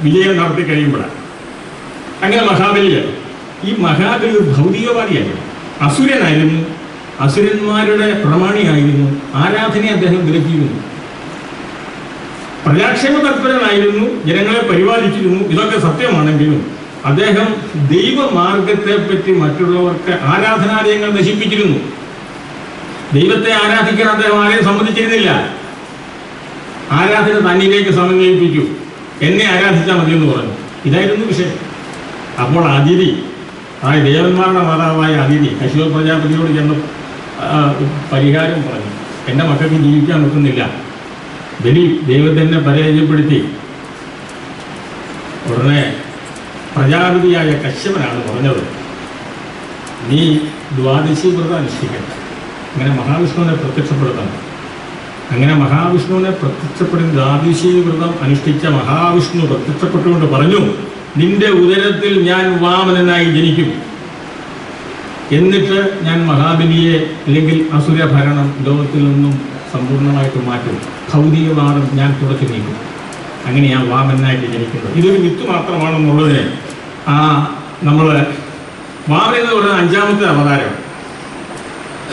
വിജയം നടത്തി കഴിയുമ്പോഴാണ്. അങ്ങനെ മഹാബലിയാണ്. ഈ മഹാബലി ഒരു ഭൗതികവാദിയായിരുന്നു, അസുരനായിരുന്നു, അസുരന്മാരുടെ പ്രമാണിയായിരുന്നു, ആരാധനയെ അദ്ദേഹം വിലക്കിയിരുന്നു, പ്രജാക്ഷേമ തൽപരനായിരുന്നു, ജനങ്ങളെ പരിപാലിച്ചിരുന്നു. ഇതൊക്കെ സത്യമാണെങ്കിലും അദ്ദേഹം ദൈവമാർഗത്തെപ്പറ്റി മറ്റുള്ളവർക്ക് ആരാധനാലയങ്ങൾ നശിപ്പിച്ചിരുന്നു. ദൈവത്തെ ആരാധിക്കാൻ അദ്ദേഹം ആരെയും സമ്മതിച്ചിരുന്നില്ല. ആരാധന തന്നിലേക്ക് സമന്വയിപ്പിക്കൂ, എന്നെ ആരാധിച്ചാൽ മതിയെന്ന് പറഞ്ഞു. ഇതായിരുന്നു വിഷയം. അപ്പോൾ അതിഥി, അതായത് ദേവന്മാരുടെ മാതാവായ അതിഥി കശ്യപ പ്രജാപതിയോട് ചെന്ന് പരിഹാരം പറഞ്ഞു. എൻ്റെ മക്കൾക്ക് ജീവിക്കാൻ ഒക്കുന്നില്ല. ബലി ദൈവത്തിനെ പരാജയപ്പെടുത്തി. ഉടനെ പ്രജാപതിയായ കശ്യപനാണ് പറഞ്ഞത്, നീ ദ്വാദശി വ്രതം അനുഷ്ഠിക്കണം, അങ്ങനെ മഹാവിഷ്ണുവിനെ പ്രത്യക്ഷപ്പെടുത്തണം. അങ്ങനെ മഹാവിഷ്ണുവിനെ പ്രത്യക്ഷപ്പെടുന്ന ദ്വാദശി വ്രതം അനുഷ്ഠിച്ച മഹാവിഷ്ണു പ്രത്യക്ഷപ്പെട്ടുകൊണ്ട് പറഞ്ഞു, നിന്റെ ഉദരത്തിൽ ഞാൻ വാമനനായി ജനിക്കും, എന്നിട്ട് ഞാൻ മഹാബലിയെ അല്ലെങ്കിൽ അസുര ഭരണം ലോകത്തിൽ നിന്നും സമ്പൂർണ്ണമായിട്ട് മാറ്റും, ഭൗതികവാദം ഞാൻ തുടച്ചു നീക്കും. അങ്ങനെ ഞാൻ വാമനായിട്ട് ജനിക്കുന്നത്. ഇതൊരു മിത്ത് മാത്രമാണെന്നുള്ളതിന് നമ്മൾ വാമൻ എന്ന് പറയുന്നത് 5ാമത്തെ അവതാരം.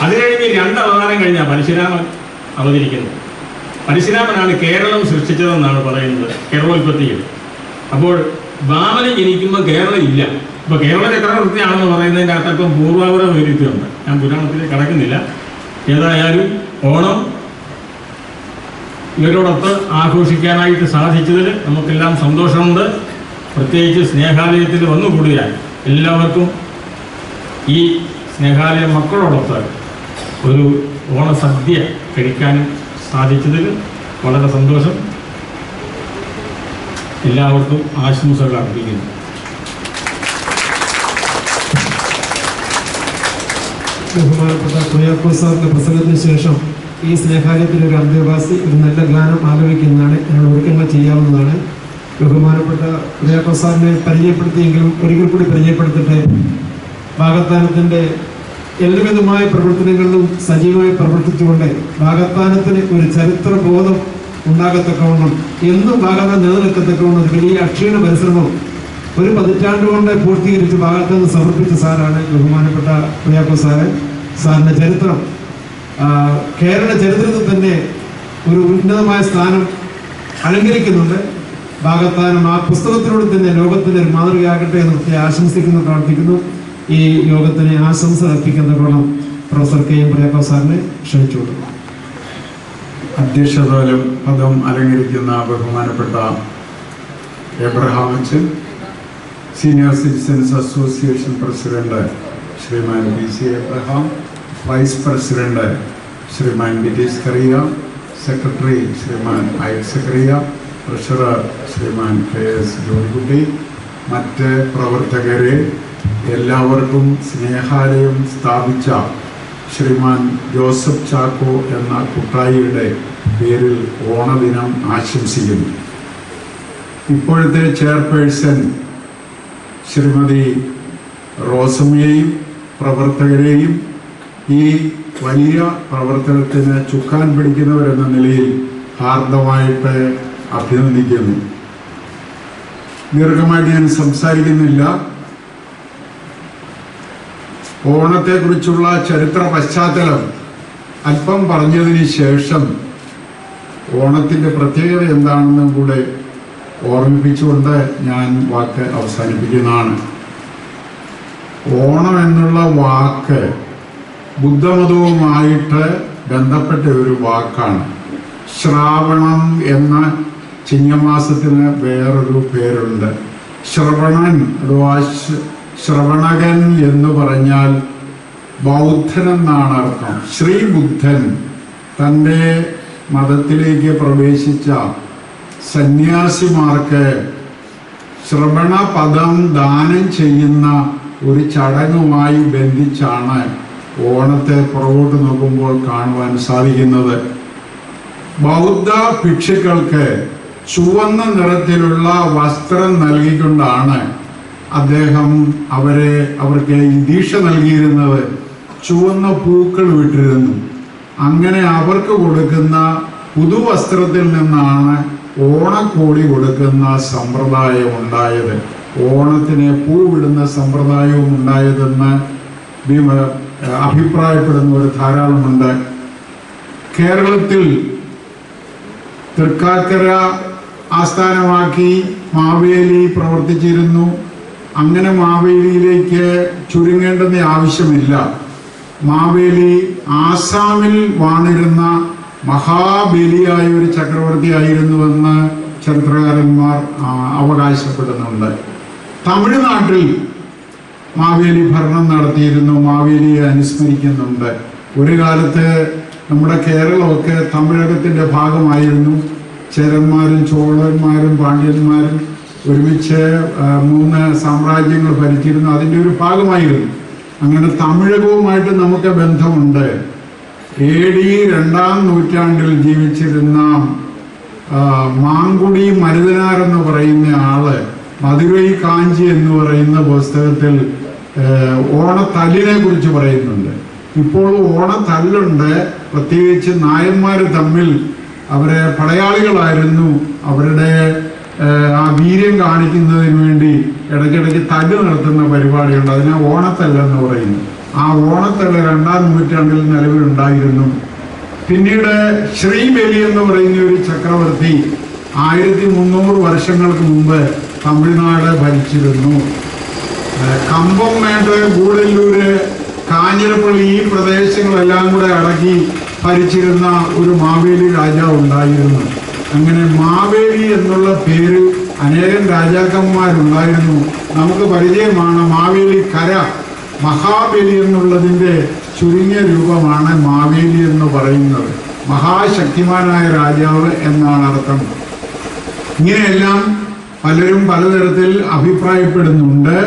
അത് കഴിഞ്ഞ് 2 അവതാരം കഴിഞ്ഞാൽ പരശുരാമൻ അവതരിക്കുന്നത്. പരശുരാമനാണ് കേരളം സൃഷ്ടിച്ചതെന്നാണ് പറയുന്നത്, കേരളോൽപ്പത്തിയിൽ. അപ്പോൾ വാമനൻ ജനിക്കുമ്പോൾ കേരളം ഇല്ല. ഇപ്പോൾ കേരള ചക്രവർത്തിയാണെന്ന് പറയുന്നതിൻ്റെ അകത്തപ്പം പൂർവാപര വൈരുദ്ധ്യമുണ്ട്. ഞാൻ പുരാണത്തിൽ കടക്കുന്നില്ല. ഏതായാലും ഓണം ഇവരോടൊത്ത് ആഘോഷിക്കാനായിട്ട് സാധിച്ചതിൽ നമുക്കെല്ലാം സന്തോഷമുണ്ട്. പ്രത്യേകിച്ച് സ്നേഹാലയത്തിൽ വന്നുകൂടിയാൽ എല്ലാവർക്കും ഈ സ്നേഹാലയ മക്കളോടൊത്ത് ഒരു ഓണസദ്യ കഴിക്കാനും സാധിച്ചതിൽ വളരെ സന്തോഷം. എല്ലാവർക്കും ആശംസകൾ അർപ്പിക്കുന്നു. ബഹുമാനപ്പെട്ട കുര്യാക്കോസ് സാറിന്റെ പ്രസംഗത്തിന് ശേഷം ഈ സ്നേഹാലയത്തിലെ ഒരു അന്തേവാസി ഒരു നല്ല ഗാനം ആലപിക്കുന്നതാണ്. ഞങ്ങൾ ഒരുക്കങ്ങൾ ചെയ്യാവുന്നതാണ്. ബഹുമാനപ്പെട്ട കുര്യാക്കോസ് സാറിനെ പരിചയപ്പെടുത്തിയെങ്കിലും ഒരിക്കൽ കൂടി പരിചയപ്പെടുത്തട്ടെ. വാകത്താനത്തിൻ്റെ എല്ലാവിധമായ പ്രവർത്തനങ്ങളിലും സജീവമായി പ്രവർത്തിച്ചുകൊണ്ട് വാകത്താനത്തിന് ഒരു ചരിത്രബോധം ഉണ്ടാകത്തക്കവണ്ണം എന്നും വാകത്താനം നിലനിൽക്കത്തക്കവണ്ണം ഒരു വലിയ അക്ഷീണ പരിശ്രമം ഒരു 10 പതിറ്റാണ്ട് കൊണ്ട് പൂർത്തീകരിച്ച് വാകത്താനം സമർപ്പിച്ച സാറാണ് ബഹുമാനപ്പെട്ട കുര്യാക്കോസ് സാറ്. സാറിൻ്റെ ചരിത്രം കേരള ചരിത്രത്തിൽ തന്നെ ഒരു ഉന്നതമായ സ്ഥാനം അലങ്കരിക്കുന്നുണ്ട്. വാകത്താനം ആ പുസ്തകത്തിലൂടെ തന്നെ ലോകത്തിന് ഒരു മാതൃകയാകട്ടെ എന്ന് ആശംസിക്കുന്നു, പ്രാർത്ഥിക്കുന്നു. ഈ യോഗത്തിന് ആശംസ അർപ്പിക്കുന്നതോളം പ്രൊഫസർ KM കുര്യാക്കോസ് സാറിനെ ക്ഷണിച്ചുകൊള്ളുന്നു. അധ്യക്ഷ പദം അലങ്കരിക്കുന്ന ബഹുമാനപ്പെട്ട എബ്രഹാം അച്ഛൻ, സീനിയർ സിറ്റിസൺസ് അസോസിയേഷൻ പ്രസിഡന്റ് ശ്രീമാൻ BC എബ്രഹാം, വൈസ് പ്രസിഡന്റ് ശ്രീമാൻ ബിറ്റീസ് കറിയ, സെക്രട്ടറി ശ്രീമാൻ സക്കറിയ, ട്രഷറർ ശ്രീമാൻ KS ജോണിക്കുട്ടി, മറ്റ് പ്രവർത്തകരെ, എല്ലാവർക്കും സ്നേഹാലയം സ്ഥാപിച്ച ശ്രീമാൻ ജോസഫ് ചാക്കോ എന്ന കുട്ടായിയുടെ പേരിൽ ഓണദിനം ആശംസിക്കുന്നു. ഇപ്പോഴത്തെ ചെയർപേഴ്സൺ ശ്രീമതി റോസമ്മയെയും പ്രവർത്തകരെയും ഈ വലിയ പ്രവർത്തനത്തിന് ചുക്കാൻ പിടിക്കുന്നവരെന്ന നിലയിൽ ഹാർദമായിട്ട് അഭിനന്ദിക്കുന്നു. ദീർഘമായിട്ട് ഞാൻ സംസാരിക്കുന്നില്ല. ഓണത്തെക്കുറിച്ചുള്ള ചരിത്ര പശ്ചാത്തലം അല്പം പറഞ്ഞതിന് ശേഷം ഓണത്തിൻ്റെ പ്രത്യേകത എന്താണെന്നും കൂടെ ഓർമ്മിപ്പിച്ചുകൊണ്ട് ഞാൻ വാക്ക് അവസാനിപ്പിക്കുന്നതാണ്. ഓണം എന്നുള്ള വാക്ക് ബുദ്ധമതവുമായിട്ട് ബന്ധപ്പെട്ട ഒരു വാക്കാണ്. ശ്രാവണം എന്ന ചിങ്ങമാസത്തിന് വേറൊരു പേരുണ്ട്, ശ്രവണൻ അഥവാ ശ്രവണകൻ എന്ന് പറഞ്ഞാൽ ബൗദ്ധൻ എന്നാണ് അർത്ഥം. ശ്രീബുദ്ധൻ തൻ്റെ മതത്തിലേക്ക് പ്രവേശിച്ച സന്യാസിമാർക്ക് ശ്രവണ പദം ദാനം ചെയ്യുന്ന ഒരു ചടങ്ങുമായി ബന്ധിച്ചാണ് ഓണത്തെ പുറകോട്ട് നോക്കുമ്പോൾ കാണുവാൻ സാധിക്കുന്നത്. ബൗദ്ധ ഭിക്ഷുക്കൾക്ക് ചുവന്ന നിറത്തിലുള്ള വസ്ത്രം നൽകിക്കൊണ്ടാണ് അദ്ദേഹം അവർക്ക് ദീക്ഷ നൽകിയിരുന്നത്. ചുവന്ന പൂക്കൾ വിട്ടിരുന്നു. അങ്ങനെ അവർക്ക് കൊടുക്കുന്ന പുതുവസ്ത്രത്തിൽ നിന്നാണ് ഓണക്കോടി കൊടുക്കുന്ന സമ്പ്രദായം ഉണ്ടായത്, ഓണത്തിന് പൂവിടുന്ന സമ്പ്രദായവും ഉണ്ടായതെന്ന് അഭിപ്രായപ്പെടുന്നവർ ധാരാളമുണ്ട്. കേരളത്തിൽ തൃക്കാക്കര ആസ്ഥാനമാക്കി മാവേലി പ്രവർത്തിച്ചിരുന്നു. അങ്ങനെ മാവേലിയിലേക്ക് ചുരുങ്ങേണ്ടെന്ന ആവശ്യമില്ല. മാവേലി ആസാമിൽ വാണിരുന്ന മഹാബലിയായ ഒരു ചക്രവർത്തിയായിരുന്നുവെന്ന് ചരിത്രകാരന്മാർ അവകാശപ്പെടുന്നുണ്ട്. തമിഴ്നാട്ടിൽ മാവേലി ഭരണം നടത്തിയിരുന്നു, മാവേലിയെ അനുസ്മരിക്കുന്നുണ്ട്. ഒരു കാലത്ത് നമ്മുടെ കേരളമൊക്കെ തമിഴകത്തിൻ്റെ ഭാഗമായിരുന്നു. ചേരന്മാരും ചോളന്മാരും പാണ്ഡ്യന്മാരും ഒരുമിച്ച് 3 സാമ്രാജ്യങ്ങൾ ഭരിച്ചിരുന്നു, അതിൻ്റെ ഒരു ഭാഗമായിരുന്നു. അങ്ങനെ തമിഴകവുമായിട്ട് നമുക്ക് ബന്ധമുണ്ട്. AD 2-ാം നൂറ്റാണ്ടിൽ ജീവിച്ചിരുന്ന മാങ്കുടി മരുതനാർ എന്ന് പറയുന്ന ആള് മധുരൈ കാഞ്ചി എന്ന് പറയുന്ന പുസ്തകത്തിൽ ഓണത്തല്ലിനെ കുറിച്ച് പറയുന്നുണ്ട്. ഇപ്പോൾ ഓണത്തല്ലുണ്ട്, പ്രത്യേകിച്ച് നായന്മാർ തമ്മിൽ അവരെ പടയാളികളായിരുന്നു, അവരുടെ ആ വീര്യം കാണിക്കുന്നതിന് വേണ്ടി ഇടയ്ക്കിടയ്ക്ക് തല്ല് നടത്തുന്ന പരിപാടിയുണ്ട്, അതിനെ ഓണത്തല്ലെന്ന് പറയുന്നു. ആ ഓണത്തല്ല് 2-ാം നൂറ്റാണ്ടിൽ നിലവിലുണ്ടായിരുന്നു. പിന്നീട് ശ്രീബലി എന്ന് പറയുന്ന ഒരു ചക്രവർത്തി 1300 വർഷങ്ങൾക്ക് മുമ്പ് തമിഴ്നാട് ഭരിച്ചിരുന്നു. കമ്പംമേട്, ഗൂഡല്ലൂര്, കാഞ്ഞിരപ്പള്ളി ഈ പ്രദേശങ്ങളെല്ലാം കൂടെ അടക്കി ഭരിച്ചിരുന്ന ഒരു മാവേലി രാജാവ് ഉണ്ടായിരുന്നു. അങ്ങനെ മാവേലി എന്നുള്ള പേര് അനേകം രാജാക്കന്മാരുണ്ടായിരുന്നു. നമുക്ക് പരിചയമാണ് മാവേലി കര. മഹാബലി എന്നുള്ളതിൻ്റെ ചുരുങ്ങിയ രൂപമാണ് മാവേലി എന്ന് പറയുന്നത്. മഹാശക്തിമാനായ രാജാവ് എന്നാണ് അർത്ഥം. ഇങ്ങനെയെല്ലാം പലരും പലതരത്തിൽ അഭിപ്രായപ്പെടുന്നുണ്ട്.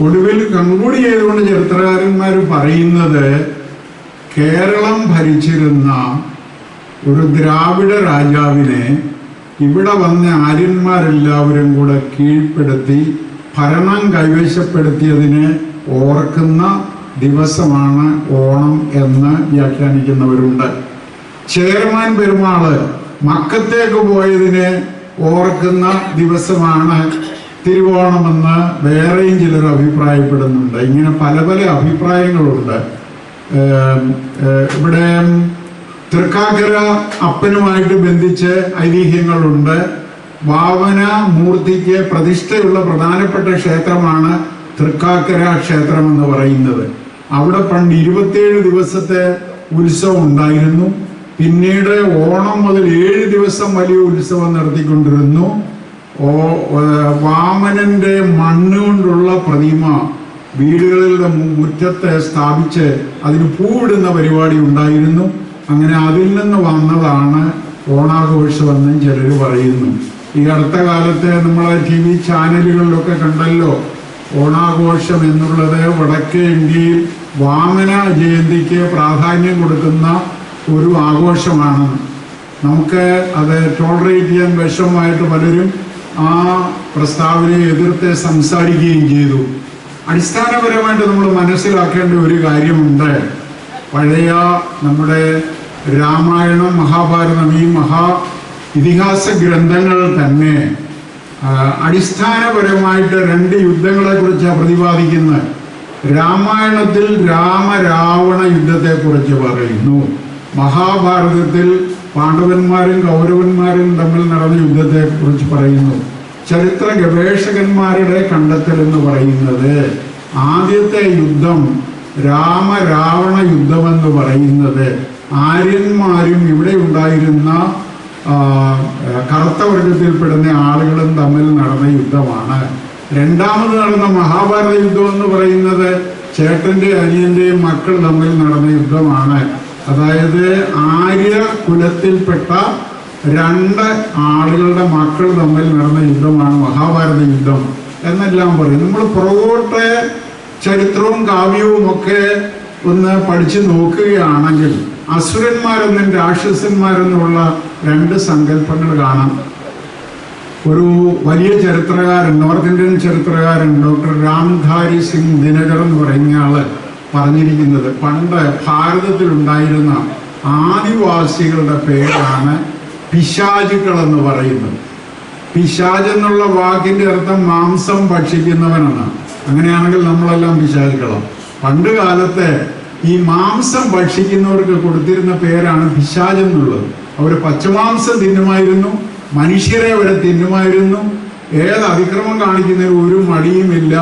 ഒടുവിൽ കൺക്ലൂഡ് ചെയ്തുകൊണ്ട് ചരിത്രകാരന്മാർ പറയുന്നത്, കേരളം ഭരിച്ചിരുന്ന ഒരു ദ്രാവിഡ രാജാവിനെ ഇവിടെ വന്ന ആര്യന്മാരെല്ലാവരും കൂടെ കീഴ്പ്പെടുത്തി ഭരണം കൈവശപ്പെടുത്തിയതിനെ ഓർക്കുന്ന ദിവസമാണ് ഓണം എന്ന് വ്യാഖ്യാനിക്കുന്നവരുണ്ട്. ചേരമാൻ പെരുമാള് മക്കത്തേക്ക് പോയതിനെ ഓർക്കുന്ന ദിവസമാണ് തിരുവോണമെന്ന് വേറെയും ചിലർ അഭിപ്രായപ്പെടുന്നുണ്ട്. ഇങ്ങനെ പല പല അഭിപ്രായങ്ങളുണ്ട്. ഇവിടെ തൃക്കാക്കര അപ്പനുമായിട്ട് ബന്ധിച്ച് ഐതിഹ്യങ്ങളുണ്ട്. വാമന മൂർത്തിക്ക് പ്രതിഷ്ഠയുള്ള പ്രധാനപ്പെട്ട ക്ഷേത്രമാണ് തൃക്കാക്കര ക്ഷേത്രം എന്ന് പറയുന്നത്. അവിടെ പണ്ട് 27 ദിവസത്തെ ഉത്സവം ഉണ്ടായിരുന്നു. പിന്നീട് ഓണം മുതൽ 7 ദിവസം വലിയ ഉത്സവം നടത്തിക്കൊണ്ടിരുന്നു. വാമനന്റെ മണ്ണുകൊണ്ടുള്ള പ്രതിമ വീടുകളുടെ മുറ്റത്ത് സ്ഥാപിച്ച് അതിന് പൂവിടുന്ന പരിപാടി ഉണ്ടായിരുന്നു. അങ്ങനെ അതിൽ നിന്ന് വന്നതാണ് ഓണാഘോഷമെന്നും ചിലർ പറയുന്നു. ഈ അടുത്ത കാലത്ത് നമ്മളെ TV ചാനലുകളിലൊക്കെ കണ്ടല്ലോ, ഓണാഘോഷം എന്നുള്ളത് വടക്കേ ഇന്ത്യയിൽ വാമന ജയന്തിക്ക് പ്രാധാന്യം കൊടുക്കുന്ന ഒരു ആഘോഷമാണ്. നമുക്ക് അത് ടോളറേറ്റ് ചെയ്യാൻ വിഷമമായിട്ട് പലരും ആ പ്രസ്താവനയെ എതിർത്ത് സംസാരിക്കുകയും ചെയ്തു. അടിസ്ഥാനപരമായിട്ട് നമ്മൾ മനസ്സിലാക്കേണ്ട ഒരു കാര്യമുണ്ട്. പഴയ നമ്മുടെ രാമായണം, മഹാഭാരതം, ഈ ഇതിഹാസ ഗ്രന്ഥങ്ങൾ തന്നെ അടിസ്ഥാനപരമായിട്ട് 2 യുദ്ധങ്ങളെ കുറിച്ചാണ് പ്രതിപാദിക്കുന്നത്. രാമായണത്തിൽ രാമരാവണ യുദ്ധത്തെക്കുറിച്ച് പറയുന്നു. മഹാഭാരതത്തിൽ പാണ്ഡവന്മാരും കൗരവന്മാരും തമ്മിൽ നടന്ന യുദ്ധത്തെക്കുറിച്ച് പറയുന്നു. ചരിത്ര ഗവേഷകന്മാരുടെ കണ്ടെത്തൽ എന്ന് പറയുന്നത് ആദ്യത്തെ യുദ്ധം രാമരാവണ യുദ്ധമെന്ന് പറയുന്നത് ആര്യന്മാരും ഇവിടെ ഉണ്ടായിരുന്ന കറുത്ത വർഗത്തിൽപ്പെടുന്ന ആളുകളും തമ്മിൽ നടന്ന യുദ്ധമാണ്. രണ്ടാമത് നടന്ന മഹാഭാരത യുദ്ധം എന്ന് പറയുന്നത് ചേട്ടന്റെ അനിയന്റെയും മക്കൾ തമ്മിൽ നടന്ന യുദ്ധമാണ്. അതായത് ആര്യ കുലത്തിൽപ്പെട്ട 2 ആളുകളുടെ മക്കൾ തമ്മിൽ നടന്ന യുദ്ധമാണ് മഹാഭാരത യുദ്ധം എന്നെല്ലാം പറയും. നമ്മൾ പുറകോട്ട് ചരിത്രവും കാവ്യവും ഒക്കെ ഒന്ന് പഠിച്ചു നോക്കുകയാണെങ്കിൽ അസുരന്മാരെന്നും രാക്ഷസന്മാരെന്നുള്ള 2 സങ്കല്പങ്ങൾ കാണാം. ഒരു വലിയ ചരിത്രകാരൻ, നോർത്ത് ഇന്ത്യൻ ചരിത്രകാരൻ ഡോക്ടർ രാംധാരി സിംഗ് ദിനകർ എന്ന് പറയുന്ന ആള് പറഞ്ഞിരിക്കുന്നത്, പണ്ട് ഭാരതത്തിലുണ്ടായിരുന്ന ആദിവാസികളുടെ പേരാണ് പിശാചുക്കൾ എന്ന് പറയുന്നത്. പിശാജ് എന്നുള്ള വാക്കിന്റെ അർത്ഥം മാംസം ഭക്ഷിക്കുന്നവനാണ്. അങ്ങനെയാണെങ്കിൽ നമ്മളെല്ലാം പിശാചുക്കളാണ്. പണ്ട് കാലത്തെ ഈ മാംസം ഭക്ഷിക്കുന്നവർക്ക് കൊടുത്തിരുന്ന പേരാണ് പിശാച് എന്നുള്ളത്. അവർ പച്ചമാംസം തിന്നുമായിരുന്നു, മനുഷ്യരെ വരെ തിന്നുമായിരുന്നു. ഏത് അതിക്രമം കാണിക്കുന്നതിന് ഒരു മടിയുമില്ല.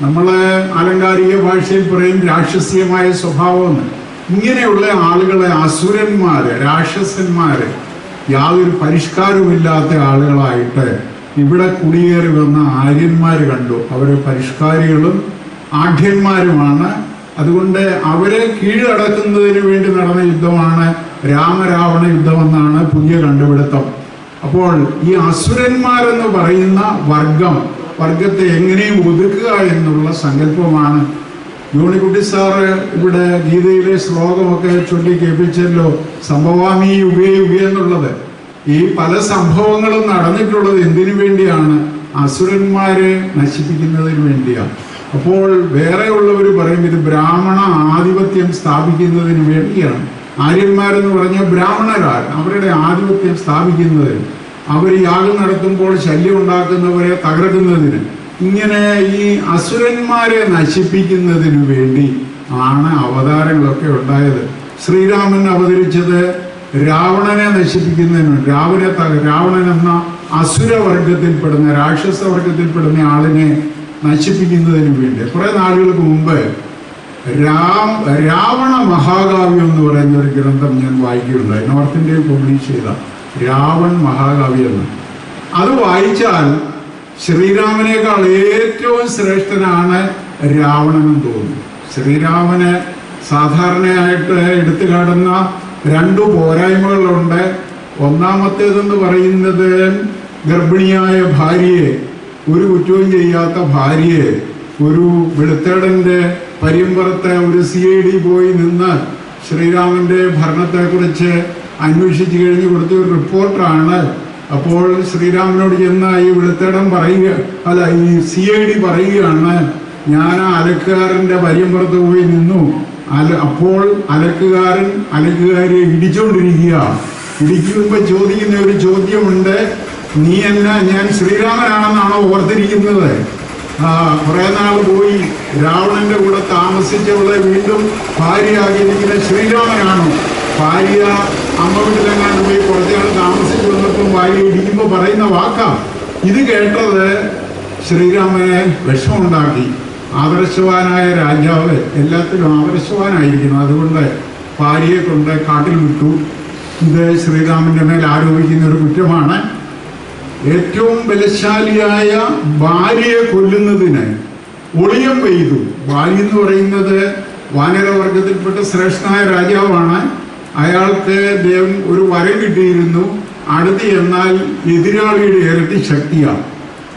നമ്മളെ ആലങ്കാരിക ഭാഷയിൽ പറയും രാക്ഷസീയമായ സ്വഭാവം. ഇങ്ങനെയുള്ള ആളുകളെ അസുരന്മാര്, രാക്ഷസന്മാര്, യാതൊരു പരിഷ്കാരവുമില്ലാത്ത ആളുകളായിട്ട് ഇവിടെ കുടിയേറി വന്ന ആര്യന്മാര് കണ്ടു. അവര് പരിഷ്കാരികളും ആഢ്യന്മാരുമാണ്. അതുകൊണ്ട് അവരെ കീഴടക്കുന്നതിന് വേണ്ടി നടന്ന യുദ്ധമാണ് രാമരാവണ യുദ്ധമെന്നാണ് പുതിയ കണ്ടുപിടുത്തം. അപ്പോൾ ഈ അസുരന്മാരെന്ന് പറയുന്ന വർഗത്തെ എങ്ങനെയും ഒതുക്കുക എന്നുള്ള സങ്കല്പമാണ്. യോണിക്കുട്ടി സാറ് ഇവിടെ ഗീതയിലെ ശ്ലോകമൊക്കെ ചൊല്ലി കേൾപ്പിച്ചല്ലോ, സംഭവാമി യുഗേ യുഗേ എന്നുള്ളത്. ഈ പല സംഭവങ്ങളും നടന്നിട്ടുള്ളത് എന്തിനു വേണ്ടിയാണ്? അസുരന്മാരെ നശിപ്പിക്കുന്നതിന് വേണ്ടിയാണ്. അപ്പോൾ വേറെയുള്ളവർ പറയും ഇത് ബ്രാഹ്മണ ആധിപത്യം സ്ഥാപിക്കുന്നതിന് വേണ്ടിയാണ്. ആര്യന്മാരെന്ന് പറഞ്ഞാൽ ബ്രാഹ്മണരാണ്, അവരുടെ ആധിപത്യം സ്ഥാപിക്കുന്നതിന്, അവർ യാഗം നടത്തുമ്പോൾ ശല്യം ഉണ്ടാക്കുന്നവരെ തകർക്കുന്നതിന്, ഇങ്ങനെ ഈ അസുരന്മാരെ നശിപ്പിക്കുന്നതിന് വേണ്ടി ആണ് അവതാരങ്ങളൊക്കെ ഉണ്ടായത്. ശ്രീരാമൻ അവതരിച്ചത് രാവണനെ നശിപ്പിക്കുന്നതിന്, രാവണൻ എന്ന അസുരവർഗത്തിൽപ്പെടുന്ന, രാക്ഷസവർഗത്തിൽപ്പെടുന്ന ആളിനെ നശിപ്പിക്കുന്നതിന് വേണ്ടി. കുറെ നാളുകൾക്ക് മുമ്പ് രാവണ മഹാകാവ്യം എന്ന് പറയുന്ന ഒരു ഗ്രന്ഥം ഞാൻ വായിക്കുകയുണ്ടായി. നോർത്ത് ഇന്ത്യയിൽ പബ്ലിഷ് ചെയ്ത രാവൺ മഹാകാവ്യം എന്ന്. അത് വായിച്ചാൽ ശ്രീരാമനേക്കാൾ ഏറ്റവും ശ്രേഷ്ഠനാണ് രാവണനെന്ന് തോന്നുന്നു. ശ്രീരാമന് സാധാരണയായിട്ട് എടുത്തു കാട്ടുന്ന രണ്ടു പോരായ്മകളുണ്ട്. ഒന്നാമത്തേതെന്ന് പറയുന്നത് ഗർഭിണിയായ ഭാര്യയെ, ഒരു കുറ്റവും ചെയ്യാത്ത ഭാര്യയെ, ഒരു വെളുത്തേടന്റെ പരിമ്പറത്തെ ഒരു CID പോയി നിന്ന് ശ്രീരാമന്റെ ഭരണത്തെക്കുറിച്ച് അന്വേഷിച്ചു കഴിഞ്ഞ് കൊടുത്ത ഒരു റിപ്പോർട്ടാണ്. അപ്പോൾ ശ്രീരാമനോട് ചെന്ന ഈ വെളുത്തേടൻ ഈ CID പറയുകയാണ്, ഞാൻ ആ അലക്കുകാരന്റെ പരിമ്പറത്ത് പോയി നിന്നു. അപ്പോൾ അലക്കുകാരിയെ ഇടിച്ചുകൊണ്ടിരിക്കുക. ഇടിക്കുമ്പോൾ ചോദിക്കുന്ന ഒരു ചോദ്യമുണ്ട്, നീ എന്നാ ഞാൻ ശ്രീരാമനാണെന്നാണോ ഓർത്തിരിക്കുന്നത്? കുറെ നാൾ പോയി രാവണന്റെ കൂടെ താമസിച്ചവളെ വീണ്ടും ഭാര്യയാക്കിയിരിക്കുന്ന ശ്രീരാമനാണോ? ഭാര്യ അമ്മ വീട്ടിലെങ്ങാണ്ട് പോയി കുറച്ചാൾ താമസിച്ചു വന്നപ്പോൾ ഭാര്യ ഇടിക്കുമ്പോൾ പറയുന്ന വാക്കാ. ഇത് കേട്ടത് ശ്രീരാമനെ വിഷമുണ്ടാക്കി. ആദർശവാനായ രാജാവ് എല്ലാത്തിലും ആദർശവാനായിരിക്കുന്നു. അതുകൊണ്ട് ഭാര്യയെ കൊണ്ട് കാട്ടിൽ വിട്ടു. ഇത് ശ്രീരാമന്റെ മേൽ ആരോപിക്കുന്ന ഒരു കുറ്റമാണ്. ഏറ്റവും ബലശാലിയായ ഭാര്യയെ കൊല്ലുന്നതിന് ഒളിയം പെയ്തു. ഭാര്യ എന്ന് പറയുന്നത് വാനരവർഗത്തിൽപ്പെട്ട ശ്രേഷ്ഠനായ രാജാവാണ്. അയാൾക്ക് ദേവൻ ഒരു വരം കിട്ടിയിരുന്നു, അടുത്ത് എന്നാൽ എതിരാളിയുടെ ഇരട്ടി ശക്തിയാണ്.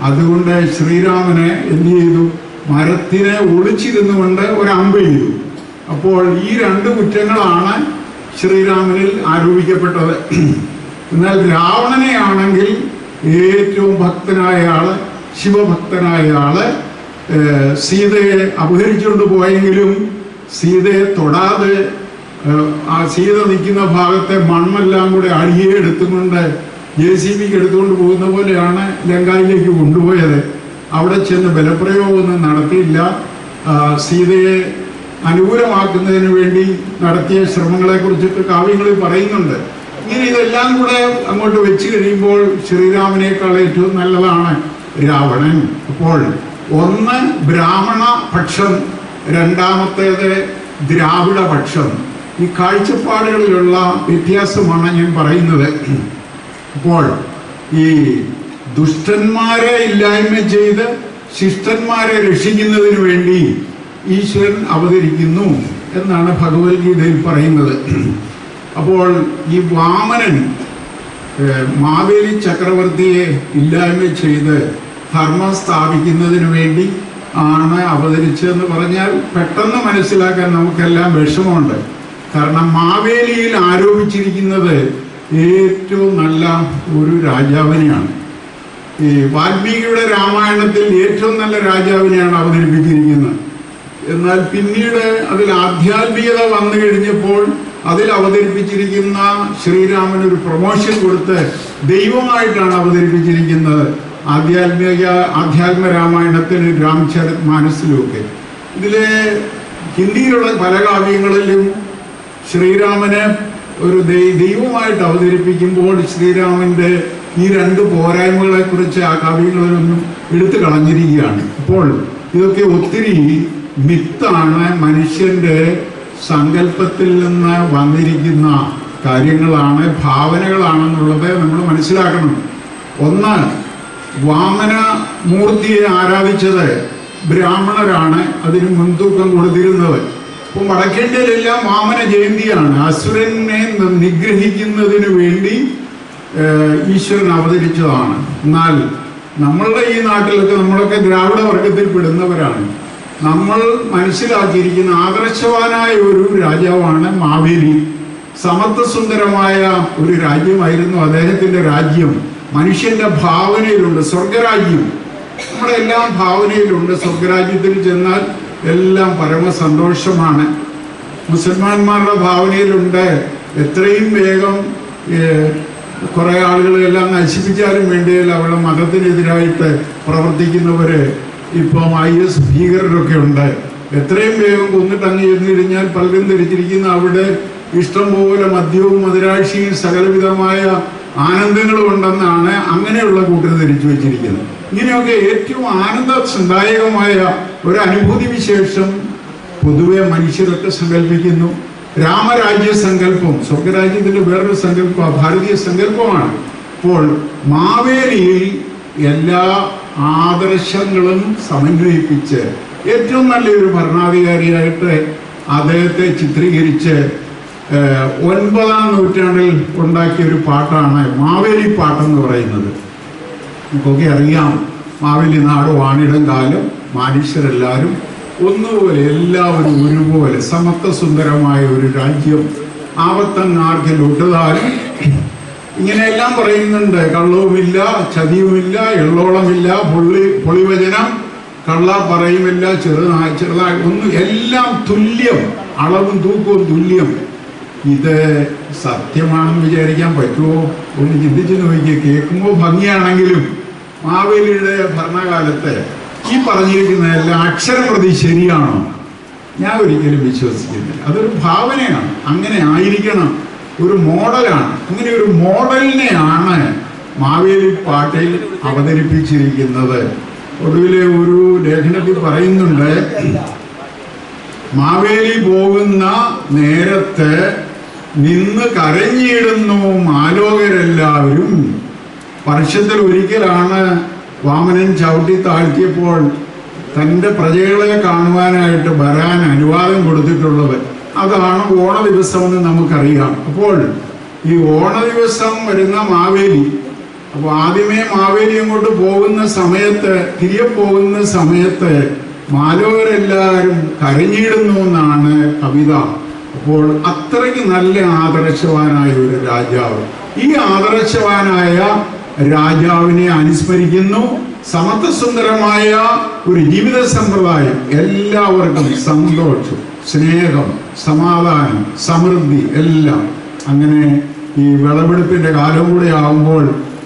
അതുകൊണ്ട് ശ്രീരാമനെ എന്ത് ചെയ്തു? മരത്തിനെ ഒളിച്ചിരുന്നുകൊണ്ട് ഒരു അമ്പ് ചെയ്തു. അപ്പോൾ ഈ രണ്ട് കുറ്റങ്ങളാണ് ശ്രീരാമനിൽ ആരോപിക്കപ്പെട്ടത്. എന്നാൽ രാവണനെ ആണെങ്കിൽ ഏറ്റവും ഭക്തനായ ആള്, ശിവഭക്തനായ ആള്, സീതയെ അപഹരിച്ചുകൊണ്ട് പോയെങ്കിലും സീതയെ തൊടാതെ ആ സീത നിൽക്കുന്ന ഭാഗത്തെ മണ്ണെല്ലാം കൂടെ അടിയെ എടുത്തുകൊണ്ട് JCBക്ക് എടുത്തുകൊണ്ട് പോകുന്ന പോലെയാണ് ലങ്കായിലേക്ക് കൊണ്ടുപോയത്. അവിടെ ചെന്ന് ബലപ്രയോഗമൊന്നും നടത്തിയില്ല. സീതയെ അനുകൂലമാക്കുന്നതിന് വേണ്ടി നടത്തിയ ശ്രമങ്ങളെ കുറിച്ചൊക്കെ കാവ്യങ്ങളിൽ പറയുന്നുണ്ട്. ഇങ്ങനെ ഇതെല്ലാം കൂടെ അങ്ങോട്ട് വെച്ച് കഴിയുമ്പോൾ ശ്രീരാമനേക്കാൾ ഏറ്റവും നല്ലതാണ് രാവണൻ. അപ്പോൾ ഒന്ന് ബ്രാഹ്മണ പക്ഷം, രണ്ടാമത്തേത് ദ്രാവിഡ പക്ഷം. ഈ കാഴ്ചപ്പാടുകളിലുള്ള വ്യത്യാസമാണ് ഞാൻ പറയുന്നത്. അപ്പോൾ ഈ ദുഷ്ടന്മാരെ ഇല്ലായ്മ ചെയ്ത് ശിഷ്ടന്മാരെ രക്ഷിക്കുന്നതിന് വേണ്ടി ഈശ്വരൻ അവതരിക്കുന്നു എന്നാണ് ഭഗവത്ഗീതയിൽ പറയുന്നത്. അപ്പോൾ ഈ വാമനൻ മാവേലി ചക്രവർത്തിയെ ഇല്ലായ്മ ചെയ്ത് ധർമ്മം സ്ഥാപിക്കുന്നതിന് വേണ്ടി ആണ് അവതരിച്ചതെന്ന് പറഞ്ഞാൽ പെട്ടെന്ന് മനസ്സിലാക്കാൻ നമുക്കെല്ലാം വിഷമമുണ്ട്. കാരണം മാവേലിയിൽ ആരോപിച്ചിരിക്കുന്നത് ഏറ്റവും നല്ല ഒരു രാജാവിനെയാണ്. ഈ വാൽമീകിയുടെ രാമായണത്തിൽ ഏറ്റവും നല്ല രാജാവിനെയാണ് അവതരിപ്പിച്ചിരിക്കുന്നത്. എന്നാൽ പിന്നീട് അതിൽ ആധ്യാത്മികത വന്നു കഴിഞ്ഞപ്പോൾ അതിൽ അവതരിപ്പിച്ചിരിക്കുന്ന ശ്രീരാമന് ഒരു പ്രൊമോഷൻ കൊടുത്ത് ദൈവമായിട്ടാണ് അവതരിപ്പിച്ചിരിക്കുന്നത്. ആധ്യാത്മ രാമായണത്തിൽ രാംചരിത് മാനസിലുമൊക്കെ. ഇതിലെ ഹിന്ദിയിലുള്ള പല കാവ്യങ്ങളിലും ശ്രീരാമനെ ഒരു ദൈവമായിട്ട് അവതരിപ്പിക്കുമ്പോൾ ശ്രീരാമന്റെ ഈ രണ്ട് പോരായ്മകളെ കുറിച്ച് ആ കാവ്യങ്ങളിലൊന്നും എടുത്തു കളഞ്ഞിരിക്കുകയാണ്. അപ്പോൾ ഇതൊക്കെ ഒത്തിരി മിത്താണ്, മനുഷ്യന്റെ സങ്കല്പത്തിൽ നിന്ന് വന്നിരിക്കുന്ന കാര്യങ്ങളാണ്, ഭാവനകളാണെന്നുള്ളത് നമ്മൾ മനസ്സിലാക്കണം. ഒന്ന്, വാമന മൂർത്തിയെ ആരാധിച്ചത് ബ്രാഹ്മണരാണ് അതിന് മുൻതൂക്കം കൊടുത്തിരുന്നത്. അപ്പം വടക്കേന്ത്യയിലെല്ലാം വാമന ജയന്തിയാണ്. അസുരനെ നിഗ്രഹിക്കുന്നതിന് വേണ്ടി ഈശ്വരൻ അവതരിച്ചതാണ്. എന്നാൽ നമ്മളുടെ ഈ നാട്ടിലൊക്കെ നമ്മളൊക്കെ ദ്രാവിഡ വർഗത്തിൽ പെടുന്നവരാണ്. നമ്മൾ മനസ്സിലാക്കിയിരിക്കുന്ന ആദർശവാനായ ഒരു രാജാവാണ് മാവേലി. സമത്വസുന്ദരമായ ഒരു രാജ്യമായിരുന്നു അദ്ദേഹത്തിന്റെ രാജ്യം. മനുഷ്യന്റെ ഭാവനയിലുണ്ട് സ്വർഗരാജ്യം. നമ്മുടെ എല്ലാം ഭാവനയിലുണ്ട്. സ്വർഗരാജ്യത്തിൽ ചെന്നാൽ എല്ലാം പരമസന്തോഷമാണ്. മുസൽമാന്മാരുടെ ഭാവനയിലുണ്ട് എത്രയും വേഗം കുറെ ആളുകളെല്ലാം നശിപ്പിച്ചാലും വേണ്ടിയല്ല അവരുടെ മതത്തിനെതിരായിട്ട് പ്രവർത്തിക്കുന്നവര് ഇപ്പം IS ഭീകരരൊക്കെ ഉണ്ട്. എത്രയും വേഗം കൊന്നിട്ട് അങ്ങ് ചെന്ന് കഴിഞ്ഞാൽ പലരും ധരിച്ചിരിക്കുന്ന അവിടെ ഇഷ്ടം പോലെ മദ്യവും മദിരാശിയും സകലവിധമായ ആനന്ദങ്ങളും ഉണ്ടെന്നാണ് അങ്ങനെയുള്ള കൂട്ടർ ധരിച്ചു വെച്ചിരിക്കുന്നത്. ഇങ്ങനെയൊക്കെ ഏറ്റവും ആനന്ദദായകമായ ഒരു അനുഭൂതി വിശേഷം പൊതുവെ മനുഷ്യരൊക്കെ സങ്കല്പിക്കുന്നു. രാമരാജ്യ സങ്കല്പം സ്വർഗരാജ്യത്തിന്റെ വേറൊരു സങ്കല്പം ഭാരതീയ സങ്കല്പമാണ്. അപ്പോൾ മാവേലിയിൽ എല്ലാ ആദർശങ്ങളും സമന്വയിപ്പിച്ച് ഏറ്റവും നല്ലൊരു ഭരണാധികാരിയായിട്ട് അദ്ദേഹത്തെ ചിത്രീകരിച്ച് 9-ാം നൂറ്റാണ്ടിൽ ഉണ്ടാക്കിയ ഒരു പാട്ടാണ് മാവേലി പാട്ടെന്ന് പറയുന്നത്. നമുക്കൊക്കെ അറിയാം, മാവേലി നാട് വാണിടം കാലം മനുഷ്യരെല്ലാവരും ഒന്നുപോലെ, എല്ലാവരും ഒരുപോലെ, സമത്വസുന്ദരമായ ഒരു രാജ്യം, ആപത്തങ്ങാർക്കിൽ ഒട്ടുതാലും ഇങ്ങനെയെല്ലാം പറയുന്നുണ്ട്. കള്ളവുമില്ല, ചതിയുമില്ല, എള്ളോളമില്ല, പൊളിവചനം, കള്ള പറയുമില്ല, ചെറുതായി ഒന്നും, എല്ലാം തുല്യം, അളവും തൂക്കവും തുല്യം. ഇത് സത്യമാണെന്ന് വിചാരിക്കാൻ പറ്റുമോ? ഒന്ന് ചിന്തിച്ചു നോക്കിയ. കേൾക്കുമ്പോൾ ഭംഗിയാണെങ്കിലും മാവേലിയുടെ ഭരണകാലത്ത് ഈ പറഞ്ഞിരിക്കുന്നതെല്ലാം അക്ഷരപ്രതി ശരിയാണോ? ഞാൻ ഒരിക്കലും വിശ്വസിക്കുന്നില്ല. അതൊരു ഭാവനയാണ്. അങ്ങനെ ആയിരിക്കണം, ഒരു മോഡലാണ്. അങ്ങനെ ഒരു മോഡലിനെയാണ് മാവേലി പാട്ടിൽ അവതരിപ്പിച്ചിരിക്കുന്നത്. ഒടുവിലെ ഒരു ലേഖനത്തിൽ പറയുന്നുണ്ട്, മാവേലി പോകുന്ന നേരത്ത് നിന്ന് കരഞ്ഞിടുന്നു മാലോകരെല്ലാവരും. വർഷത്തിൽ ഒരിക്കലാണ് വാമനൻ ചവിട്ടി താഴ്ത്തിയപ്പോൾ തൻ്റെ പ്രജകളെ കാണുവാനായിട്ട് വരാൻ അനുവാദം കൊടുത്തിട്ടുള്ളത്. അതാണ് ഓണ ദിവസമെന്ന് നമുക്കറിയാം. അപ്പോൾ ഈ ഓണ ദിവസം വരുന്ന മാവേലി, അപ്പോൾ ആദ്യമേ മാവേലി അങ്ങോട്ട് പോകുന്ന സമയത്ത്, തിരികെ പോകുന്ന സമയത്ത് മാലോകരെല്ലാവരും കരഞ്ഞിടുന്നു എന്നാണ് കവിത. അപ്പോൾ അത്രയ്ക്ക് നല്ല ആദർശവാനായ ഒരു രാജാവ്. ഈ ആദർശവാനായ രാജാവിനെ അനുസ്മരിക്കുന്നു. സമത്വസുന്ദരമായ ഒരു ജീവിത സമ്പ്രദായം, എല്ലാവർക്കും സന്തോഷം, സ്നേഹം, സമാധാനം, സമൃദ്ധി എല്ലാം. അങ്ങനെ ഈ വിളവെടുപ്പിന്റെ കാലം കൂടെ ആകുമ്പോൾ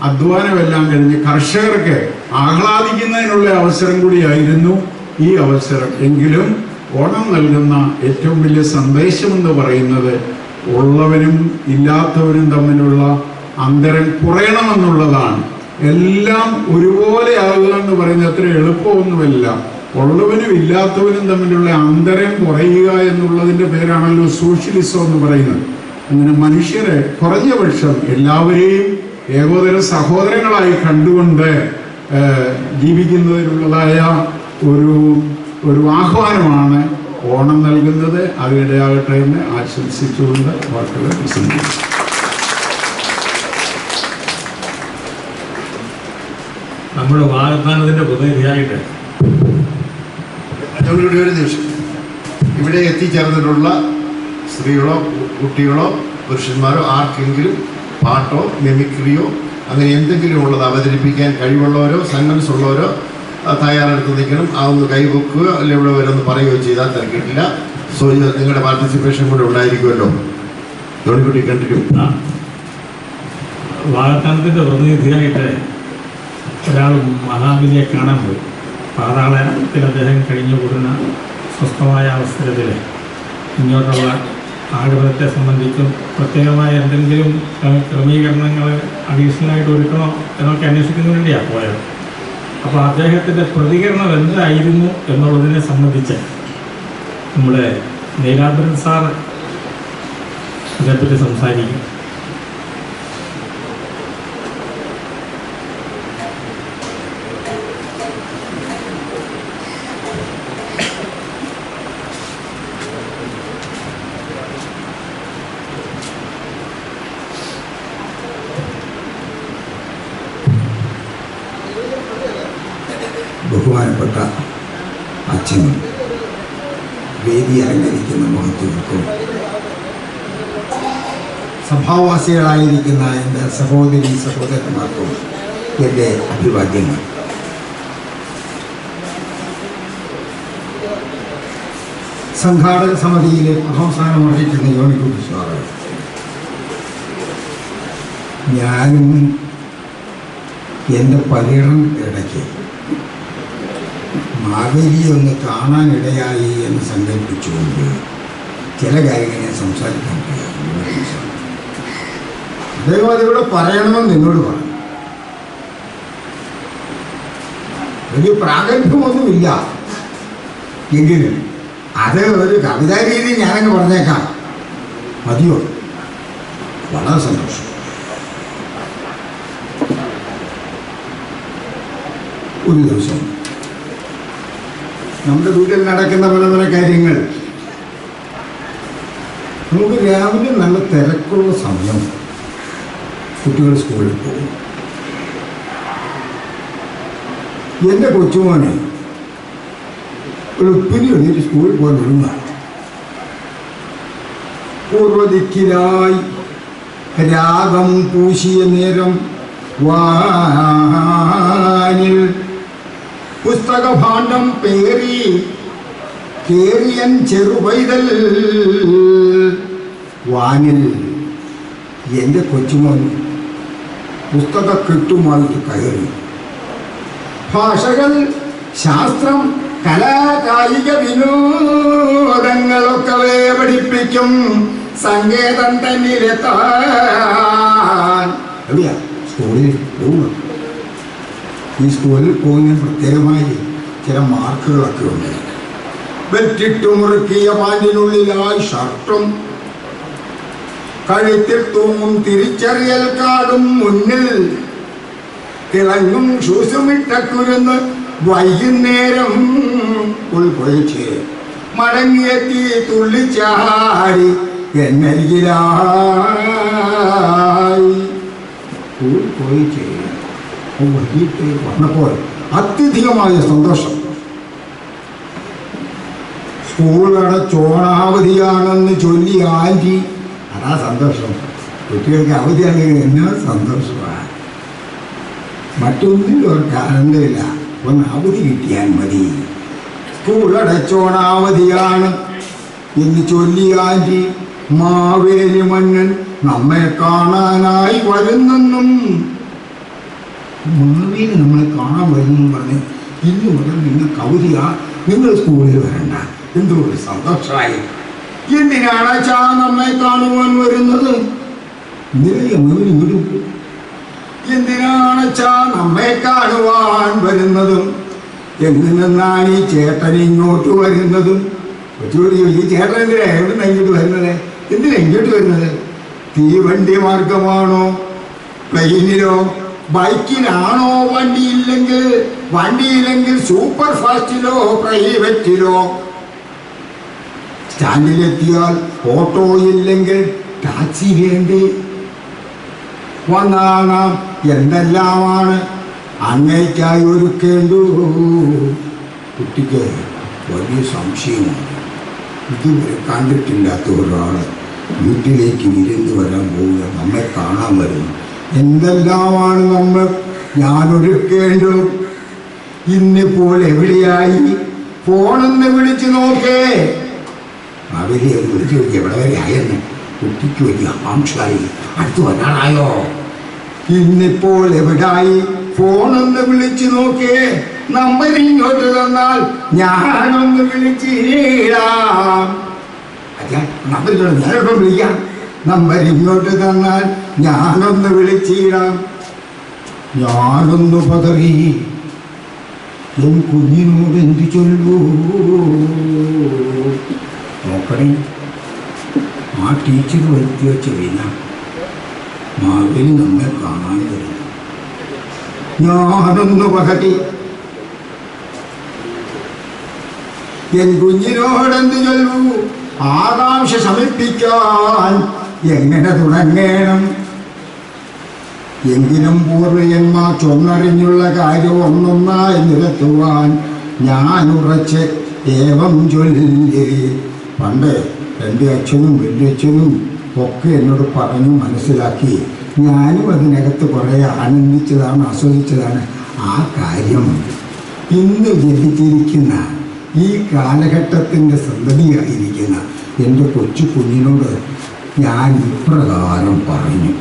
അധ്വാനമെല്ലാം കഴിഞ്ഞ് കർഷകർക്ക് ആഹ്ലാദിക്കുന്നതിനുള്ള അവസരം കൂടിയായിരുന്നു ഈ അവസരം. എങ്കിലും ഓണം നൽകുന്ന ഏറ്റവും വലിയ സന്ദേശമെന്ന് പറയുന്നത് ഉള്ളവരും ഇല്ലാത്തവരും തമ്മിലുള്ള അന്തരം കുറയണമെന്നുള്ളതാണ്. എല്ലാം ഒരുപോലെ ആകുക എന്ന് പറയുന്നത് അത്ര എളുപ്പമൊന്നുമല്ല. ഉള്ളവനും ഇല്ലാത്തവനും തമ്മിലുള്ള അന്തരം കുറയുക എന്നുള്ളതിൻ്റെ പേരാണല്ലോ സോഷ്യലിസം എന്ന് പറയുന്നത്. അങ്ങനെ മനുഷ്യരെ കുറഞ്ഞ പക്ഷം എല്ലാവരെയും ഏകോദര സഹോദരങ്ങളായി കണ്ടുകൊണ്ട് ജീവിക്കുന്നതിനുള്ളതായ ഒരു ആഹ്വാനമാണ് ഓണം നൽകുന്നത്. അതിനിടയാകട്ടെ എന്ന് ആശംസിച്ചുകൊണ്ട് വാക്കുകൾ പ്രസംഗിക്കും. നമ്മുടെ വാഗ്ദാനത്തിന്റെ പ്രതിനിധിയായിട്ട് ഒരു നിമിഷം ഇവിടെ എത്തിച്ചേർന്നിട്ടുള്ള സ്ത്രീകളോ കുട്ടികളോ പുരുഷന്മാരോ ആർക്കെങ്കിലും പാട്ടോ മിമിക്രിയോ അങ്ങനെ എന്തെങ്കിലും ഉള്ളത് അവതരിപ്പിക്കാൻ കഴിവുള്ളവരോ സന്മനസ് ഉള്ളവരോ തയ്യാറെടുത്ത് നിൽക്കണം. അതൊന്ന് കൈവെക്കുക, അല്ലെങ്കിൽ ഇവിടെ വരെ ഒന്ന് പറയുകയോ ചെയ്താൽ തിരക്കിട്ടില്ല. സോ നിങ്ങളുടെ പാർട്ടിസിപ്പേഷൻ കൂടെ ഉണ്ടായിരിക്കുമല്ലോ. ജോണിക്കുട്ടി കണ്ടിന്യൂ. വാഗ്ദാനത്തിൻ്റെ പ്രതിനിധിയായിട്ട് ഒരാൾ മഹാബലിയെ കാണാൻ പോയി. പാതാളത്തിൽ അദ്ദേഹം കഴിഞ്ഞുകൂടുന്ന സ്വസ്ഥമായ അവസരത്തിൽ ഇങ്ങോട്ടുള്ള ആഗ്രഹത്തെ സംബന്ധിച്ചും പ്രത്യേകമായ എന്തെങ്കിലും ക്രമീകരണങ്ങൾ അഡീഷണലായിട്ട് ഒരുക്കണോ എന്നൊക്കെ അന്വേഷിക്കുന്നതിന് വേണ്ടിയാണ് പോയത്. അപ്പോൾ അദ്ദേഹത്തിൻ്റെ പ്രതികരണം എന്തായിരുന്നു എന്നുള്ളതിനെ സംബന്ധിച്ച് നമ്മുടെ നീലാംബരൻ സാർ അതേപ്പറ്റി സംസാരിക്കും. ബഹുമാനപ്പെട്ട അച്ഛനും വേദി അലങ്കരിക്കുന്ന മഹത്വങ്ങൾക്കും സഭാവാസികളായിരിക്കുന്ന എൻ്റെ സഹോദരി സഹോദരന്മാർക്കും എൻ്റെ അഭിവാദ്യങ്ങൾ. സംഘാടക സമിതിയിലെ പ്രഥമസ്ഥാനം വഹിക്കുന്ന യോണിക്കുട്ടി സാറ്, ഞാനും എൻ്റെ പര്യടനം ഇടയ്ക്ക് മാവേലിയെ ഒന്ന് കാണാനിടയായി എന്ന് സങ്കല്പിച്ചുകൊണ്ട് ചില കാര്യങ്ങൾ ഞാൻ സംസാരിക്കാൻ കഴിയാം. അദ്ദേഹം അതിവിടെ പറയണമെന്ന് എന്നോട് പറഞ്ഞു. വലിയ പ്രാഗൽഭ്യമൊന്നുമില്ല എങ്കിലും അത് ഒരു കവിതാ രീതി ഞാനങ്ങ് പറഞ്ഞേക്കാം. മതിയോ? വളരെ സന്തോഷം. ഒരു ദിവസം നമ്മുടെ വീട്ടിൽ നടക്കുന്ന പല പല കാര്യങ്ങൾ നമുക്ക് രാവിലെ നല്ല തിരക്കുള്ള സമയം, കുട്ടികൾ സ്കൂളിൽ പോകും. എൻ്റെ കൊച്ചുമോനെ വെളുപ്പിന് എഴുതിയിട്ട് സ്കൂളിൽ പോയി വിടുന്ന പൂർവദിക്കിലായി രാഗം പൂശിയ നേരം വാനിൽ പുസ്തകഭാണ്ഡം കേറിയൻ ചെറുപൈതൽ വാനിൽ എൻ്റെ കൊച്ചുമോൻ പുസ്തകക്കെട്ടുമായിട്ട് കയറി. ഭാഷകൾ, ശാസ്ത്രം, കലാ, കായിക വിനോദങ്ങളൊക്കെ പഠിപ്പിക്കും സങ്കേതം തന്നിലെത്താൻ. എവിടെയാ? സ്കൂളിൽ പോകുന്നു. ഈ സ്കൂളിൽ പോകുന്ന പ്രത്യേകമായി ചില മാർക്കുകളൊക്കെ ഉണ്ട്. വെറ്റിട്ടു മുറുക്കിയ പാൻറിനുള്ളിലായി ഷർട്ടും, കഴുത്തിൽ തൂങ്ങും തിരിച്ചറിയൽ കാർഡും, മുന്നിൽ തിളങ്ങും ഷൂസുമിട്ട കുരുന്ന് വൈകുന്നേരം ഉൾപ്പൊഴിച്ച് മടങ്ങിയെത്തി തുള്ളിച്ചാടി എന്നരികിലായി ഉൾപ്പൊഴിച്ച് വൈകിട്ട് വന്നപ്പോൾ അത്യധികമായ സന്തോഷം. സ്കൂൾ അടച്ചോണാവധിയാണെന്ന് ചൊല്ലി ആൻറ്റി. അതാ സന്തോഷം. കുട്ടികൾക്ക് അവധിയാണെങ്കിൽ എന്നാ സന്തോഷമാണ്. മറ്റൊന്നിലും അവർക്ക് ആനന്ദമില്ല. ഒന്ന് അവധി കിട്ടിയാൽ മതി. സ്കൂൾ അടച്ചോണാവധിയാണ് എന്ന് ചൊല്ലി ആൻറ്റി. മാവേലി മന്നൻ നമ്മെ കാണാനായി വരുന്നെന്നും, മാവേലി നമ്മളെ കാണാൻ വരുന്നെന്നും പറഞ്ഞ് ഇന്ന് മുതൽ നിങ്ങൾക്ക് അവധിയാ, നിങ്ങൾ സ്കൂളിൽ വരണ്ട. എന്തോ ഒരു സന്തോഷമായി. എന്തിനാണ് അച്ഛാ നമ്മെ കാണുവാൻ വരുന്നത്? ഇന്നലെ വിടും. എന്തിനാണ് അച്ഛാ നമ്മെ കാണുവാൻ വരുന്നതും? എന്തിനാണ് ഈ ചേട്ടൻ ഇങ്ങോട്ട് വരുന്നതും? ഈ ചേട്ടൻ എന്തിനാ എവിടെ ഇങ്ങോട്ട് വരുന്നത്? എന്തിനാ ഇങ്ങോട്ട് വരുന്നത്? തീവണ്ടി മാർഗമാണോ? പ്ലെയിനിലോ ബൈക്കിലാണോ? വണ്ടിയില്ലെങ്കിൽ സൂപ്പർ ഫാസ്റ്റിലോ പ്രൈവറ്റിലോ? സ്റ്റാൻഡിലെത്തിയാൽ ഓട്ടോ ഇല്ലെങ്കിൽ ടാക്സി വേണ്ടി? വന്നാൽ നാം എന്തെല്ലാമാണ് അങ്ങേയ്ക്കായി ഒരുക്കേണ്ടു? കുട്ടിക്ക് വലിയ സംശയമാണ്. ഇതുവരെ കണ്ടിട്ടില്ലാത്ത ഒരാൾ വീട്ടിലേക്ക് വിരുന്ന് വരാൻ പോവുക, നമ്മെ കാണാൻ വരുന്നു. എന്തെല്ലാമാണ് ഞാൻ ഒരുക്കേണ്ടു? ഇന്നിപ്പോൾ എവിടെയായി? ഫോണെന്ന് വിളിച്ചു നോക്കേ. അവരെ വിളിച്ചു നോക്കി എവിടെ വരെ ആയെന്ന്. കുട്ടിക്ക് വലിയ ആകാംക്ഷയായി. അടുത്ത് വരാനായോ? ഇന്നിപ്പോൾ എവിടായി? ഫോണൊന്ന് വിളിച്ചു നോക്കിയേ. നമ്പർ ഇങ്ങോട്ട് തന്നാൽ ഞാനൊന്ന് വിളിച്ചിടാം. നമ്പർ ഞാനോട്ട് വിളിക്കാം. നമ്പർ ഇങ്ങോട്ട് തന്നാൽ ഞാനൊന്ന് വിളിച്ചിടാം. ഞാനൊന്ന് പതറി. എൻ കുഞ്ഞിനോട് എന്തു ചൊല്ലൂ? നോക്കണേ, ആ ടീച്ചർ വരുത്തി വെച്ച വീണ മാവേലി നമ്മെ കാണാൻ വരുന്നു. ഞാനൊന്ന് പതറി. എൻ കുഞ്ഞിനോടെന്ത് ചൊല്ലൂ? ആകാംക്ഷ ശമിപ്പിക്കാൻ എങ്ങനെ തുടങ്ങണം? എങ്കിലും പൂർവ്വന്മാർ ചൊന്നറിഞ്ഞുള്ള കാര്യം ഒന്നൊന്നായി നിരത്തുവാൻ ഞാൻ ഉറച്ച് ഏവം ചൊല്ലി. പണ്ട് എൻ്റെ അച്ഛനും വലിയച്ഛനും ഒക്കെ എന്നോട് പറഞ്ഞു മനസ്സിലാക്കി. ഞാനും അതിനകത്ത് കുറേ ആനന്ദിച്ചതാണ്, ആസ്വദിച്ചതാണ്. ആ കാര്യം ഇന്ന് ജനിച്ചിരിക്കുന്ന ഈ കാലഘട്ടത്തിൻ്റെ സന്തതിയായിരിക്കുന്ന എൻ്റെ കൊച്ചു കുഞ്ഞിനോട് ഞാൻ ഇപ്രകാരം പറഞ്ഞു.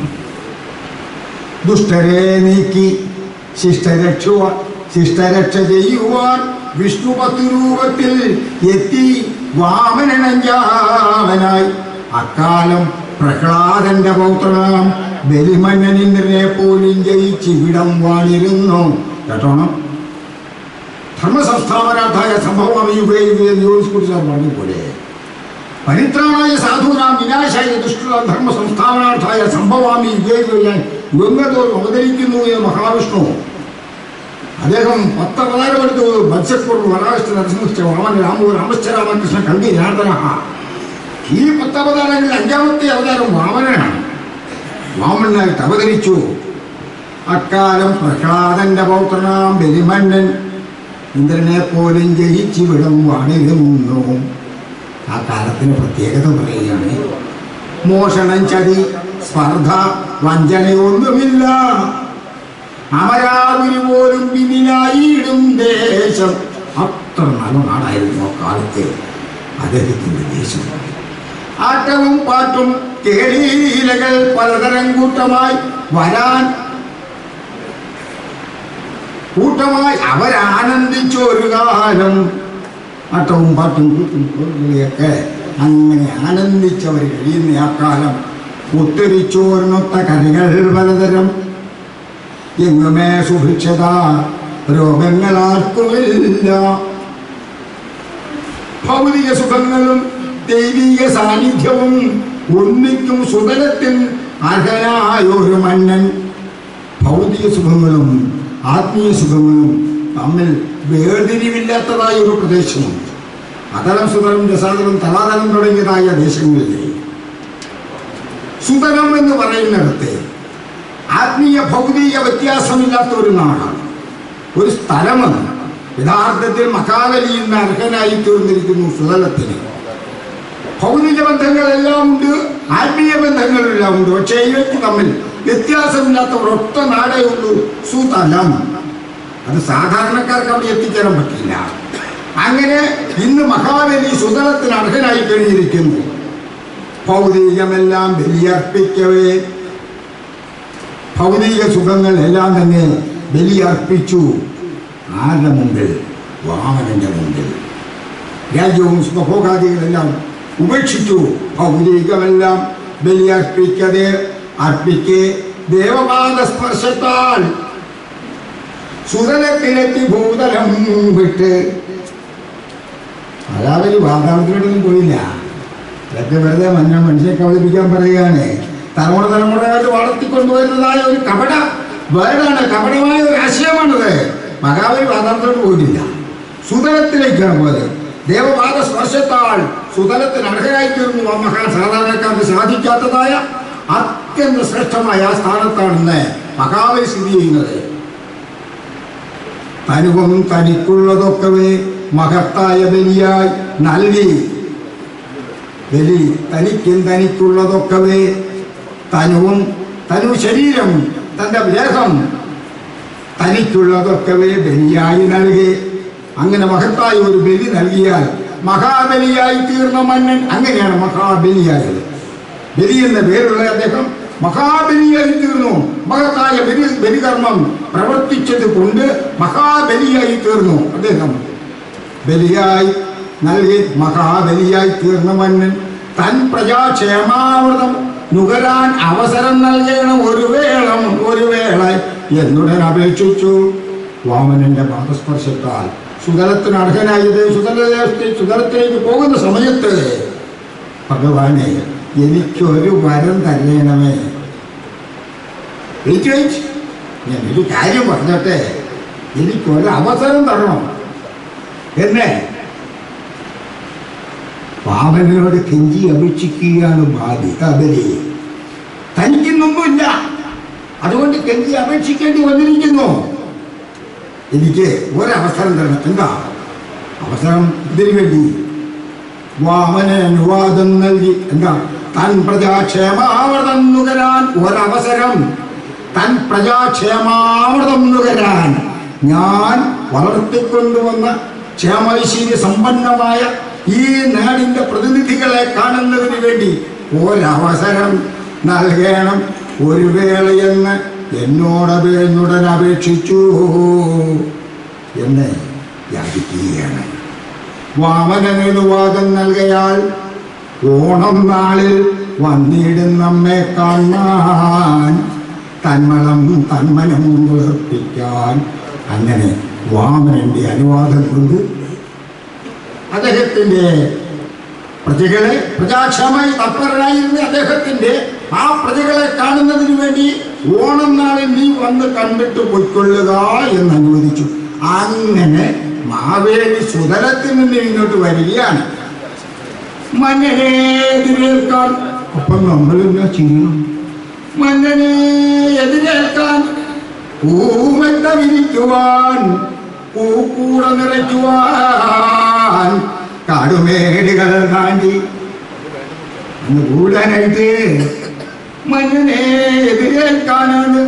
ദുഷ്ടരെ നീക്കി ശിഷ്ടരക്ഷ ചെയ്യുവാൻ വിഷ്ണു 10 രൂപത്തിൽ എത്തി വാമനനഞ്ചാവനായി. അക്കാലം പ്രഹ്ലാദന്റെ പൗത്രനാം ബലിമന്നനിന്ദ്രനെ പോലും ജയിച്ചിവിടം വാണിരുന്നു. കേട്ടോണം. ധർമ്മസംസ്ഥാപനാർത്ഥായ സംഭവം കുറിച്ച് പറഞ്ഞു പോലെ പരിത്രാണായ സാധൂനാം വിനാശായ ദുഷ്ടതാം ധർമ്മ സംസ്ഥാപനാർത്ഥായ സംഭവാമി യുഗേയുഗേ യുഗത്തോട് അവതരിക്കുന്നു എന്ന് മഹാവിഷ്ണു. അദ്ദേഹം 10 അവതാരമെടുത്തു. മത്സ്യക്കൂർ വരാഷ്ട്ര നരസിംഹ വാമന രാമോ രാമശ്ച രാമകൃഷ്ണ കണ്ടി ജനാർദ്ദന. ഈ 10 അവതാരങ്ങളിൽ 5ാമത്തെ അവതാരം വാമനനാണ്. വാമനായിട്ട് അവതരിച്ചു. അക്കാലം പ്രഹ്ലാദന്റെ പൗത്രനാം ബലിമന്നൻ ഇന്ദ്രനെ പോലും ജയിച്ചിവിടം വാണിരുന്നു. ആ കാലത്തിന് പ്രത്യേകത പറയുകയാണ്. മോഷണം, ചതി, സ്പർദ്ധ, വഞ്ചനയൊന്നുമില്ല. അമരാവതി പോലും പിന്നിലായിടും ദേശം. അത്ര നല്ല നാടായിരുന്നു ആ കാലത്ത് അദ്ദേഹത്തിൻ്റെ ദേശം. ആട്ടവും പാട്ടും കേളീലകൾ പലതരം കൂട്ടമായി അവരാനന്ദിച്ചൊരു കാലം. ആട്ടവും പാട്ടും കൂട്ടും അങ്ങനെ ആനന്ദിച്ചവർ കഴിയുന്ന ആ കാലം. ഉത്തരിച്ചോർന്നൊത്ത കറികൾ പലതരം. എങ്ങുമേ സുഭിക്ഷത, രോഗങ്ങളാർക്കുമില്ല. ഭൗതിക സുഖങ്ങളും ദൈവിക സാന്നിധ്യവും ഒന്നിക്കും സുതലത്തിൽ അർഹനായൊരു മന്നൻ. ഭൗതിക സുഖങ്ങളും ആത്മീയ സുഖങ്ങളും തമ്മിൽ വേർതിരിവില്ലാത്തതായ ഒരു പ്രദേശമുണ്ട്. അതലം, സുതലം, രസാതലം, തലാതലം തുടങ്ങിയതായ ദേശങ്ങളിലെ സുതലം എന്ന് പറയുന്നിടത്ത് ആത്മീയ ഭൗതിക വ്യത്യാസമില്ലാത്ത ഒരു നാടാണ്, ഒരു സ്ഥലമാണ്. യഥാർത്ഥത്തിൽ മഹാബലി എന്ന അർഹനായി തീർന്നിരിക്കുന്നു സുതലത്തിന്. ഭൗതിക ബന്ധങ്ങളെല്ലാം ഉണ്ട്, ആത്മീയ ബന്ധങ്ങളെല്ലാം ഉണ്ട്. പക്ഷേ ഇവയ്ക്ക് തമ്മിൽ വ്യത്യാസമില്ലാത്ത ഒരൊറ്റ നാടേ ഉള്ളൂ, സുതലം. അത് സാധാരണക്കാർക്ക് അവിടെ എത്തിച്ചേരാൻ പറ്റില്ല. അങ്ങനെ ഇന്ന് മഹാബലി സുതലത്തിന് അർഹനായി കഴിഞ്ഞിരിക്കുന്നു. ഭൗതികമെല്ലാം ബലിയർപ്പിക്കവേ, ഭൗതിക സുഖങ്ങൾ എല്ലാം തന്നെ ബലിയർപ്പിച്ചു. ആരുടെ മുമ്പിൽ? വാമനന്റെ മുമ്പിൽ. രാജ്യവും സുഖഭോഗാദികളെല്ലാം ഉപേക്ഷിച്ചു. ഭൗതികമെല്ലാം ബലിയർപ്പിക്കതേ അർപ്പിക്കെ ദേവപാദ സ്പർശത്താൽ സുതലത്തിലെത്തി ഭൂതലം വിട്ട്. മഹാബലി വാതാളത്തിലോട്ടൊന്നും പോയില്ല. ഇതൊക്കെ വെറുതെ മനുഷ്യനെ കബളിപ്പിക്കാൻ പറയുകയാണ്. തലമുറയായിട്ട് വളർത്തിക്കൊണ്ടുവരുന്നതായ ഒരു കപട വേടാണ്, കപടമായ ഒരു ആശയമാണത്. മഹാബലി വാതാളത്തിലോട്ട് പോയിട്ടില്ല, സുതലത്തിലേക്കാണ് പോയത്. ദേവപാദ സ്പർശത്താൽ സുതലത്തിന് അർഹരായി തീർന്നു. ആ മഹാൻ സാധാരണക്കാർക്ക് സാധിക്കാത്തതായ അത്യന്ത ശ്രേഷ്ഠമായ ആ സ്ഥാനത്താണെന്ന് മഹാബലി സ്ഥിതി ചെയ്യുന്നത്. തനുവും തനിക്കുള്ളതൊക്കെ മഹത്തായ ബലിയായി നൽകി. ബലി തനിക്കും തനിക്കുള്ളതൊക്കെ തനു ശരീരം, തൻ്റെ ദേഹം, തനിക്കുള്ളതൊക്കെ ബലിയായി നൽകി. അങ്ങനെ മഹത്തായ ഒരു ബലി നൽകിയാൽ മഹാബലിയായി തീർന്ന മന്നൻ. അങ്ങനെയാണ് മഹാബലിയായത്. ബലി എന്ന പേരുള്ള അദ്ദേഹം മഹാബലിയായി തീർന്നു. മഹത്തായ ബലികർമ്മം പ്രവർത്തിച്ചത് കൊണ്ട് മഹാബലിയായി തീർന്നു. അദ്ദേഹം ബലിയായി നൽകി മഹാബലിയായി തീർന്ന മന്നൻ തൻ പ്രജാക്ഷേമാവൃതം നുകരാൻ അവസരം നൽകണം ഒരു വേള എന്നുടൻ അപേക്ഷിച്ചു. വാമനന്റെ പാദസ്പർശത്താൽ സുതലത്തിന് അർഹനായത് സുതലത്തിലേക്ക് പോകുന്ന സമയത്ത് ഭഗവാനെ എനിക്കൊരു വരം തരയണമേ. ഞാൻ ഒരു കാര്യം പറഞ്ഞോട്ടെ, എനിക്കൊരു അവസരം തരണം എന്നെ വാമനോട് കെഞ്ചി അപേക്ഷിക്കുകയാണ് ബലി. തനിക്കുന്നൊന്നുമില്ല, അതുകൊണ്ട് കെഞ്ചി അപേക്ഷിക്കേണ്ടി വന്നിരിക്കുന്നു. എനിക്ക് ഒരവസരം തരണം. എന്താ അവസരം? ഇതിനു വേണ്ടി വാമന അനുവാദം നൽകി. എന്താ? തൻ പ്രജാക്ഷേമാവൃതം നുകരാൻ ഒരവസരം. തൻ പ്രജാക്ഷേമാവൃതം നുകരാൻ, ഞാൻ വളർത്തിക്കൊണ്ടുവന്ന ക്ഷേമൈശ്വര്യ സമ്പന്നമായ ഈ നാടിന്റെ പ്രതിനിധികളെ കാണുന്നതിന് വേണ്ടി ഒരവസരം നൽകണം ഒരു വേളയെന്ന് എന്നോടുടൻ അപേക്ഷിച്ചു എന്ന് യാചിക്കുകയാണ്. വാമനന് അനുവാദം നൽകയാൽ ഓണം നാളിൽ വന്നിടും നമ്മെ കാണാൻ, തന്മനം ഉറപ്പിക്കാൻ. അങ്ങനെ വാമനന്റെ അനുവാദം കൊണ്ട് അദ്ദേഹത്തിന്റെ പ്രജാക്ഷമായി തത്പരനായിരുന്ന അദ്ദേഹത്തിന്റെ ആ പ്രജകളെ കാണുന്നതിന് വേണ്ടി ഓണം നാളിൽ നീ വന്ന് കണ്ടിട്ട് പൊയ്ക്കൊള്ളുക എന്ന് അനുവദിച്ചു. അങ്ങനെ മാവേലി സുതലത്തിൽ നിന്ന് ഇങ്ങോട്ട് വരികയാണ്. മന്നനെ എതിരേൽക്കാൻ അപ്പം നമ്മളെന്താ ചെയ്യണം? മന്നനെ എതിരേൽക്കാൻ പൂമെത്ത വിരിക്കുവാൻ, പൂക്കൂട നിറയ്ക്കുവാൻ, കാടുമേടുകൾ താണ്ടി അന്ന് കൂടാനായിട്ട് മന്നനെ എതിരേൽക്കാനാണ്.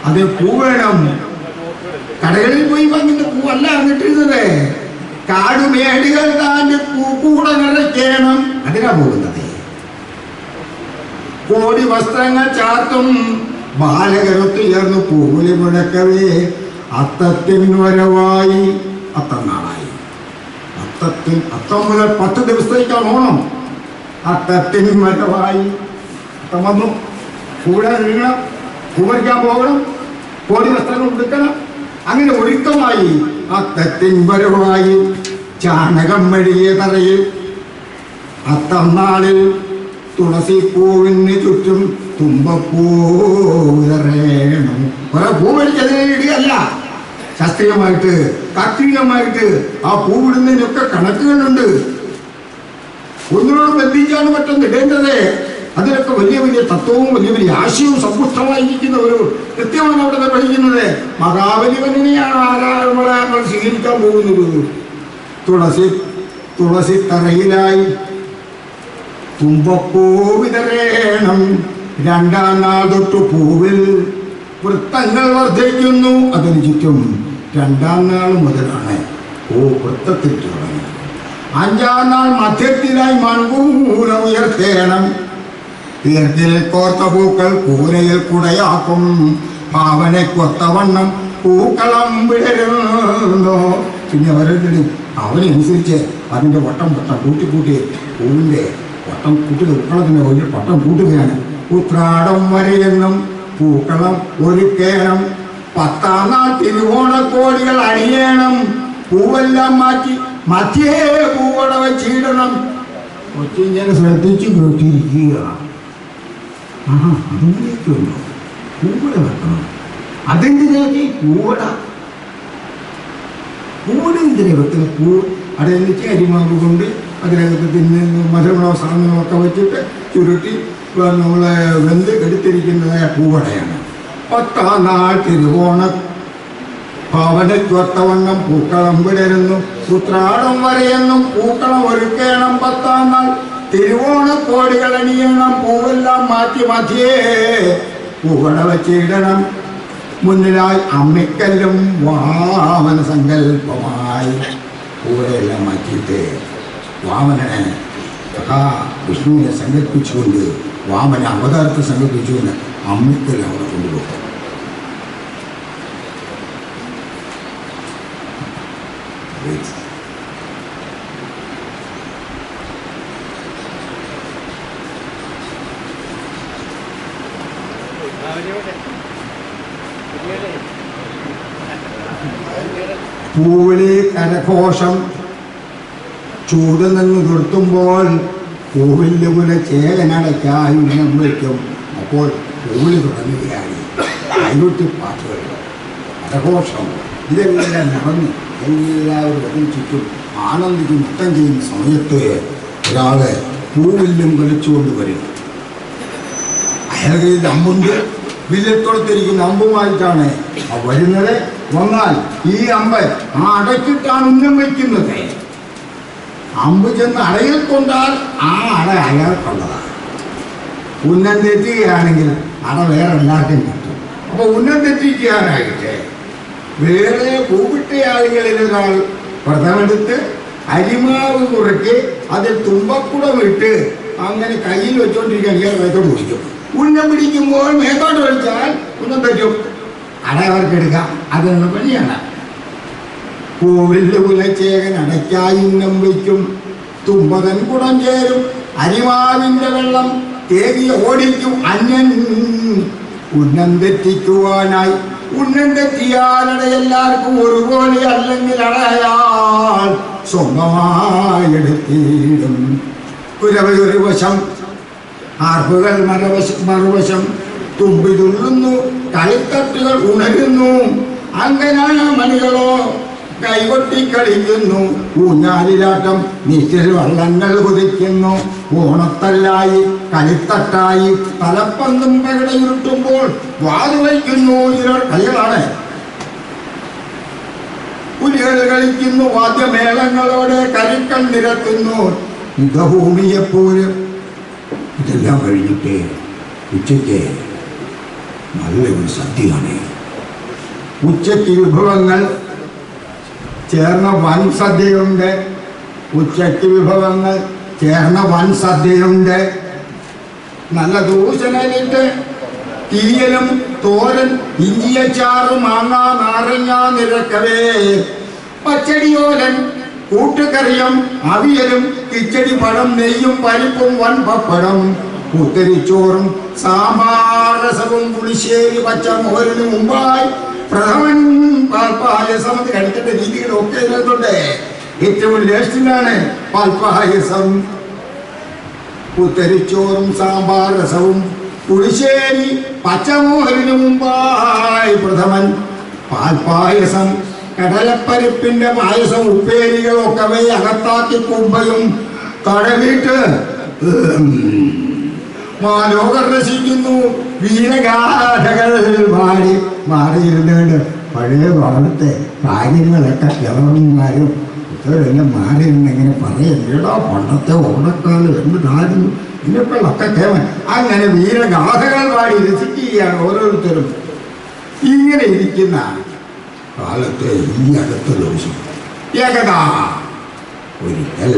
അത് പൂ വേണം. കടകളിൽ പോയി വാങ്ങുന്ന പൂവല്ല കിട്ടുന്നത്. കാടുമേടുകൾ താണ്ടി പൂക്കൂട നിറയ്ക്കണം. അതിനാ പോകുന്നത്. കോടി വസ്ത്രങ്ങൾ ചാർത്തും ബാലകരൊത്ത് ചേർന്ന് പൂവിളി മുഴക്കവേ അത്തത്തിൻ വരവായി. അത്തം നാളായി. അത്തം മുതൽ 10 ദിവസത്തേക്കാണ് ഓണം. അത്തത്തിൻ വരവായി. അത്തം വന്നു. കൂടെ നീങ്ങണം, പൂവരിക്കാൻ പോകണം, കോടി വസ്ത്രങ്ങൾ എടുക്കണം. അങ്ങനെ ഒരുക്കമായി. അത്തത്തിൻ വരവായി. ചാണകം മെഴുകിയ തറയിൽ അത്തം നാളിൽ തുളസിപ്പൂവിന് ചുറ്റും തുമ്പപ്പൂവിറേണം. കുറെ പൂവടിച്ചതിനെ ഇടുകയല്ല, ശാസ്ത്രീയമായിട്ട് താത്വികമായിട്ട് ആ പൂവിടുന്നതിനൊക്കെ കണക്കുകളുണ്ട്. ഒന്നിനോട് ബന്ധിച്ചാണ് മറ്റൊന്ന് ഇടേണ്ടത്. അതിനൊക്കെ വലിയ വലിയ തത്വവും വലിയ ആശയവും സമ്പുഷ്ടമായിരിക്കുന്ന ഒരു കൃത്യമാണ് അവിടെ പഠിക്കുന്നത്. മഹാബലി മന്നിനെയാണ് നമ്മൾ സ്വീകരിക്കാൻ പോകുന്നത്. തുളസി തറയിലായി തുമ്പപ്പൂ വിതറേണം. 2-ാം നാൾ തൊട്ട് പൂവിൽ വൃത്തങ്ങൾ വർദ്ധിക്കുന്നു. അതിന് ചുറ്റും 2-ാം നാൾ മുതലാണ് പൂ വൃത്തത്തിൽ തുടങ്ങി. 5-ാം നാൾ മധ്യത്തിലായി മൺകൂന ഉയർത്തേണം. തീർത്തിൽ കോർത്ത പൂക്കൾ കൂരയിൽ കുടയാക്കും. ഭാവനയ്ക്കൊത്തവണ്ണം പൂക്കളം വിടരുന്നു. പിന്നെ അവരുടെ അവനനുസരിച്ച് അതിൻ്റെ വട്ടം കൂട്ടി പൂവിൻ്റെ വട്ടം കൂട്ടുക. പൂക്കളത്തിൻ്റെ വലിയ വട്ടം കൂട്ടുകയാണ്. ഉത്രാടം വരെയെന്നും പൂക്കളം ഒരുക്കേണം. 10-ാം നാൾ തിരുവോണക്കോടികൾ അണിയണം. പൂവെല്ലാം മാറ്റി മധ്യേ പൂവട വെച്ചിടണം. കൊച്ചിങ്ങനെ ശ്രദ്ധിച്ചു കേട്ടിരിക്കുക. അതിലേക്ക് ഉണ്ടോ പൂവട വെക്കണം? അതെന്തിനാക്കി പൂവട? പൂവട എന്തിനാ വെക്കുന്നത്? പൂ അടയിലേക്ക് അരിമാവ് കൊണ്ട് അതിനകത്ത് തിന്ന് മധുരമുള്ള സാധനങ്ങളൊക്കെ വെച്ചിട്ട് ചുരുട്ടി നമ്മളെ വെന്ത് എടുത്തിരിക്കുന്നതായ പൂവടയാണ്. 10-ാം നാൾ തിരുവോണ ഭാവനയ്ക്കൊത്തവണ്ണം പൂക്കളം വിടരുന്നു. ഉത്രാടം വരെയെന്നും പൂക്കളം ഒരുക്കണം. 10-ാം നാൾ തിരുവോണക്കോടികൾ അണിയണം. പൂവെല്ലാം മാറ്റി മധ്യേ പൂവട വെച്ചിടണം. മുന്നിലായി അമ്മിക്കല്ലും വാമന സങ്കല്പമായി. പൂവടയെല്ലാം മാറ്റിയിട്ട് വാമനനെ വിഷ്ണുവിനെ സങ്കല്പിച്ചുകൊണ്ട് വാമന അവതാരത്തെ സങ്കല്പിച്ചുകൊണ്ട് അമ്മയ്ക്കൽ അവിടെ കൊണ്ടുപോകും. പൂവിളി കരഘോഷം ചൂട് നിന്ന് നിർത്തുമ്പോൾ പൂവില് പോലെ ചേകനടയ്ക്കായി വയ്ക്കും. അപ്പോൾ പൂവിളി തുടങ്ങുകയാണ്. കൈകൊട്ടി പാട്ടുകൾ, കരഘോഷം, ഇതെല്ലാം നടന്ന് എല്ലാവരും അതിന് ചുറ്റും ആനന്ദിച്ച് നൃത്തം ചെയ്യുന്ന സമയത്ത് ഒരാള് പൂവില്ലും കളിച്ചുകൊണ്ട് വരും. അയാൾക്ക് അമ്പുണ്ട്, വില്ലത്തോടത്തിരിക്കുന്ന അമ്പുമായിട്ടാണ് വരുന്നത്. വന്നാൽ ഈ അമ്പ് ആ അടച്ചിട്ടാണ് ഉന്നം വയ്ക്കുന്നത്. അമ്പ് ചെന്ന് അടയിൽ കൊണ്ടാൽ ആ അട അയാൾക്കുള്ളതാണ്. ഉന്നം തെറ്റുകയാണെങ്കിൽ അട വേറെ എല്ലാവർക്കും കിട്ടും. അപ്പൊ ഉന്നം തെറ്റിക്കാനായിട്ട് വേറെ പൂവിട്ട ആളുകളിൽ ഒരാൾ പ്രഥമെടുത്ത് അരിമാവ് കുറുക്കി അതിൽ തുമ്പക്കുടം ഇട്ട് അങ്ങനെ കയ്യിൽ വെച്ചോണ്ടിരിക്കാൻ ഇയാൾ മേത്തോട്ട് പിടിക്കും. ഉന്നം പിടിക്കുമ്പോൾ മേത്തോട്ട് വലിച്ചാൽ ഉന്നം തെറ്റും. അടയവർക്ക് എടുക്കാം. അതിനുള്ള പണിയാണ്. പൂവില് ഉലച്ചേകൻ അടയ്ക്കായി ഉന്നം വയ്ക്കും. തുമ്പതൻ കുടം ചേരും അരിമാവിന്റെ വെള്ളം തേകി ഓടിക്കും അന്യൻ ഉന്നം തെറ്റിക്കുവാനായി. ഉന്നം തെറ്റിയാലട എല്ലാവർക്കും ഒരുപോലെ അല്ലെങ്കിൽ അടയാൽ സ്വന്തമായി എടുത്തിടും. കുരവയൊരു വശം, ആർപ്പുകൾ മറുവശം, തുമ്പിതുള്ളുന്നു, കളിത്തട്ടുകൾ ഉണരുന്നു, അങ്ങനെ മണികളോ കൈകൊട്ടി കളിക്കുന്നു. ഊഞ്ഞാലിലാട്ടം, നീറ്റിൽ വള്ളങ്ങൾ കുതിക്കുന്നു. ഓണത്തല്ലായി കളിത്തട്ടായി തലപ്പന്തും പകടയുരുട്ടുമ്പോൾ വാതുവയ്ക്കുന്നു. ഇവർ കളികളാണ്. പുലികൾ കളിക്കുന്നു, വാദ്യമേളങ്ങളോടെ കരുക്കൾ നിരത്തുന്നു. യുദ്ധഭൂമിയെപ്പോലും ഇതെല്ലാം കഴിഞ്ഞിട്ട് ഉച്ചയ്ക്ക് നല്ലൊരു സദ്യയാണ്. ഉച്ചയ്ക്ക് വിഭവങ്ങൾ ചേർന്ന വൻ സദ്യയുണ്ട്. ഉച്ചയ്ക്ക് വിഭവങ്ങൾ ചേർന്ന വൻ സദ്യയുണ്ട്. നല്ല ദൂഷണയിലിട്ട് തീയലും തോരൻ, ഇഞ്ചിയച്ചാറ്, മാങ്ങ, നാരങ്ങ നിരക്കവേ പച്ചടിയോലൻ, കൂട്ടുകറിയും അവിയലും കിച്ചടി, പഴം, നെയ്യും പരിപ്പും വൻ പപ്പടം, കുത്തരിച്ചോറും സാമ്പാർ രസവും പുളിശ്ശേരി പച്ചമോരിന് മുമ്പായി പ്രഥമൻ പാൽപ്പായസം. കഴിക്കേണ്ട രീതികളൊക്കെ ഇതിനകത്തുണ്ട്. ഏറ്റവും ലേസ്റ്റിലാണ് പാൽപ്പായസം. കുത്തരിച്ചോറും സാമ്പാർ രസവും പുളിശ്ശേരി പച്ചമോരിന് മുമ്പായി പ്രഥമൻ പാൽപ്പായസം. കടലപ്പരിപ്പിന്റെ പായസം, ഉപ്പേരികളൊക്കെ അകത്താക്കി കുമ്പയും തടവിട്ട് മാലോകർ രസിക്കുന്നു. വീരഗാഥകൾ മാറി മാറിയിരുന്നുകൊണ്ട് പഴയ കാലത്തെ കാര്യങ്ങളൊക്കെ ഗവർണർമാരും ഇവരെല്ലാം മാറിയിരുന്നെങ്ങനെ പറയല്ലേടാ പണ്ടത്തെ ഓണക്കാലം എന്നതായിരുന്നു ഇതിനൊക്കെ കേവൻ. അങ്ങനെ വീരഗാഥകൾ പാടി രസിക്കുകയാണ് ഓരോരുത്തരും. ഇങ്ങനെ ഇരിക്കുന്ന കാലത്തെ ഈ അടുത്ത ദിവസം ഏകദാ ഒരിക്കൽ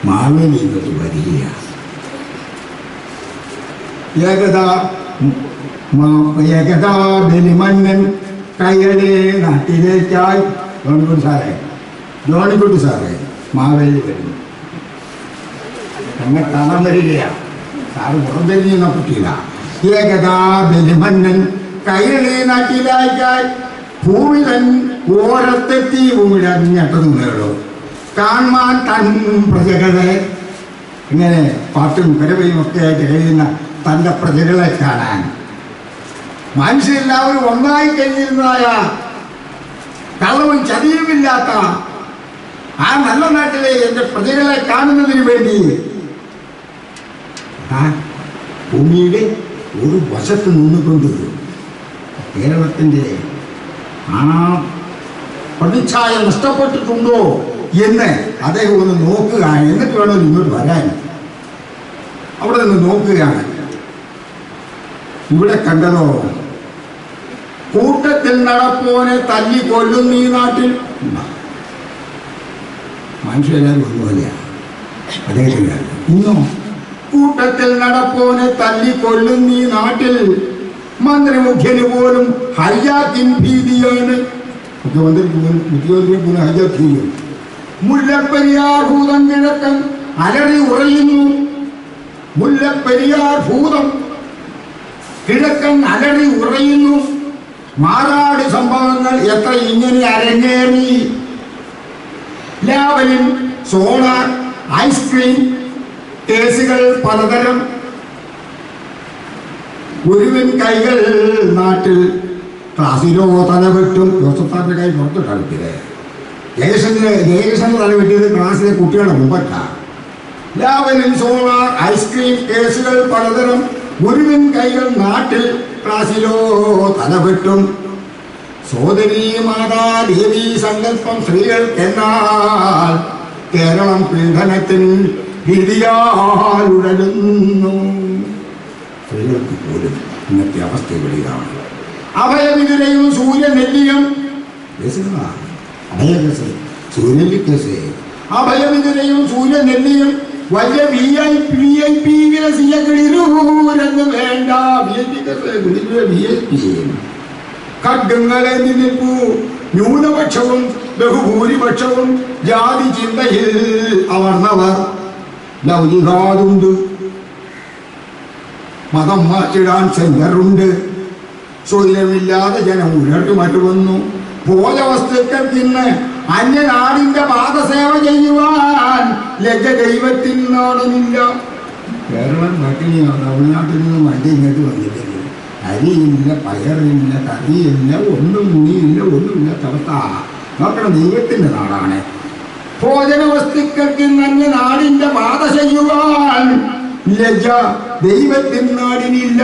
മാവേലി ഇങ്ങോട്ട് വരികയാണ്. ഏകദാ ബലിമന്നൻ കയ്യടെ നാട്ടിലേക്കായി ജോണിക്കുട്ടി സാറേ മാവേലി വരുന്നു. എന്നെ കാണാൻ വരികയാണ്. സാറ് പുറംതിരിഞ്ഞ പറ്റിയില്ല. ഏകദാ ബലിമന്നൻ കയ്യടെ നാട്ടിലേക്കായി ഭൂമിതൻ ഓരത്തെത്തി. ഭൂമിയുടെ അങ്ങേറ്റത്ത് നിന്നേളൂ കാണാൻ തൻ പ്രജകളെ. ഇങ്ങനെ പാട്ടും കരവയും ഒക്കെ ആയിട്ട് കഴിയുന്ന തൻ്റെ പ്രജകളെ കാണാൻ. മനുഷ്യരെല്ലാവരും ഒന്നായി കഴിഞ്ഞിരുന്നതായ കളവും ചതിയുമില്ലാത്ത ആ നല്ല നാട്ടിലെ എൻ്റെ പ്രജകളെ കാണുന്നതിന് വേണ്ടി ഭൂമിയുടെ ഒരു വശത്ത് നിന്നുകൊണ്ട് കേരളത്തിൻ്റെ ആ പ്രതിച്ഛായ നഷ്ടപ്പെട്ടിട്ടുണ്ടോ എന്ന് അദ്ദേഹം ഒന്ന് നോക്കുകയാണ്. എന്നിട്ട് വേണം ഇങ്ങോട്ട് വരാൻ. അവിടെ നിന്ന് നോക്കുകയാണ്. ഇവിടെ കണ്ടതോ കൂട്ടത്തിൽ നടപ്പോനെ തല്ലി കൊല്ലുന്ന ഈ നാട്ടിൽ മനുഷ്യരെല്ലാവരും ഒന്നുമല്ല. അദ്ദേഹത്തില്ല. ഇന്നോ കൂട്ടത്തിൽ നടപ്പോനെ തല്ലിക്കൊല്ലുന്നീ നാട്ടിൽ മന്ത്രിമുഖ്യന് പോലും ഹൈജാക്കിൻ ഭീതിയാണ്. മുഖ്യമന്ത്രിയെ പോലും ഹൈജാക്ക് ചെയ്യും. മുല്ലപ്പെരിയാർ ഭൂതം കിഴക്കൻ അലറി ഉറയുന്നു. മുല്ലപ്പെരിയാർ ഭൂതം കിഴക്കൻ അലറി ഉറയുന്നു. മാറാട് സംഭവങ്ങൾ എത്ര ഇങ്ങനെ അരങ്ങേറി. ലാവലിൻ, സോളാർ, ഐസ്ക്രീം കേസുകൾ പലതരം. ഗുരുവിൻ കൈകൾ നാട്ടിൽ ക്ലാസ്സിലോ തലവെട്ടും. ജോസഫാറിന്റെ കൈ പുറത്ത് കളിപ്പില്ലേ. ജയകൃഷ്ണന്റെ തലവെട്ടിയത് ക്ലാസ്സിലെ കുട്ടികളുടെ മുമ്പറ്റാണ്. ലാവലിൻ, സോളാർ, ഐസ്ക്രീം കേസുകൾ പലതരം. ഗുരുവിൻ കൈകൾ നാട്ടിൽ ക്ലാസ്സിലോ തലവെട്ടും. സോദരീ മാതാ ദേവീ സങ്കല്പം സ്ത്രീകൾക്കെന്നാൽ കേരളം പീഡനത്തിന് ഭീതിയാൽ ഉഴലുന്നു. സ്ത്രീകൾക്ക് പോലും ഇന്നത്തെ അവസ്ഥ ഇവിടെയാണ്. അഭയവിതുരയും സൂര്യനെല്ലിയും അഭയവിതുരയും സൂര്യനെല്ലിയും വലിയ VIP വിരസിയകളിരൂരെന്ന് വേണ്ട. ഖഡ്ഗങ്ങളെ നിൽപ്പു ന്യൂനപക്ഷവും ബഹുഭൂരിപക്ഷവും ജാതി ചിന്തയിൽ അമർന്നവർ. ലൗകികാതുണ്ട്, മതം മാറ്റിടാൻ സെന്ററുണ്ട്. സ്വൈരമില്ലാതെ ജനം ഉഴട്ടു വന്നു. ഭോജവസ്തുക്കൾക്ക് ഇന്ന് അന്യനാടിന്റെ പാദസേവ ചെയ്യുവാൻ ലജ്ജ ദൈവത്തിനോടൊന്നില്ല. കേരളം പട്ടിണിയോ തമിഴ്നാട്ടിൽ നിന്ന് വണ്ടി ഇങ്ങോട്ട് വന്നിട്ടില്ല. അരിയില്ല, പയറില്ല, കറിയില്ല, ഒന്നും മുനിയില്ല, ഒന്നുമില്ല. തവത്ത നോക്കണം, ദൈവത്തിന്റെ നാടാണ്. ഭോജന വസ്തുക്കൾക്ക് അന്യ നാടിന്റെ പാത ചെയ്യുവാൻ ലജ്ജ ദൈവത്തിൻ നാടിനില്ല.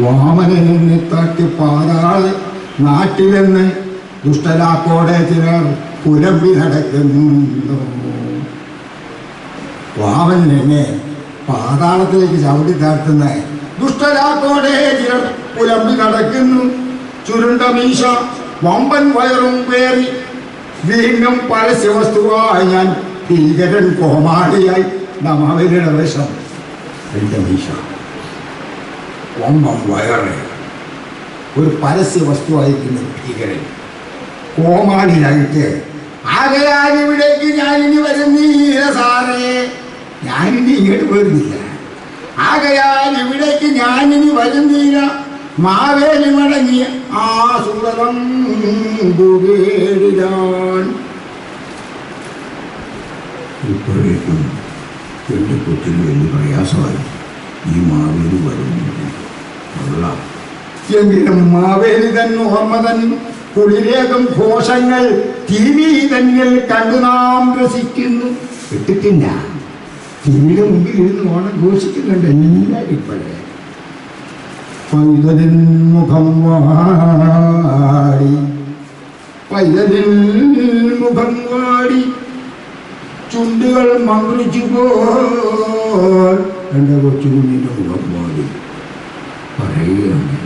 വാമനെ താക്കി പാതാള് നാട്ടിലെന്ന് ദുഷ്ടലാക്കോടെ ചിലർ പുലമ്പി നടക്കുന്നു. വാമനെ പാതാളത്തിലേക്ക് ചവിട്ടി താഴ്ത്തുന്ന ദുഷ്ടലാക്കോടെ ചിലർ പുലമ്പി നടക്കുന്നു. ചുരുണ്ട മീശ വമ്പൻ വയറും പേറി വീണ്ടും പരസ്യവസ്തുവായി ഞാൻ ഭീകരൻ കോമാളിയായി. അവരുടെ വേഷം എൻ്റെ മീശ വമ്പൻ വയറ് ഒരു പരസ്യ വസ്തുവായിരിക്കുന്ന ഭീകരൻ കോമാളിയായിട്ട്. ആകയാൽ ഇവിടേക്ക് ഞാനിനി വരുന്നില്ല സാറേ, ഞാനിനി ഇങ്ങോട്ട് വരുന്നില്ല. ആകയാൽ ഇവിടേക്ക് ഞാനിനി വരുന്നില്ല. മാവേലി മടങ്ങിയ ആ സുഗതം ഗുഗേടിലാൻ. ഇപ്പോഴേക്കും എൻ്റെ കൊച്ചിന് വലിയ പ്രയാസമായി. ഈ മാവേലി വരുന്നില്ല. എങ്കിലും മാവേലി തന്നെ ഓർമ്മ തൻ കുളിരേകം ഘോഷങ്ങൾ TV തന്നിൽ കണ്ടു നാം രസിക്കുന്നു. കിട്ടിട്ടില്ല, TVയുടെ മുമ്പിൽ ഇരുന്ന് ഓണം ഘോഷിക്കുന്നുണ്ട് എല്ലാവരും. ഇപ്പോഴേ പൈതലിൻ മുഖം വാടി, പൈതലിൻ മുഖം വാടി, ചുണ്ടുകൾ മന്ത്രിച്ചു പോൽ എൻ്റെ കൊച്ചുകുഞ്ഞിൻ്റെ മുഖം വാടി. പറയുകയാണ്,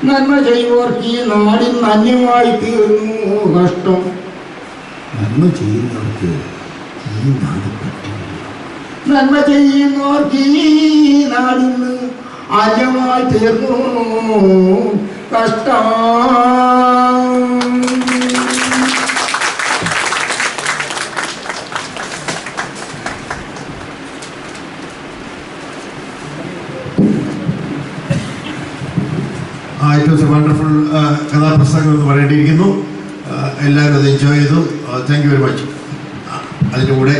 നന്മ ചെയ്യുന്നവർക്ക് ഈ നാടിൻ അന്യമായി തീർന്നു കഷ്ടം. നന്മ ചെയ്യുന്നവർക്ക് ഈ നാട് പറ്റില്ല. നന്മ ചെയ്യുന്നവർക്ക് ഈ നാടിന്ന് അന്യമായി തീർന്നു കഷ്ടം. ഇറ്റ് വാസ് എ വണ്ടർഫുൾ കഥാപ്രസംഗം എന്ന് പറയേണ്ടിയിരിക്കുന്നു. എല്ലാവരും അത് എൻജോയ് ചെയ്തു. Thank you very much. അതിൻ്റെ കൂടെ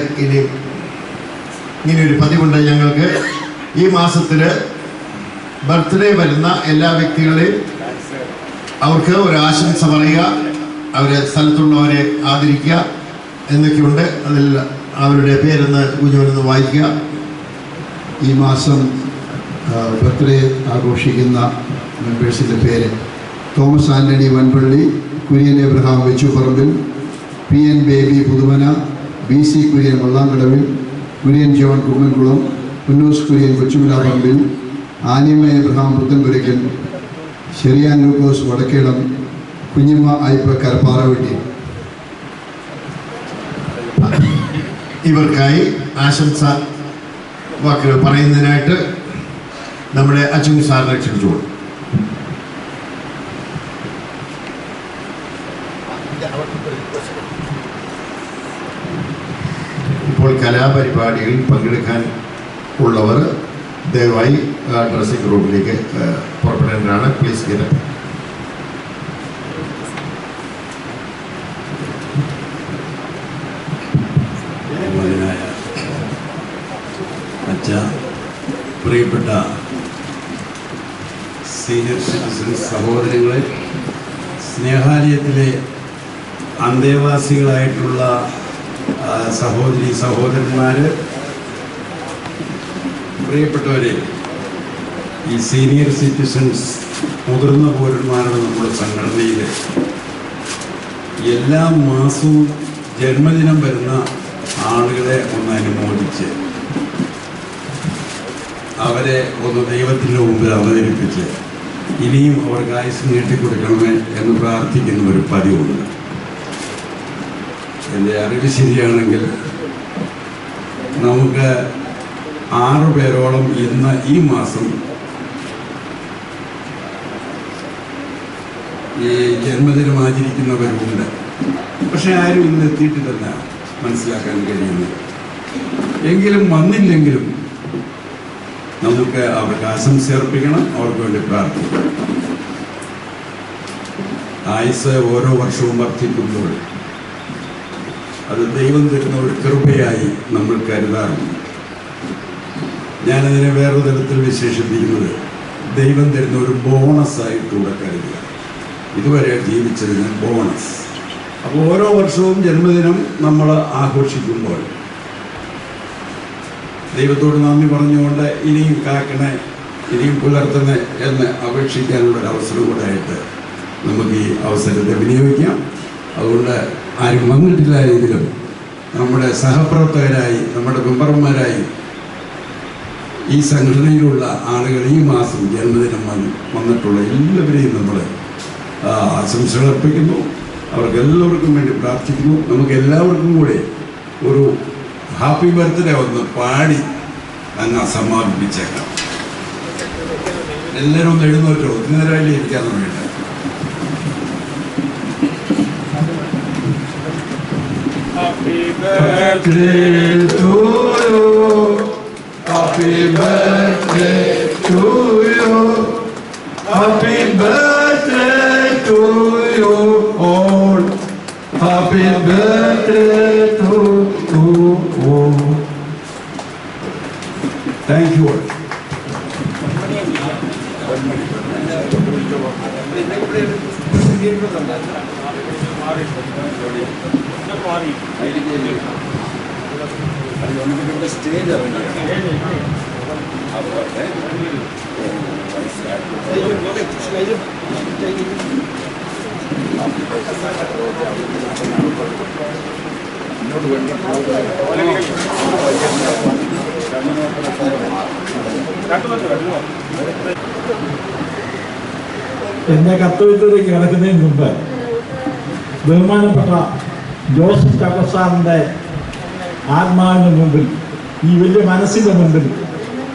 ഇങ്ങനെയൊരു പതിവുണ്ട് ഞങ്ങൾക്ക്. ഈ മാസത്തിൽ ബർത്ത്ഡേ വരുന്ന എല്ലാ വ്യക്തികളെയും അവർക്ക് ഒരു ആശംസ പറയുക, അവരെ സ്ഥലത്തുള്ളവരെ ആദരിക്കുക എന്നൊക്കെയുണ്ട്. അതിൽ അവരുടെ പേരൊന്ന് കുഞ്ഞുവെന്ന് വായിക്കുക. ഈ മാസം ബർത്ത്ഡേ ആഘോഷിക്കുന്ന മെമ്പേഴ്സിൻ്റെ പേര്: തോമസ് ആൻ്റണി വൻപള്ളി, കുര്യൻ എബ്രഹാം വെച്ചുപറമ്പിൽ, PN ബേബി പുതുമന, BC കുര്യൻ വള്ളാങ്കടവിൽ, കുര്യൻ ജോൺ കുമ്മൻകുളം, കുന്നൂസ് കുര്യൻ കൊച്ചുമിലാപറമ്പിൽ, ആനിമ എബ്രഹാം പുത്തൻപുരയ്ക്കൻ, ശരിയാൻ ലൂക്കോസ് വടക്കേടം, കുഞ്ഞിമ്മ അയ്പ കരപ്പാറവെട്ടി. ഇവർക്കായി ആശംസ വാക്കുകൾ പറയുന്നതിനായിട്ട് നമ്മുടെ അച്ഛൻ സാറിനെ ക്ഷണിച്ചോളൂ. ഇപ്പോൾ കലാപരിപാടികളിൽ പങ്കെടുക്കാൻ ഉള്ളവർ ദയവായി ഡ്രസ്സിംഗ് റൂമിലേക്ക് പുറപ്പെടേണ്ടതാണ്. Please get up. അച്ഛ, പ്രിയപ്പെട്ട സീനിയർ സിറ്റിസൺസ് സഹോദരങ്ങളെ, സ്നേഹാലയത്തിലെ അന്തേവാസികളായിട്ടുള്ള സഹോദരി സഹോദരന്മാർ, പ്രിയപ്പെട്ടവരെ, ഈ സീനിയർ സിറ്റിസൺസ് മുതിർന്ന പൗരന്മാരുടെ നമ്മുടെ സംഘടനയിൽ എല്ലാ മാസവും ജന്മദിനം വരുന്ന ആളുകളെ ഒന്ന് അനുമോദിച്ച് അവരെ ഒന്ന് ദൈവത്തിൻ്റെ മുമ്പിൽ അവതരിപ്പിച്ച് ഇനിയും അവർക്ക് ആയുസ് നീട്ടിക്കൊടുക്കണമേ എന്ന് പ്രാർത്ഥിക്കുന്ന ഒരു പതിവുണ്ട്. എൻ്റെ അറിവ് ശരിയാണെങ്കിൽ നമുക്ക് 6 പേരോളം ഇന്ന് ഈ മാസം ഈ ജന്മദിനം ആചരിക്കുന്നവരുണ്ട്. പക്ഷെ ആരും ഇന്ന് എത്തിയിട്ടില്ലെന്ന മനസ്സിലാക്കാൻ കഴിയുന്നു. എങ്കിലും വന്നില്ലെങ്കിലും നമുക്ക് അവർക്ക് ആശംസ അർപ്പിക്കണം, അവർക്ക് വേണ്ടി പ്രാർത്ഥിക്കണം. ആയുസ് ഓരോ വർഷവും വർദ്ധിക്കുമ്പോൾ അത് ദൈവം തരുന്ന ഒരു കൃപയായി നമ്മൾ കരുതാറുണ്ട്. ഞാനതിനെ വേറൊരു തരത്തിൽ വിശേഷിപ്പിക്കുന്നത് ദൈവം തരുന്ന ഒരു ബോണസായിട്ടൂടെ കരുതുക. ഇതുവരെ ജീവിച്ചതിന് ബോണസ്. അപ്പോൾ ഓരോ വർഷവും ജന്മദിനം നമ്മൾ ആഘോഷിക്കുമ്പോൾ ദൈവത്തോട് നന്ദി പറഞ്ഞുകൊണ്ട് ഇനിയും കാക്കണേ, ഇനിയും പുലർത്തണേ എന്ന് അപേക്ഷിക്കാനുള്ളൊരു അവസരം കൂടെ ആയിട്ട് നമുക്ക് ഈ അവസരത്തെ വിനിയോഗിക്കാം. അതുകൊണ്ട് ആരും വന്നിട്ടില്ല എങ്കിലും നമ്മുടെ സഹപ്രവർത്തകരായി, നമ്മുടെ മെമ്പർമാരായി ഈ സംഘടനയിലുള്ള ആളുകൾ ഈ മാസം ജന്മദിനം വന്നിട്ടുള്ള എല്ലാവരെയും നമ്മൾ ആശംസകൾ അർപ്പിക്കുന്നു. അവർക്ക് എല്ലാവർക്കും വേണ്ടി പ്രാർത്ഥിക്കുന്നു. നമുക്ക് എല്ലാവർക്കും കൂടെ ഒരു ഹാപ്പി ബർത്ത്ഡേ ഒന്ന് പാടി അങ്ങ് സമാപിപ്പിച്ചേക്കാം. എല്ലാവരും ഒന്ന് എഴുന്നേറ്റോ, നേരമല്ലേ ഇരിക്കാൻ വേണ്ട. Happy birthday to you. Happy birthday to you. Happy birthday to you all. Happy birthday to you all. Thank you all. എന്നെ കത്തോലിക്കയിലേക്ക് കിടക്കുന്നതിന് മുമ്പ് ബഹുമാനപ്പെട്ട ജോസഫ് ചാക്കോസാറിൻ്റെ ആത്മാവിൻ്റെ മുമ്പിൽ, ഈ വലിയ മനസ്സിൻ്റെ മുമ്പിൽ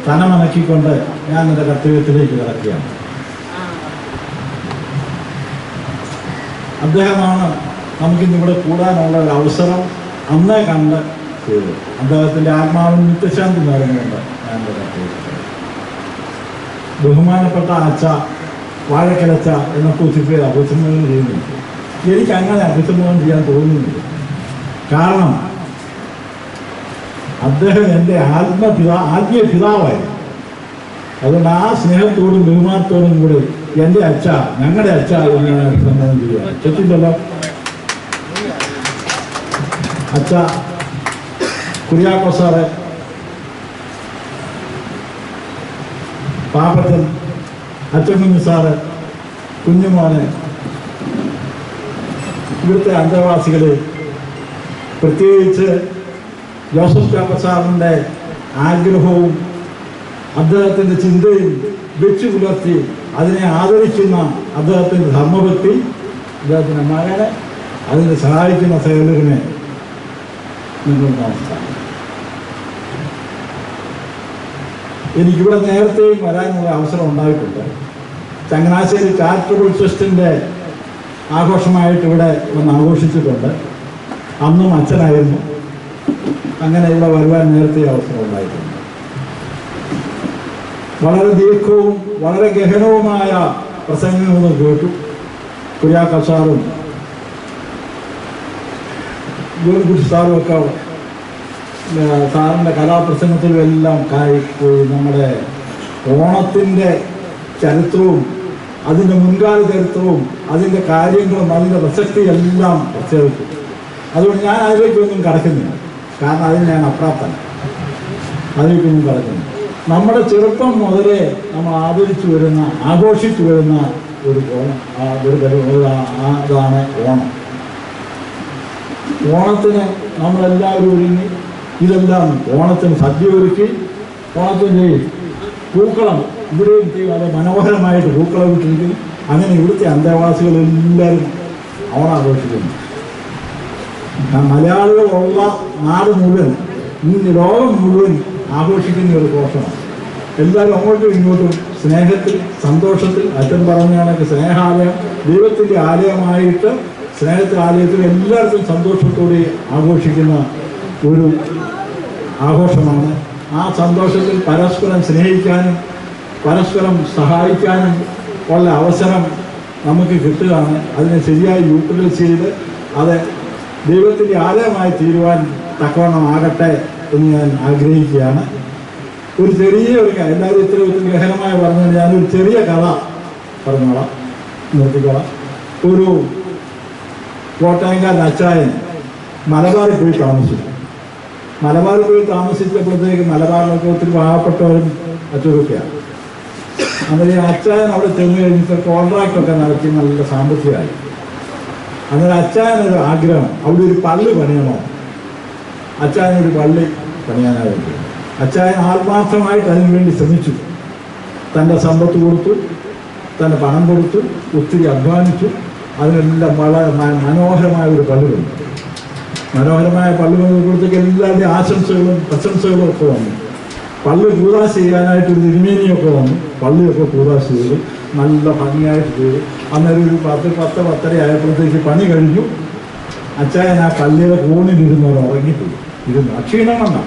തലമനക്കിക്കൊണ്ട് ഞാൻ എൻ്റെ കർത്തവ്യത്തിലേക്ക് കിടക്കുകയാണ്. അദ്ദേഹമാണ് നമുക്കിന്നിവിടെ കൂടാനുള്ള ഒരു അവസരം അന്നേ കണ്ട് ചെയ്തത്. അദ്ദേഹത്തിൻ്റെ ആത്മാവിന് നിത്യശാന്തി നേടുന്നുണ്ട് ഞാൻ എൻ്റെ കർത്തവ്യത്തിൽ. ബഹുമാനപ്പെട്ട അച്ഛ വാഴക്കലച്ച എന്നൊക്കെ ഉച്ചിപ്പേര് അഭിസംബോധന ചെയ്യുന്നുണ്ട്. എനിക്ക് അങ്ങനെ അഭിസംബോധന ചെയ്യാൻ തോന്നുന്നില്ല. കാരണം അദ്ദേഹം എൻ്റെ ആത്മീയ പിതാവായിരുന്നു. അതുകൊണ്ട് ആ സ്നേഹത്തോടും ബഹുമാനത്തോടും കൂടി എൻ്റെ അച്ഛ, ഞങ്ങളുടെ അച്ഛ എന്ന് ഞാൻ അഭിസംബോധന ചെയ്യുക. തെറ്റില്ലല്ലോ. അച്ഛ കുര്യാക്കോ സാറ്, പാപ്പച്ചൻ, അച്ഛൻകുഞ്ഞു സാറ്, കുഞ്ഞുമോനെ, ഇവിടുത്തെ അന്തേവാസികളെ, പ്രത്യേകിച്ച് ജോസഫ് ചാക്കോ സാറിൻ്റെ ആഗ്രഹവും അദ്ദേഹത്തിൻ്റെ ചിന്തയും വെച്ചു പുലർത്തി അതിനെ ആദരിക്കുന്ന അദ്ദേഹത്തിൻ്റെ ധർമ്മഭക്തി, അദ്ദേഹത്തിൻ്റെ മകനെ അതിനെ സഹായിക്കുന്ന സഹോദരനെ നിങ്ങൾ നമസ്കാരം. എനിക്കിവിടെ നേരത്തെയും വരാനുള്ള അവസരം ഉണ്ടായിട്ടുണ്ട്. ചങ്ങനാശ്ശേരി ചാരിറ്റബിൾ ട്രസ്റ്റിൻ്റെ ആഘോഷമായിട്ട് ഇവിടെ ഒന്ന് ആഘോഷിച്ചിട്ടുണ്ട്. അന്നും അച്ഛനായിരുന്നു. അങ്ങനെ ഇവിടെ വരുവാൻ നേരത്തെ അവസരം ഉണ്ടായിട്ടുണ്ട്. വളരെ ദീർഘവും വളരെ ഗഹനവുമായ പ്രസംഗങ്ങൾ കേട്ടു. കുര്യാക്കോസ് സാറും ഗോവിന്ദകുട്ടി സാറും ഒക്കെ സാറിൻ്റെ കലാപ്രസംഗത്തിലും എല്ലാം പോയി നമ്മുടെ ഓണത്തിൻ്റെ ചരിത്രവും അതിൻ്റെ മുൻകാല ചരിത്രവും അതിൻ്റെ കാര്യങ്ങളും അതിൻ്റെ പ്രസക്തിയെല്ലാം പ്രത്യേകിച്ചു. അതുകൊണ്ട് ഞാൻ അതിലേക്കൊന്നും കടക്കുന്നില്ല, കാരണം അതിന് ഞാൻ അപ്രാപ്തനാണ്. അതിലേക്കൊന്നും കടക്കുന്നില്ല. നമ്മുടെ ചെറുപ്പം മുതലേ നമ്മൾ ആദരിച്ചു വരുന്ന ആഘോഷിച്ചു വരുന്ന ഒരു ഓണം, അതാണ് ഓണം. ഓണത്തിന് നമ്മളെല്ലാവരും ഒരുങ്ങി ഇതെല്ലാം ഓണത്തിന് സദ്യ ഒരുക്കി, ഓണത്തിൻ്റെ പൂക്കളം ഇവിടെയും വളരെ മനോഹരമായിട്ട് പൂക്കളം ഇട്ടിരിക്കുന്നു. അങ്ങനെ ഇവിടുത്തെ അന്തേവാസികളെല്ലാവരും ഓണം ആഘോഷിക്കുന്നു. മലയാളികളുള്ള നാട് മുഴുവൻ, ലോകം മുഴുവൻ ആഘോഷിക്കുന്ന ഒരു ഘോഷമാണ്. എല്ലാവരും അങ്ങോട്ടും ഇങ്ങോട്ടും സ്നേഹത്തിൽ സന്തോഷത്തിൽ, അച്ഛൻ പറഞ്ഞ കണക്ക് സ്നേഹാലയം ദൈവത്തിൻ്റെ ആലയമായിട്ട് സ്നേഹത്തിൽ ആലയത്തിൽ എല്ലായിടത്തും സന്തോഷത്തോടെ ആഘോഷിക്കുന്ന ഒരു ആഘോഷമാണ്. ആ സന്തോഷത്തിൽ പരസ്പരം സ്നേഹിക്കാനും പരസ്പരം സഹായിക്കാനും ഉള്ള അവസരം നമുക്ക് കിട്ടുകയാണ്. അതിനെ ശരിയായി യൂട്ടിലൈസ് ചെയ്ത് അത് ദൈവത്തിൻ്റെ ആലയമായി തീരുവാൻ തക്കവണ്ണമാകട്ടെ എന്ന് ഞാൻ ആഗ്രഹിക്കുകയാണ്. ഒരു എല്ലാവരും ഇത്രയും ഗഹനമായി പറഞ്ഞാൽ ഞാനൊരു ചെറിയ കഥ പറഞ്ഞോളാം, നിർത്തിക്കോളാം. ഒരു കോട്ടയംകാരൻ അച്ചായൻ മലബാറിൽ പോയി താമസിച്ചു. മലബാറിൽ പോയി താമസിച്ചപ്പോഴത്തേക്ക് മലബാറിലൊക്കെ ഒത്തിരി പാവപ്പെട്ടവരും അച്ചൊക്കെയാണ്. അന്നേരം അച്ചായൻ അവിടെ ചെന്ന് കഴിഞ്ഞിട്ട് കോൺട്രാക്റ്റൊക്കെ നടത്തി നല്ല സാമ്പത്തികമായി. അന്നേരം അച്ചായനൊരു ആഗ്രഹം, അവിടെ ഒരു പള്ളി പണിയണോ. അച്ചായനൊരു പള്ളി പണിയാനായിട്ട് അച്ചായൻ ആത്മാർത്ഥമായിട്ട് അതിനു വേണ്ടി ശ്രമിച്ചു. തൻ്റെ സമ്പത്ത് കൊടുത്തു, തൻ്റെ പണം കൊടുത്തു, ഒത്തിരി അധ്വാനിച്ചു. അതിനെല്ലാം വളരെ മനോഹരമായ ഒരു പള്ളി വന്നു. മനോഹരമായ പള്ളി വന്നപ്പോഴത്തേക്ക് എല്ലാവരുടെയും ആശംസകളും പ്രശംസകളും ഒക്കെ വന്നു. പള്ളി കൂതാശ ചെയ്യാനായിട്ടൊരു തിരുമേനിയൊക്കെ വന്നു. പള്ളിയൊക്കെ കൂതാശ ചെയ്തു, നല്ല ഭംഗിയായിട്ട് ചെയ്തു. അന്നേരം ഒരു 10-10:30 ആയപ്പോഴത്തേക്ക് പണി കഴിഞ്ഞു. അച്ചായൻ ആ പള്ളിയുടെ കോണിലിരുന്നവർ ഉറങ്ങിപ്പോയി. അക്ഷീണം വന്ന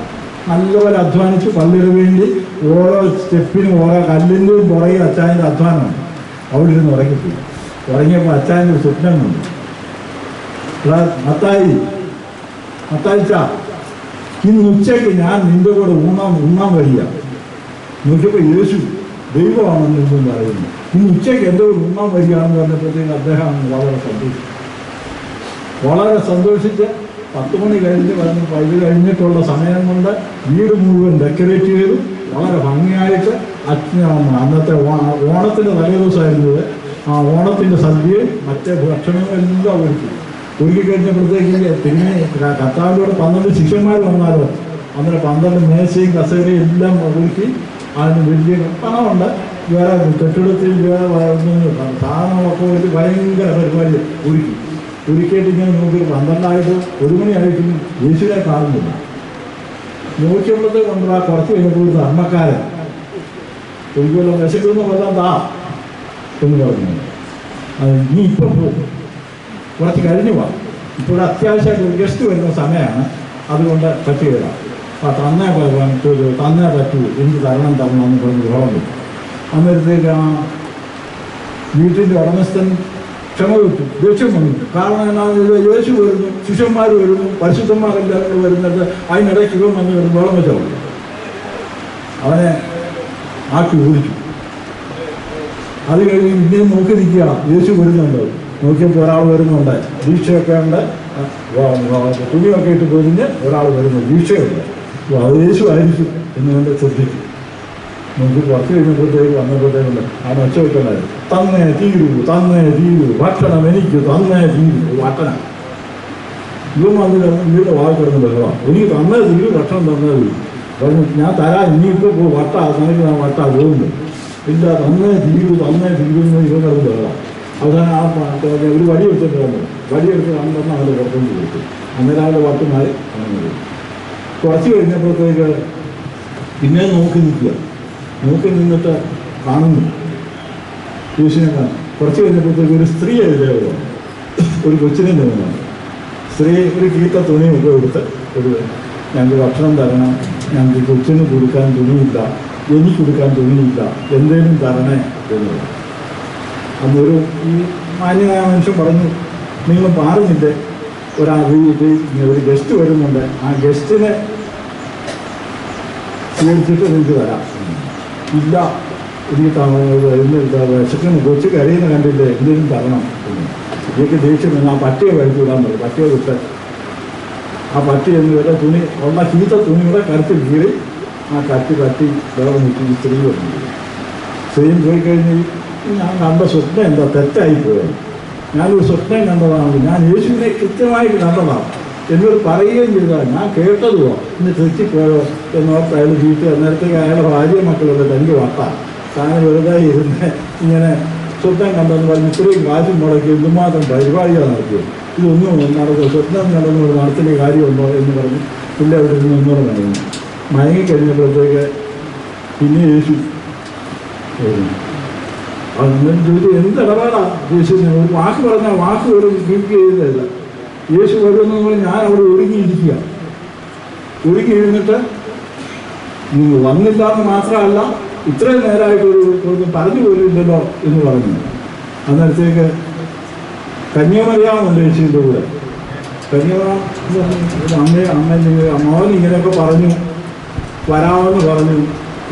നല്ലപോലെ അധ്വാനിച്ചു. പള്ളിയുടെ വേണ്ടി ഓരോ സ്റ്റെപ്പിനും ഓരോ കല്ലിൻ്റെയും പുറകെ അച്ചായൻ്റെ അധ്വാനമാണ്. അവിടെ ഇരുന്ന് ഉറങ്ങിപ്പോയി. ഉറങ്ങിയപ്പോൾ അച്ചായൻ്റെ ഒരു സ്വപ്നം വന്നു. മത്തായിച്ച, ഇന്ന് ഉച്ചയ്ക്ക് ഞാൻ നിന്റെ കൂടെ ഉണ്ണാൻ വരിക. നോക്കിയപ്പോൾ യേശു ദൈവമാണെന്ന് എന്നും പറയുന്നു. ഇന്ന് ഉച്ചയ്ക്ക് എൻ്റെ കൂടെ ഉണ്ണാൻ വരികയാണെന്ന് പറഞ്ഞപ്പോഴത്തേക്ക് അദ്ദേഹം വളരെ സന്തോഷിച്ച് 10 മണി കഴിഞ്ഞ് ഇത് കഴിഞ്ഞിട്ടുള്ള സമയം കൊണ്ട് വീട് മുഴുവൻ ഡെക്കറേറ്റ് ചെയ്തു. വളരെ ഭംഗിയായിട്ട് അന്നത്തെ ഓണത്തിൻ്റെ തലേദിവസമായിരുന്നത്. ആ ഓണത്തിൻ്റെ സദ്യയും മറ്റേ ഭക്ഷണവും എല്ലാം ഒരുക്കി കഴിഞ്ഞപ്പോഴത്തേക്ക് പിന്നെ കർത്താവിലൂടെ 12 ശിഷ്യന്മാർ വന്നാലോ. അന്നേരം 12 മേശയും കസേരയും എല്ലാം ഒരുക്കി. അതിന് വലിയ പണമുണ്ട്. വേറെ കെട്ടിടത്തിൽ വേറെ സാധനങ്ങളൊക്കെ ഒരു ഭയങ്കര പരിപാടി ഒരുക്കിയിട്ട് ഇങ്ങനെ നോക്കി 12 1 മണിയായിട്ടും യേശുവിനെ കാണുന്നില്ല. നോക്കിയപ്പോഴത്തെ കൊണ്ടുപോകാ കുറച്ച് കഴിഞ്ഞപ്പോൾ ഒരു ധർമ്മക്കാരൻ ഒരിക്കലും വിശക്കുന്ന കൊല്ലം താ എന്ന് പറഞ്ഞു. നീ ഇപ്പം പോകും, കുറച്ച് കഴിഞ്ഞു പോവാം, ഇപ്പോൾ അത്യാവശ്യമായിട്ട് ഒരു ഗസ്റ്റ് വരുന്ന സമയമാണ്, അതുകൊണ്ട് പറ്റുകയില്ല. അപ്പോൾ തന്നേ പറ്റൂ, എനിക്ക് തരണം എന്ന് പറഞ്ഞ് രോഗം കിട്ടും. അന്നേരത്തേക്ക് ആ വീട്ടിൻ്റെ ഉടമസ്ഥൻ ക്ഷമ കിട്ടും, ദേഷ്യം വന്നു. കാരണം എന്നാ യേശു വരുന്നു, ശിഷ്യന്മാർ വരുന്നു, പരിശുദ്ധന്മാരെല്ലാവരും വരുന്നത്. അതിനിടയ്ക്ക് ഇവൻ വന്ന് വരുന്നു, വെള്ളം വെച്ചോ അവനെ ആക്കി ഓടിച്ചു. അത് കഴിഞ്ഞ് ഇന്നേം നോക്കി നിൽക്കുക, യേശു വരുന്നുണ്ട്. നോക്കിയപ്പോൾ ഒരാൾ വരുന്നുണ്ട്, ദീക്ഷയൊക്കെ ഉണ്ട്, തുണിയൊക്കെ ഇട്ട് പൊതിഞ്ഞ് ഒരാൾ വരുന്നു, ദീക്ഷയുണ്ട്. അത് യേശു ആയിരിക്കും എന്ന് കണ്ട് ശ്രദ്ധിച്ചു. നമുക്ക് കുറച്ച് കഴിഞ്ഞപ്പോഴത്തേക്ക് വന്നപ്പോഴത്തേക്കുണ്ട് ആ മെച്ച വെക്കണ്ടായിരുന്നു. തന്നേ തീരൂ, ഭക്ഷണം എനിക്ക് തന്നേ തീരൂ. ഭക്ഷണം ഇവൻ വന്ന് വീട് വാങ്ങിക്കിടന്ന് ബഹളമാണ്. എനിക്ക് തന്നേ തീരൂ, ഭക്ഷണം തന്നേ തീരൂ പറഞ്ഞു. ഞാൻ തരാം, ഇനിയിപ്പോൾ നിനക്ക് ഞാൻ വട്ടാ പോകുന്നു. ഇല്ല, തന്നേ തീരൂ എന്ന് ഇവൻ കിടന്ന് ബഹളമാണ്. അവസാനം ആ ഒരു വടി എടുത്തിട്ട് വന്നു. വടിയെടുത്ത് കണ്ടെന്ന് അവൻ്റെ പുറത്തുനിന്ന് കൊടുത്തു. അന്നേരം അവൻ്റെ വട്ടുമാറി അങ്ങനെ. കുറച്ച് കഴിഞ്ഞപ്പോഴത്തേക്ക് പിന്നെ നോക്കി നിൽക്കുക. നോക്കി നിന്നിട്ട് കാണുന്നു യേശുവിനെ കാണും. കുറച്ച് കഴിഞ്ഞപ്പോഴത്തേക്ക് ഒരു സ്ത്രീ എഴുതിയത് ഒരു കൊച്ചിനെ നിന്നാണ്. സ്ത്രീ ഒരു കീത്ത തുണിയൊക്കെ എടുത്ത് ഒരു ഞങ്ങൾക്ക് ഭക്ഷണം തരണം, ഞങ്ങൾക്ക് കൊച്ചിന് കൊടുക്കാൻ തുണിയില്ല, എനിക്ക് കൊടുക്കാൻ തുണിയില്ല, എന്തേലും തരണേ എന്നത്. അന്നൊരു ഈ മാന്യനായ മനുഷ്യൻ പറഞ്ഞു, നിങ്ങൾ പറഞ്ഞില്ലേ ഒരു ഗസ്റ്റ് വരുന്നുണ്ട്, ആ ഗസ്റ്റിനെ സ്വീകരിച്ചിട്ട് നിങ്ങൾക്ക് തരാം. ഇല്ല, എനിക്ക് വിശക്കുന്ന കൊച്ചു കരയുന്ന കണ്ടില്ലേ, എന്തെങ്കിലും തരണം എന്ന്. എനിക്ക് ദേഷ്യം വന്ന് ആ പട്ടിയെ കഴിച്ചു വിടാൻ പറയും. പട്ടിയെ വിട്ട് ആ പട്ടി എന്ന് വരെ തുണി ഉള്ള ചീത്ത തുണിയുടെ കരുത്തിൽ കീറി ആ കത്തി വേറെ നിൽക്കി സ്ത്രീ വന്നു. സ്ത്രീയും പോയി കഴിഞ്ഞ് ഞാൻ കണ്ട സ്വപ്നം എന്താ തെറ്റായിപ്പോയത്, ഞാനൊരു സ്വപ്നം കണ്ടതാണ്, ഞാൻ യേശുവിനെ കൃത്യമായിട്ട് കണ്ടതാണ് എന്നോട് പറയുകയും ചെയ്താൽ ഞാൻ കേട്ടതുമോ ഇന്ന് തെറ്റിപ്പോയോ എന്നോർത്ത് അയാൾ ചീത്ത. അന്നേരത്തേക്ക് അയാളുടെ ഭാര്യ മക്കളൊക്കെ തനിക്ക് വട്ടാം, താൻ വെറുതെ ഇരുന്ന് ഇങ്ങനെ സ്വപ്നം കണ്ടെന്ന് പറഞ്ഞ് ഇത്രയും കാശും മുടക്കി എന്തുമാത്രം പരിപാടിയാണ് നടത്തിയത്, ഇതൊന്നും നടക്കുക സ്വപ്നം കണ്ടെന്ന് നടത്തിയ കാര്യമുണ്ടോ എന്ന് പറഞ്ഞ് പുള്ളി അവിടെ നിന്ന് ഒന്നുകൂടെ മയങ്ങി. മയങ്ങിക്കഴിഞ്ഞപ്പോഴത്തേക്ക് പിന്നെ യേശു അന്നേരം ചോദിച്ചു, എന്തിടപാടാ യേശുവിനെ? ഒരു വാക്ക് പറഞ്ഞാൽ വാക്ക് വരും കീപ്പ് ചെയ്തതല്ല. യേശു വരുമെന്ന് പറഞ്ഞ് ഞാൻ അവിടെ ഒരുങ്ങിയിരിക്കുക. ഒരുങ്ങി ഇരുന്നിട്ട് നിങ്ങൾ വന്നില്ല എന്ന് മാത്രമല്ല ഇത്രയും നേരമായിട്ട് പറഞ്ഞു പോലില്ലല്ലോ എന്ന് പറഞ്ഞു. അന്നേരത്തേക്ക് കന്യാമറിയാമുണ്ട് യേശുവിൻ്റെ കൂടെ. മോൻ ഇങ്ങനെയൊക്കെ പറഞ്ഞു, വരാമെന്ന് പറഞ്ഞു,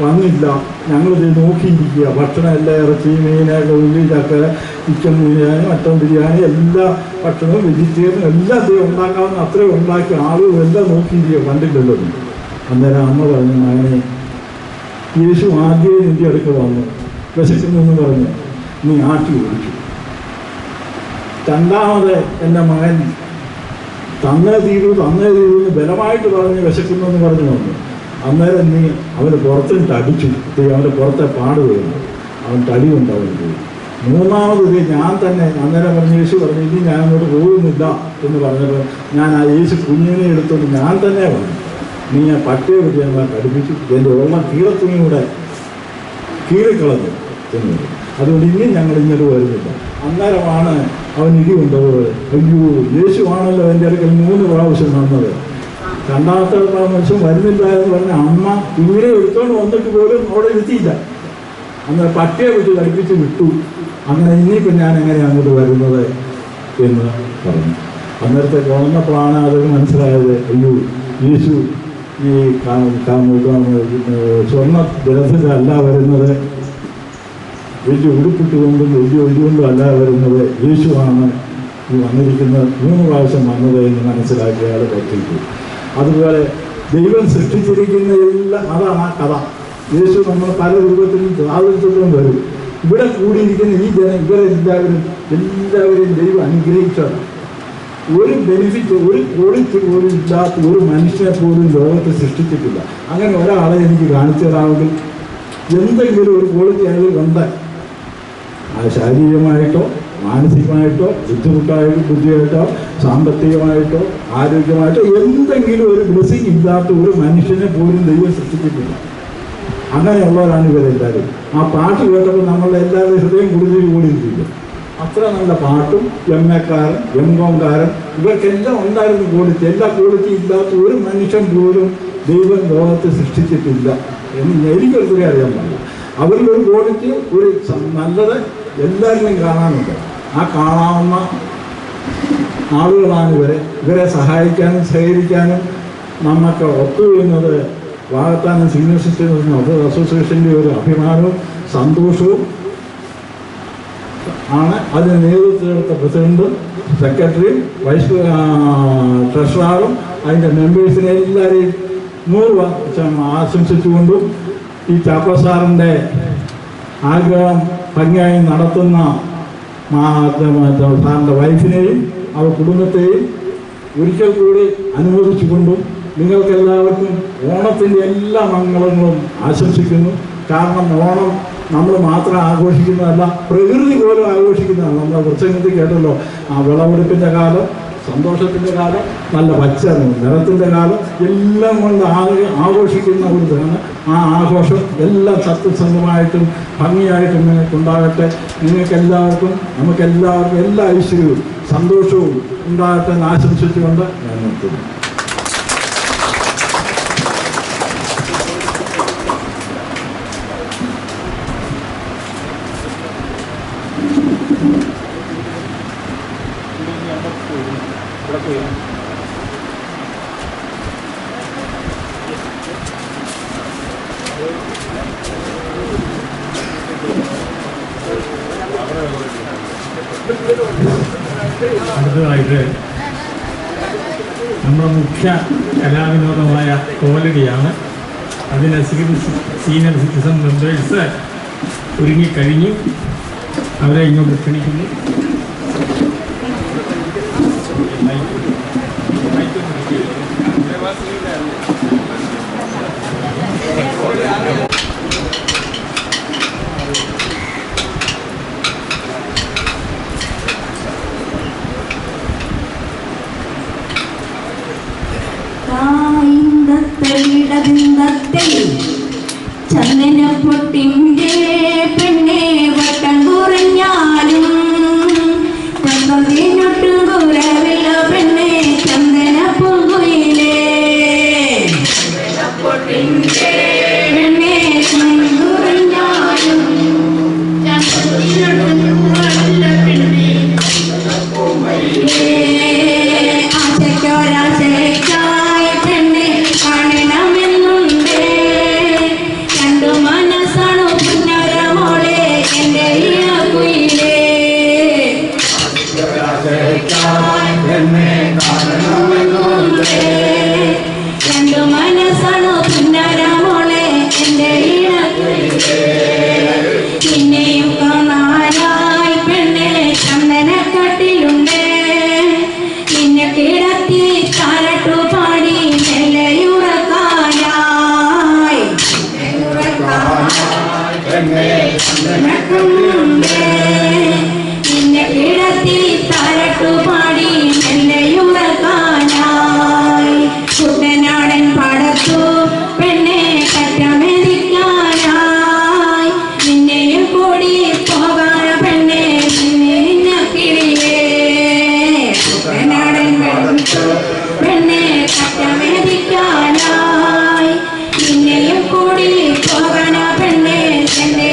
വന്നില്ല. ഞങ്ങളിത് നോക്കിയിരിക്കുക. ഭക്ഷണം എല്ലാം ഇറച്ചി, മീനൊക്കെ, ഉള്ളി, ചക്ക, ചിക്കൻ ബിരിയാണി, മട്ടൻ ബിരിയാണി, എല്ലാ ഭക്ഷണവും വെജിറ്റേറിയനും എല്ലാം ഉണ്ടാക്കാവുന്ന അത്രയും ഉണ്ടാക്കി ആളുകൾ എല്ലാം നോക്കിയിരിക്കുക, കണ്ടില്ലല്ലോ. അന്നേരം അമ്മ പറഞ്ഞു, മകനെ യേശു ആദ്യം നിൻ്റെ അടുക്ക വന്നു വിശക്കുന്നെന്ന് പറഞ്ഞു നീ ആട്ടി ഓടിച്ചു. രണ്ടാമത് എൻ്റെ മകൻ തന്നേ തീരൂ എന്ന് ബലമായിട്ട് പറഞ്ഞ് വിശക്കുന്നെന്ന് പറഞ്ഞു വന്നു. അന്നേരം നീ അവന് പുറത്തിട്ട് അടിച്ചു, അവൻ്റെ പുറത്തെ പാട് വീണു, അവൻ തടി കൊണ്ട് അവൻ പോയി. മൂന്നാമത് ഞാൻ തന്നെ അന്നേരം പറഞ്ഞു, യേശു പറഞ്ഞു ഇനി ഞാൻ അങ്ങോട്ട് പോകുന്നില്ല എന്ന് പറഞ്ഞപ്പോൾ ഞാൻ ആ യേശു കുഞ്ഞിനെ എടുത്തോണ്ട് ഞാൻ തന്നെ പറഞ്ഞു, നീ ആ പട്ടിയെ പറ്റി ഞങ്ങളെ കടുപ്പിച്ചു, എൻ്റെ ഉള്ള കീഴത്തുണി കൂടെ കീറിക്കളഞ്ഞു എന്ന്. അതുകൊണ്ട് ഇനിയും ഞങ്ങൾ ഇങ്ങോട്ട് വരുന്നില്ല. അന്നേരമാണ് അവൻ ഇടി കൊണ്ടത്. അയ്യോ, യേശു ആണല്ലോ എൻ്റെ അടുക്കൽ 3 പ്രാവശ്യം വന്നത്. രണ്ടാമത്തെ പ്രാവശ്യം വരുന്നില്ല എന്ന് പറഞ്ഞ അമ്മ കുഞ്ഞിനെ എടുത്തോണ്ട് വന്നിട്ട് പോലും അവിടെ ഇരുത്തിയില്ല. അന്നേരം പട്ടിയെ വിട്ട് കടുപ്പിച്ച് വിട്ടു. അങ്ങനെ ഇനിയിപ്പോൾ ഞാൻ എങ്ങനെയാണ് അങ്ങോട്ട് വരുന്നത് എന്ന് പറഞ്ഞു. അന്നേരത്തെ വന്നപ്പോഴാണ് അതൊക്കെ മനസ്സിലായത്, അയ്യോ യേശു ഈ സ്വർണ്ണ ജലത്തിലല്ല വരുന്നത്, വലിയ ഉടുപ്പിട്ടുകൊണ്ടും വലിയ ഒഴികൊണ്ടും അല്ല വരുന്നത്, യേശുവാണ് ഈ വന്നിരിക്കുന്നത്, 3 പ്രാവശ്യം വന്നത് എന്ന് മനസ്സിലാക്കി അയാൾ പറ്റിച്ചു. അതുപോലെ ദൈവം സൃഷ്ടിച്ചിരിക്കുന്ന എല്ലാം അതാണ് ആ കഥ. യേശു നമ്മൾ പല രൂപത്തിലും സാധിച്ചിട്ടും വരും. ഇവിടെ കൂടിയിരിക്കുന്ന ഈ ഇവരെല്ലാവരും ദൈവം അനുഗ്രഹിച്ചാണ്. ഒരു ബെനിഫിറ്റ്, ഒരു ക്വാളിറ്റി പോലും ഇല്ലാത്ത ഒരു മനുഷ്യനെ പോലും ലോകത്ത് സൃഷ്ടിച്ചിട്ടില്ല. അങ്ങനെ ഒരാളെ എനിക്ക് കാണിച്ചു തരാമെങ്കിൽ എന്തെങ്കിലും ഒരു ക്വാളിറ്റി അതിലുണ്ട്. അത് ശാരീരികമായിട്ടോ മാനസികമായിട്ടോ ബുദ്ധിയായിട്ടോ സാമ്പത്തികമായിട്ടോ ആരോഗ്യമായിട്ടോ എന്തെങ്കിലും ഒരു ബ്ലെസ്സിങ് ഇല്ലാത്ത ഒരു മനുഷ്യനെ പോലും ദൈവം സൃഷ്ടിച്ചിട്ടില്ല. അങ്ങനെയുള്ളവരാണ് ഇവരെല്ലാവരും. ആ പാട്ട് കേട്ടപ്പോൾ നമ്മളുടെ എല്ലാവരും ഹൃദയം കൂടിയിരിക്കില്ല. അത്ര നല്ല പാട്ടും എംഎക്കാരൻ എംകോംകാരൻ ഇവർക്കെല്ലാം ഉണ്ടായിരുന്ന ക്വാളിറ്റി. എല്ലാ ക്വാളിറ്റി ഇല്ലാത്ത ഒരു മനുഷ്യൻ പോലും ദൈവം ലോകത്ത് സൃഷ്ടിച്ചിട്ടില്ല എന്ന് എനിക്കൊരുത്തരെ അറിയാൻ പാടില്ല. അവരിലൊരു ക്വാളിറ്റി, ഒരു നല്ലത് എല്ലാവരിലും കാണാനുണ്ട്. ആ കാണാവുന്ന ആളുകളാണ് ഇവരെ സഹായിക്കാനും സഹകരിക്കാനും നമുക്ക് ഒത്തുവരുന്നത്. വാകത്താനം സീനിയർ സിറ്റിസൺസ് അസോസിയേഷൻ്റെ ഒരു അഭിമാനവും സന്തോഷവും ആണ്. അതിന് നേതൃത്വത്തിലെടുത്ത പ്രസിഡന്റും സെക്രട്ടറിയും വൈസ് ട്രഷററും അതിൻ്റെ മെമ്പേഴ്സിനെ എല്ലാവരെയും 100 ആശംസിച്ചുകൊണ്ടും ഈ ചാപ്പ സാറിൻ്റെ ആഗ്രഹം ഭംഗിയായി നടത്തുന്ന സാറിൻ്റെ വൈഫിനെയും അവർ കുടുംബത്തെയും ഒരിക്കൽ കൂടി അനുമോദിച്ചുകൊണ്ടും നിങ്ങൾക്കെല്ലാവർക്കും ഓണത്തിൻ്റെ എല്ലാ മംഗളങ്ങളും ആശംസിക്കുന്നു. കാരണം ഓണം നമ്മൾ മാത്രം ആഘോഷിക്കുന്നതല്ല, പ്രകൃതി പോലും ആഘോഷിക്കുന്നതാണ്. നമ്മൾ പ്രസംഗത്തിൽ കേട്ടല്ലോ, ആ വിളവെടുപ്പിൻ്റെ കാലം, സന്തോഷത്തിൻ്റെ കാലം, നല്ല പച്ച നിറത്തിൻ്റെ കാലം, എല്ലാം കൊണ്ട് ആഘോഷിക്കുന്ന ഒരു ഇതാണ്. ആ ആഘോഷം എല്ലാം സത്യസന്ധമായിട്ടും ഭംഗിയായിട്ടും നിങ്ങൾക്കുണ്ടാകട്ടെ. നിങ്ങൾക്കെല്ലാവർക്കും നമുക്കെല്ലാവർക്കും എല്ലാ ഐശ്വര്യവും സന്തോഷവും ഉണ്ടാകട്ടെ എന്ന് ആശംസിച്ചുകൊണ്ട് ഞാൻ നിർത്തുന്നു. അടുത്തതായിട്ട് നമ്മുടെ മുഖ്യ കലാവിനോദമായ കോലടിയാണ്. അതിന് സീനിയർ സിറ്റിസൺ മെമ്പേഴ്സ് ഒരുങ്ങിക്കഴിഞ്ഞു. അവരെ ഇങ്ങോട്ട് ക്ഷണിക്കുന്നു. ചന്ദനപ്പൊട്ടിൻ്റെ പെണ്ണെ വട്ടം കുറഞ്ഞാലും ചന്ദനൊട്ടും കുറവില്ല പെണ്ണെ ചന്ദനപ്പൊങ്കുയിലേ പെണ്ണെ കുറഞ്ഞാലും ആശയ്ക്കൊരാശയ്ക്കായി പെണ്ണെ കാണണമെന്നുണ്ട്. രണ്ടു മനസ്സാണു പുന്നരമോളെ എൻ്റെ കുയിലേ രണ്ടു മനസ്സാണു പുന്നരമോളെ എൻ്റെ പിന്നെയും കാണാനായി പെണ്ണെ ചന്ദനക്കട്ടിലുണ്ട്. നിന്നെ കിടത്തി താരട്ടു പാടി നെല്ലയുറക്കാനായി നിന്നെ കിടത്തി താരട്ടു പാടി നെല്ലയുറക്കാനായി കുട്ടനാടൻ പാടത്തു പെണ്ണെ കറ്റമെതിക്കാനായി നിന്നെയും കൂടി പോകാൻ പെണ്ണെ നിന്ന കിളിയേ കുട്ടനാടൻ പെണ്ണെ കറ്റമെതിക്കാനായി നിന്നെയും കൂടി പോകാൻ പെണ്ണെ എൻ്റെ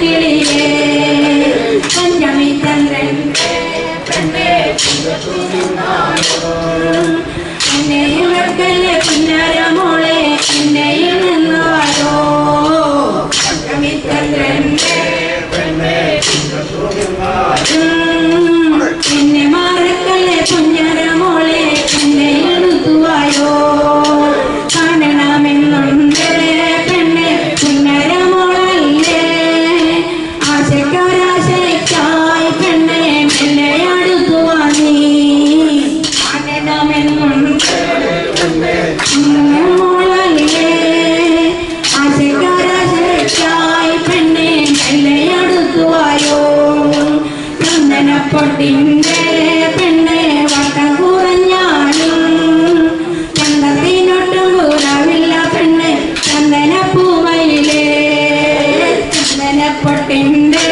കിളിയേ പഞ്ചമി ചന്ദ്രൻ പെണ്ണെ എന്നെയും വെക്കല്ലേ പുന്നരമോളെ എന്നെയും നിന്നാരോ പഞ്ചമി ചന്ദ്രൻ എന്നെ മറക്കല്ലേ പുന്നരമോളെ എന്നെ എഴുതുവായോ കാണണമെന്നുണ്ട് പെണ്ണെ പുന്നരമോളല്ലേ ആശയ്ക്കൊരാശയ്ക്കായി പെണ്ണെ എന്നെ അടുത്തുവാ നീ കാണണമെന്നുണ്ട് മോളല്ലേ ആശയ്ക്കൊരാശയ്ക്കായി പെണ്ണെ എന്നെ അടുത്തുവായോ ചന്ദനപ്പൊട്ടിൻ്റെ പെണ്ണെ വട്ടം കുറഞ്ഞാലും ചന്ദനത്തിനൊട്ടും കുറവില്ല പെണ്ണെ ചന്ദനപ്പൂവയിലേ ചന്ദനപ്പൊട്ടിൻ്റെ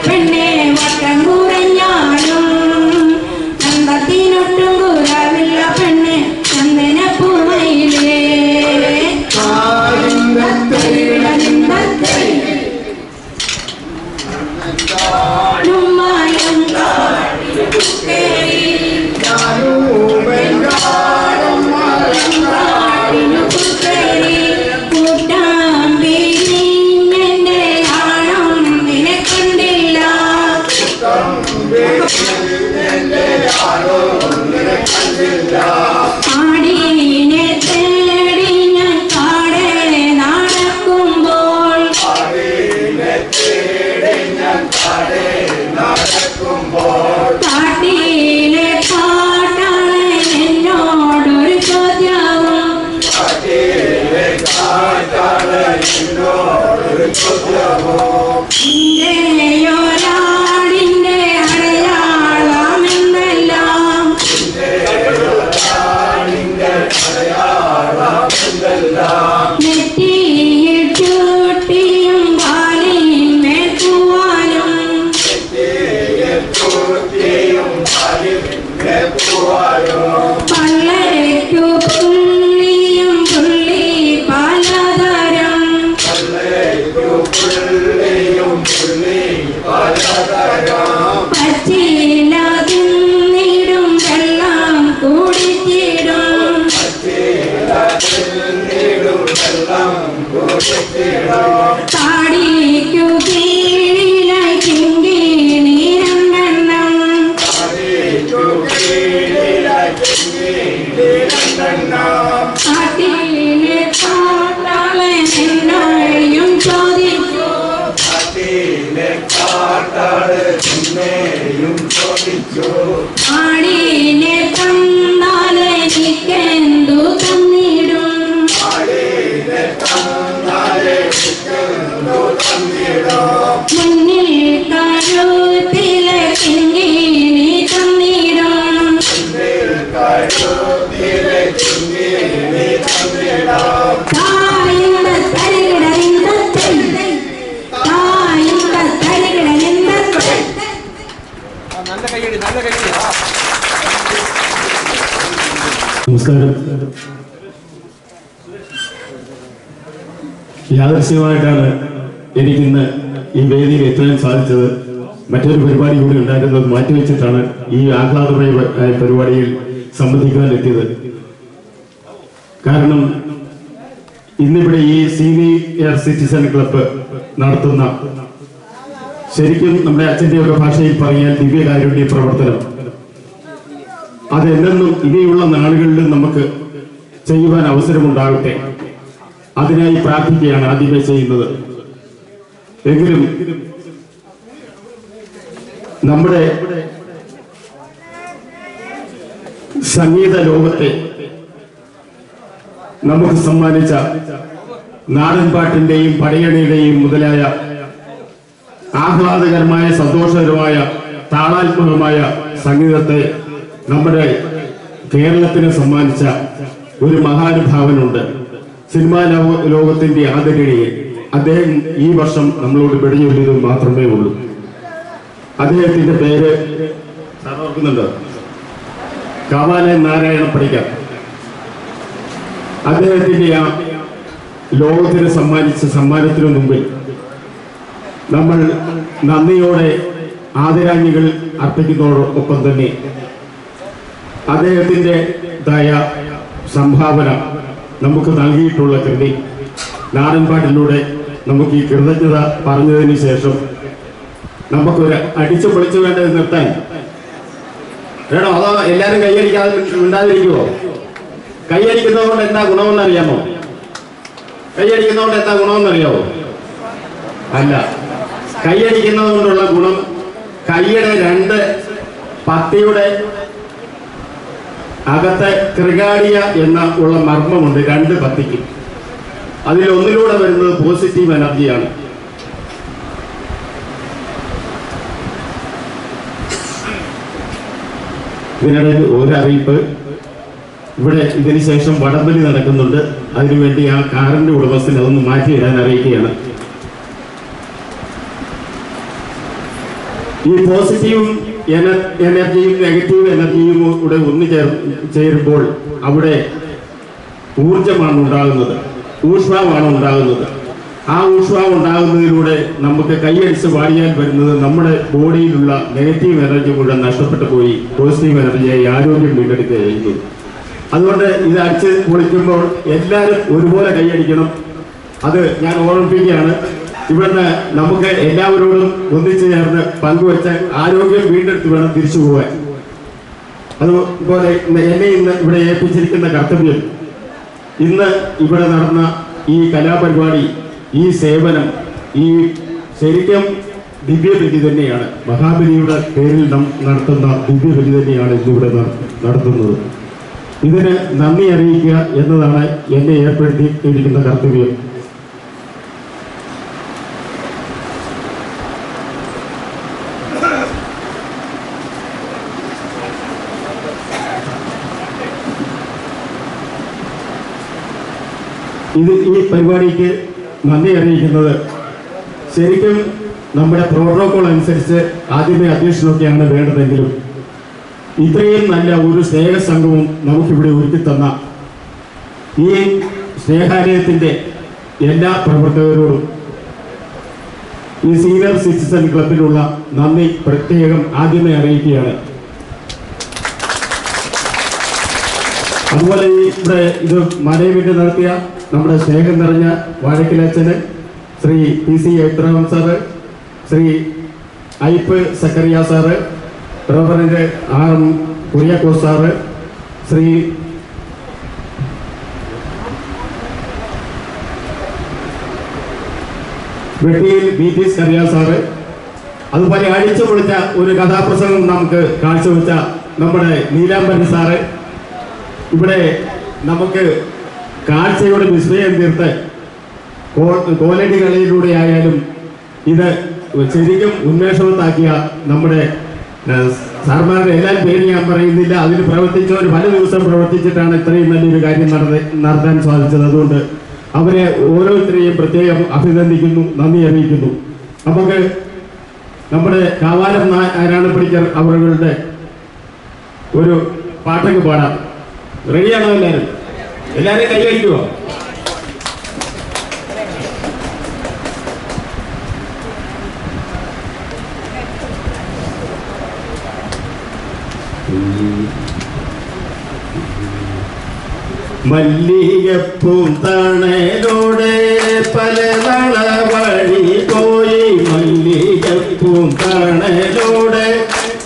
പെണ്ണെ വട്ടം കുറഞ്ഞാലും ചന്ദനത്തിനൊട്ടും കുറവില്ല പെണ്ണെ ചന്ദനപ്പൂവയിലേ ആടീനെ തേടി ഞാൻ കാടേ നടക്കുമ്പോൾ കാട്ടിലെ കാട്ടാളെ എന്നോടൊരു ചോദ്യവും ഇന്ത്യയോരാടിൻ്റെ അടയാളം എന്തെല്ലാം നെറ്റിയിൽ ചൂട്ടിയും കാലിന്മേൽ പൂവാലും പള്ളേറ്റു പുള്ളിയും പുള്ളി പലതരം പച്ചില തിന്നിടും വെള്ളം കുടിച്ചിടും താടിക്കു കീഴിലായി ചിങ്കിണി രണ്ടെണ്ണം കാട്ടിലെ പാട്ടാളെ എന്നോയും ചോദിച്ചു ആടിനെ തന്നാലെ എനിക്കെന്തു തന്നിടും മുന്നിൽ കഴുത്തിലെ ചിങ്കിണി തന്നിടും തായിന്ത തരികിടലിന്തത്തെ തായിന്ത തരികിടലിന്തത്തെ നമസ്കാരം. യാദൃശ്യമായിട്ടാണ് എനിക്കിന്ന് ഈ വേദിയിൽ എത്താൻ സാധിച്ചത്. മറ്റൊരു പരിപാടി കൂടി ഉണ്ടായിരുന്നത് മാറ്റിവെച്ചിട്ടാണ് ഈ ആഹ്ലാദമായ പരിപാടിയിൽ സംബന്ധിക്കാൻ എത്തിയത്. കാരണം ഇന്നിവിടെ ഈ സീനിയർ സിറ്റിസൺ ക്ലബ്ബ് നടത്തുന്ന, ശരിക്കും നമ്മുടെ അച്ഛൻ്റെ ഒരു ഭാഷയിൽ പറഞ്ഞാൽ ദിവ്യകാരുണ്യ പ്രവർത്തനം, അതെന്നും ഇനിയുള്ള നാളുകളിൽ നമുക്ക് ചെയ്യുവാൻ അവസരമുണ്ടാകട്ടെ. അതിനായി പ്രാർത്ഥിക്കുകയാണ് ആദ്യമേ ചെയ്യുന്നത്. എങ്കിലും നമ്മുടെ സംഗീത ലോകത്തെ നമുക്ക് സമ്മാനിച്ച നാടൻ പാട്ടിന്റെയും പടയണിയുടെയും മുതലായ ആഹ്ലാദകരമായ സന്തോഷകരമായ താളാത്മകമായ സംഗീതത്തെ നമ്മുടെ കേരളത്തിന് സമ്മാനിച്ച ഒരു മഹാനുഭാവനുണ്ട്, സിനിമാ ലോകത്തിന്റെ ആദരണീയൻ. അദ്ദേഹം ഈ വർഷം നമ്മളോട് വെടിഞ്ഞൊല്ലിയത് മാത്രമേ ഉള്ളൂ. അദ്ദേഹത്തിന്റെ പേര് ഓർക്കുന്നുണ്ടോ? കാവാലൻ നാരായണ പണിക്കർ. അദ്ദേഹത്തിന്റെ ആ ലോകത്തിന് സമ്മാനിച്ച സമ്മാനത്തിനു മുമ്പിൽ നമ്മൾ നന്ദിയോടെ ആദരാഞ്ജലികൾ അർപ്പിക്കുന്നതോടൊപ്പം തന്നെ അദ്ദേഹത്തിൻ്റെതായ സംഭാവന നമുക്ക് നൽകിയിട്ടുള്ള കൃതി നാടൻപാട്ടിലൂടെ നമുക്ക് ഈ കൃതജ്ഞത പറഞ്ഞതിന് ശേഷം നമുക്കൊരു അടിച്ചു പൊളിച്ചു വേണ്ടത് നിർത്താൻ വേണോ? അതോ എല്ലാവരും കൈയടിക്കാതെ ഉണ്ടാതിരിക്കുമോ? കൈയടിക്കുന്നത് കൊണ്ട് എന്താ ഗുണമെന്നറിയാമോ? കൈയടിക്കുന്നത് കൊണ്ട് എന്താ ഗുണമെന്നറിയാമോ? അല്ല, കൈയടിക്കുന്നത് കൊണ്ടുള്ള ഗുണം, കൈയുടെ രണ്ട് പത്തിയുടെ അകത്ത് ക്രിഗാഡിയ എന്ന ഉള്ള മർമ്മമുണ്ട്, രണ്ട് പത്തിക്ക്. അതിലൊന്നിലൂടെ വരുന്നത് പോസിറ്റീവ് എനർജിയാണ്. ഇതിനിടയിൽ ഒരറിയിപ്പ്, ഇവിടെ ഇതിന് ശേഷം വടംവലി നടക്കുന്നുണ്ട്. അതിനുവേണ്ടി ആ കാറിന്റെ ഉടമസ്ഥൻ അതൊന്ന് മാറ്റിയിടാൻ അറിയിക്കുകയാണ്. ഈ പോസിറ്റീവ് എനർജിയും നെഗറ്റീവ് എനർജിയും കൂടെ ചേരുമ്പോൾ അവിടെ ഊർജമാണ് ഉണ്ടാകുന്നത്, ഊഷ്മാവാണ് ഉണ്ടാകുന്നത്. ആ ഊഷ്മാവ് ഉണ്ടാകുന്നതിലൂടെ നമുക്ക് കൈയടിച്ച് പാടിയാൽ വരുന്നത് നമ്മുടെ ബോഡിയിലുള്ള നെഗറ്റീവ് എനർജി മുഴുവൻ നഷ്ടപ്പെട്ടു പോയി പോസിറ്റീവ് എനർജിയായി ആരോഗ്യം വീണ്ടെടുക്കുകയായിരുന്നു. അതുകൊണ്ട് ഇത് അടിച്ച് പൊളിക്കുമ്പോൾ എല്ലാവരും ഒരുപോലെ കൈയടിക്കണം. അത് ഞാൻ ഓർമ്മിപ്പിക്കുകയാണ്. ഇവിടുന്ന് നമുക്ക് എല്ലാവരോടും ഒന്നിച്ചു ചേർന്ന് പങ്കുവെച്ച് ആരോഗ്യം വീണ്ടെടുത്ത് വേണം തിരിച്ചു പോകാൻ. അതുപോലെ എന്നെ ഇന്ന് ഇവിടെ ഏൽപ്പിച്ചിരിക്കുന്ന കർത്തവ്യം, ഇന്ന് ഇവിടെ നടന്ന ഈ കലാപരിപാടി, ഈ സേവനം, ഈ ശരിക്കും ദിവ്യബലി തന്നെയാണ്. മഹാബലിയുടെ പേരിൽ നടത്തുന്ന ദിവ്യബലി തന്നെയാണ് ഇന്നിവിടെ നടത്തുന്നത്. ഇതിന് നന്ദി അറിയിക്കുക എന്നതാണ് എന്നെ ഏർപ്പെടുത്തിയിരിക്കുന്ന കർത്തവ്യം. ഈ പരിപാടിക്ക് നന്ദി അറിയിക്കുന്നത്, ശരിക്കും നമ്മുടെ പ്രോട്ടോകോൾ അനുസരിച്ച് ആദ്യമേ അധ്യക്ഷനൊക്കെയാണ് വേണ്ടതെങ്കിലും ഇത്രയും നല്ല ഒരു സ്നേഹസംഘവും നമുക്കിവിടെ ഒരുക്കി തന്ന ഈ സ്നേഹാലയത്തിൻ്റെ എല്ലാ പ്രവർത്തകരോടും ഈ സീനിയർ സിറ്റിസൺ ക്ലബിലുള്ള നന്ദി പ്രത്യേകം ആദ്യമേ അറിയിക്കുകയാണ്. അതുപോലെ ഇവിടെ ഇത് മനേവിട്ട് നടത്തിയ നമ്മുടെ സ്നേഹം നിറഞ്ഞ വാഴക്കിലച്ചന് Shri PC Abraham sir, Shri Aipe Zachariah sir, reverend RM Kuriakose sir, Shri Vettiyil BT Scaria sir, അതുപോലെ അടിച്ചു പൊളിച്ച ഒരു കഥാപ്രസംഗം നമുക്ക് കാഴ്ചവെച്ച നമ്മുടെ നീലാംബരൻ സാറ്, ഇവിടെ നമുക്ക് കാഴ്ചയുടെ വിസ്മയം തീർത്ത് കോലടി കളിയിലൂടെ ആയാലും ഇത് ശരിക്കും ഉന്മേഷവത്താക്കിയ നമ്മുടെ സാർമാരുടെ എല്ലാ പേര് ഞാൻ പറയുന്നില്ല, അതിൽ പ്രവർത്തിച്ചവർ പല ദിവസം പ്രവർത്തിച്ചിട്ടാണ് ഇത്രയും നല്ലൊരു കാര്യം നടത്താൻ സാധിച്ചത്. അതുകൊണ്ട് അവരെ ഓരോരുത്തരെയും പ്രത്യേകം അഭിനന്ദിക്കുന്നു, നന്ദി അറിയിക്കുന്നു. നമുക്ക് നമ്മുടെ കാവാലം നാരായണ പണിക്കർ അവരുടെ ഒരു പാട്ടൊക്കെ പാടാം. റെഡിയാണോ എല്ലാവരും? എല്ലാവരെയും കൈവരിക്കുമോ? മല്ലികപ്പൂന്തണലോടെ പല വള വഴി പോയി, മല്ലികപ്പൂന്തണലോടെ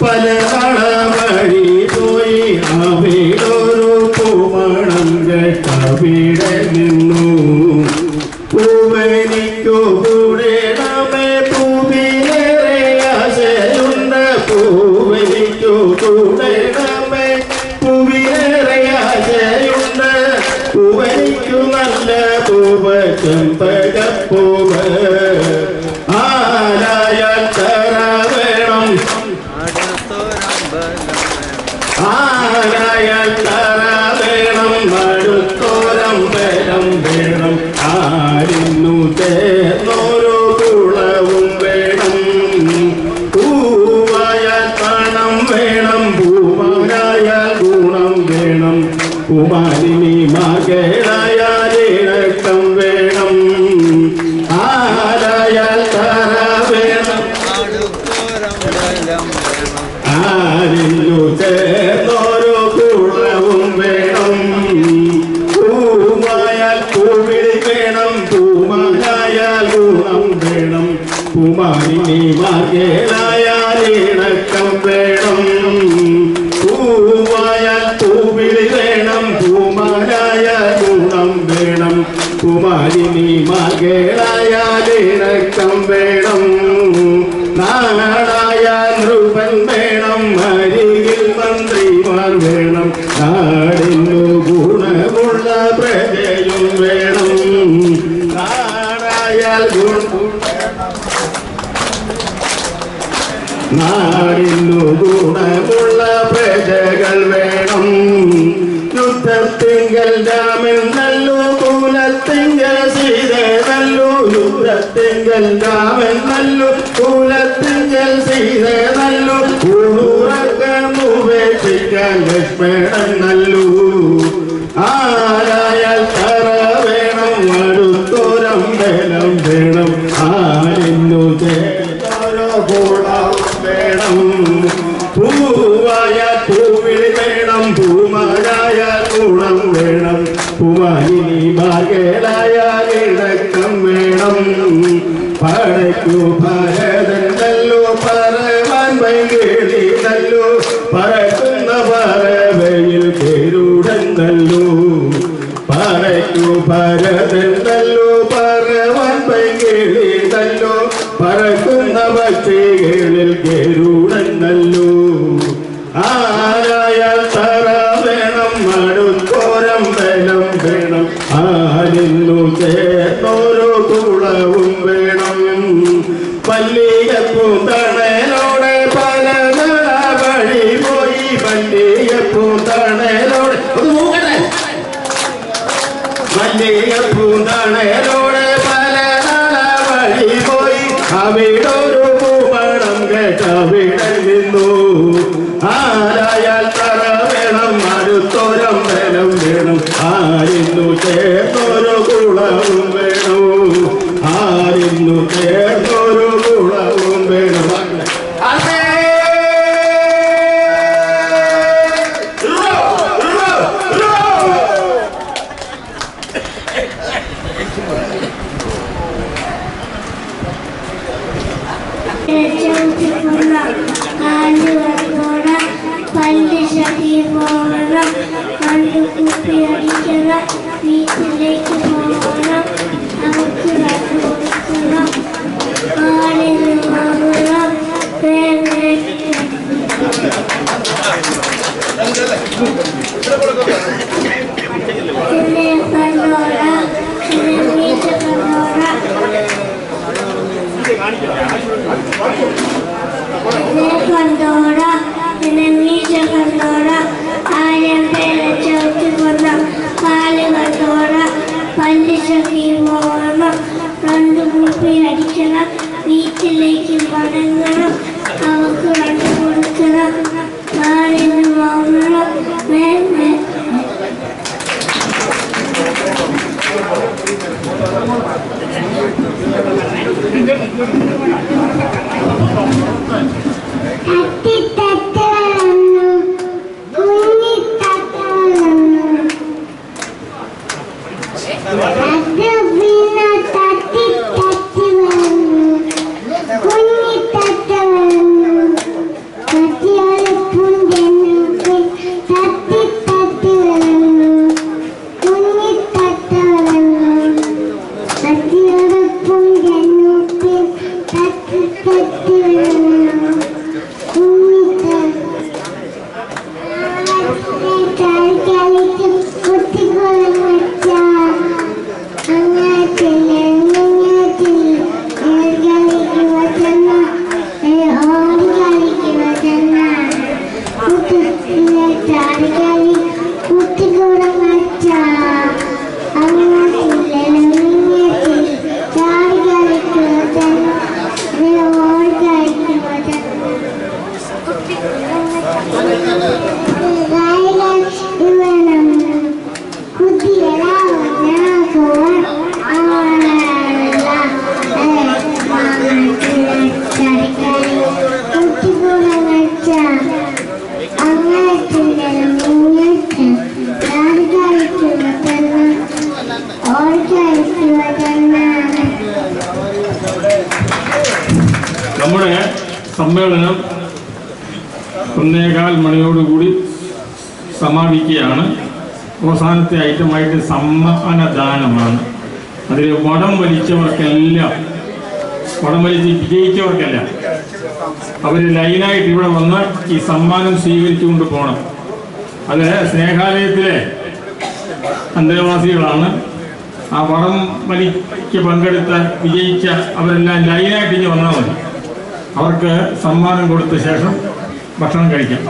പല വള വഴി പോയി, അവിടൊരു പൂമണം കേട്ടവിടെ നിന്നു. പൂവനിക്കു കൂടേണമേ പൂവിലേറെ ആശയുണ്ട്, പൂവനിക്കു കൂടേണമേ പൂവിലേറെ ആശയുണ്ട്, പൂവനിക്കു നല്ല പൂവ് ചെമ്പകപ്പൂവ്, ആരായാൽ തര വേണം, ആരായാൽ തര വേണം, അടുത്തോരമ്പലം വേണം, ആരിന്നു ചേർന്നോരോ കുളവും വേണം, പൂവായാൽ പണം വേണം, പൂവായാൽ ഗുണം വേണം, കുമാരിനി മകളായാൽ ഇണക്കം വേണം, ആരായാൽ തര വേണം, ആരിന്നു ചേർന്നോരോ കുളവും വേണം, പൂവായാൽ പൂവിളി വേണം, പൂമായാൽ ഗുണം വേണം, കുമാരിനി മകളായാൽ ഇണക്കം വേണം, പൂവായാൽ പൂവിളി വേണം, പൂമായാൽ ഗുണം വേണം, കുമാരിനി മകളായാൽ ഇണക്കം വേണം, നാടായാൽ നൃപൻ വേണം, അരികിൽ മന്ത്രിമാർ വേണം, നാടിനു ഗുണമുള്ള പ്രജയും വേണം, നാടായാൽ നാടിനു ഗുണമുള്ള പ്രജകൾ വേണം, യുദ്ധത്തിങ്കൽ രാമൻ നല്ലു, കുലത്തിങ്കൽ സീത നല്ലു, യുദ്ധത്തിങ്കൽ രാമൻ നല്ലു, കുലത്തിങ്കൽ സീത നല്ലു, ൂറക്കമുപേക്ഷിക്കാൻ ലക്ഷ്മണൻ നല്ലു, ആരായാൽ തറ വേണം, അടുത്തോരമ്പലം വേണം, ആരിന്നു ചേർന്നോരോ ഗുണം വേണം, പൂവായാൽ പൂവിളി വേണം, പൂമായാൽ ഗുണം വേണം, പൂമാലിനി മകളായാൽ ഇണക്കം വേണം, പടയ്ക്കു ഭരതൻ നല്ലു, പറവാൻ വൈകിളി നല്ലു, പറക്കുന്ന പറവയിൽ ഗരുഡൻ നല്ലു, പറയ്ക്കു ഭരതൻ നല്ലു, പറവാൻ വൈകിളി നല്ലു, പറക്കുന്ന പക്ഷികളിൽ ഗരുഡൻ നല്ലു, ആരായാൽ തറ വേണം, അടുത്തോരമ്പലം വേണം, ആരിന്നു ചേർന്നോരോ കുളവും വേണം, മല്ലികപ്പൂന്തണലോടെ പല വഴി പോയി, മല്ലികപ്പൂന്തണലോടെ മല്ലിക പൂന്തണലോടെ പല വഴി പോയി അവിടൊരു പൂമണം കേട്ടവിടെ നിന്നു ആരായാൽ തറ വേണം അടുത്തൊരം വേണം വേണം ആരിന്നു ചേർന്നൊരു കുളവും വേണം ആരിന്നു ചേർന്നൊരു കുളവും വേണം വീട്ടിലേക്ക് പോകണം നമുക്ക് കൊടുക്കണം ആളിന് വാങ്ങണം കണ്ടോട പിന്നെ മീശ കണ്ടോട ആയിരം പേരെ ചവിട്ടി കൊന്ന കാല് കണ്ടോട പല്ലിശക്കി പോകണം 2 കുപ്പി അടിക്കണം വീട്ടിലേക്ക് മടങ്ങണം അവർക്ക് കണ്ടു കൊടുക്കണം നാളിന് വാങ്ങണം നമ്മുടെ സമ്മേളനം 1:15 മണിയോടുകൂടി സമാപിക്കുകയാണ്. അവസാനത്തെ ഐറ്റമായിട്ട് സമ്മാനദാനമാണ്. അതിൽ വടം വലിച്ചവർക്കെല്ലാം, വടം വലിച്ച് വിജയിച്ചവർക്കല്ല, അവർ ലൈനായിട്ട് ഇവിടെ വന്ന് ഈ സമ്മാനം സ്വീകരിച്ചുകൊണ്ട് പോകണം. അത് സ്നേഹാലയത്തിലെ അന്തേവാസികളാണ്. ആ വടം വലിക്ക് പങ്കെടുത്ത വിജയിച്ച അവരെല്ലാം ലൈനായിട്ട് ഇനി വന്നാൽ മതി. അവർക്ക് സമ്മാനം കൊടുത്ത ശേഷം ഭക്ഷണം കഴിക്കാം.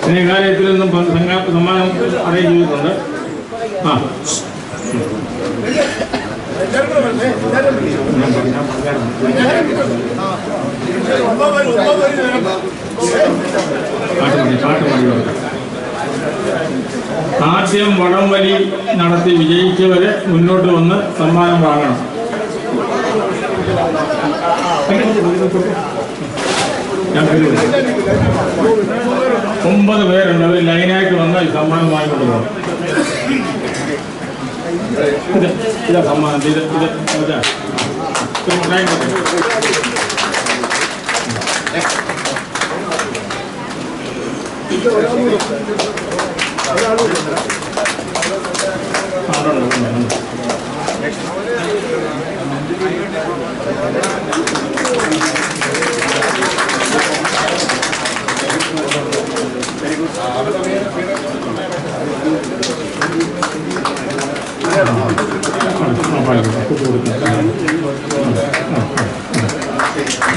സ്നേഹാലയത്തിൽ നിന്നും സമ്മാനം അറേഞ്ച് ചെയ്തിട്ടുണ്ട്. ആദ്യം വടംവലി നടത്തി വിജയിച്ചവരെ മുന്നോട്ട് വന്ന് സമ്മാനം വാങ്ങണം. ഞാൻ 9 പേരുണ്ട്. അവർ ലൈനായിട്ട് വന്ന് ഈ സമ്മാനം വാങ്ങിക്കൊണ്ട് പോകണം. ഇതാ സമ്മാനം. ഇത്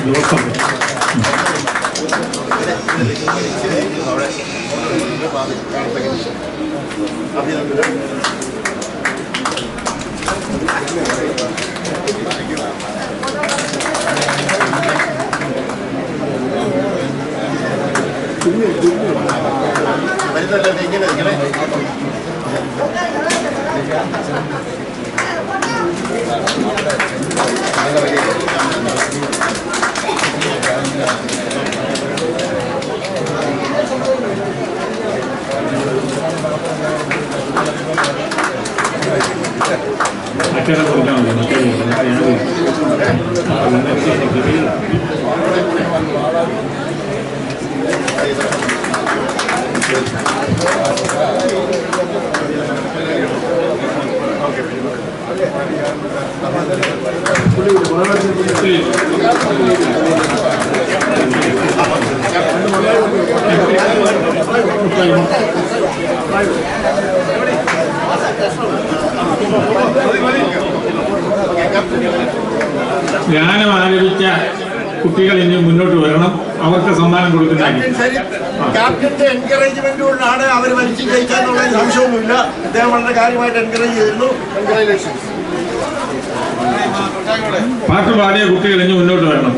ദിവസം പാത കാണത്തക്ക ദിശ. അഭിനന്ദനം. വരുന്നല്ലേ ഇങ്ങനെ ഇങ്ങനെ അക്ഷരം കൊടുക്കാമല്ലോ ഗാനം ആലപിച്ച കുട്ടികൾ ഇനി മുന്നോട്ട് വരണം, അവർക്ക് സമ്മാനം കൊടുക്കുന്നതായിരിക്കും. ക്യാപ്റ്റന്റെ എൻകറേജ്മെന്റ് കൊണ്ടാണ് അവർ വലിച്ചു ജയിക്കാന്നുള്ള സംശയമൊന്നുമില്ല. അദ്ദേഹം വളരെ കാര്യമായിട്ട് എൻകറേജ് ചെയ്തിരുന്നു. കൺഗ്രാജുലേഷൻസ്. പാട്ട് പാടിയ കുട്ടികൾ ഇനി മുന്നോട്ട് വരണം.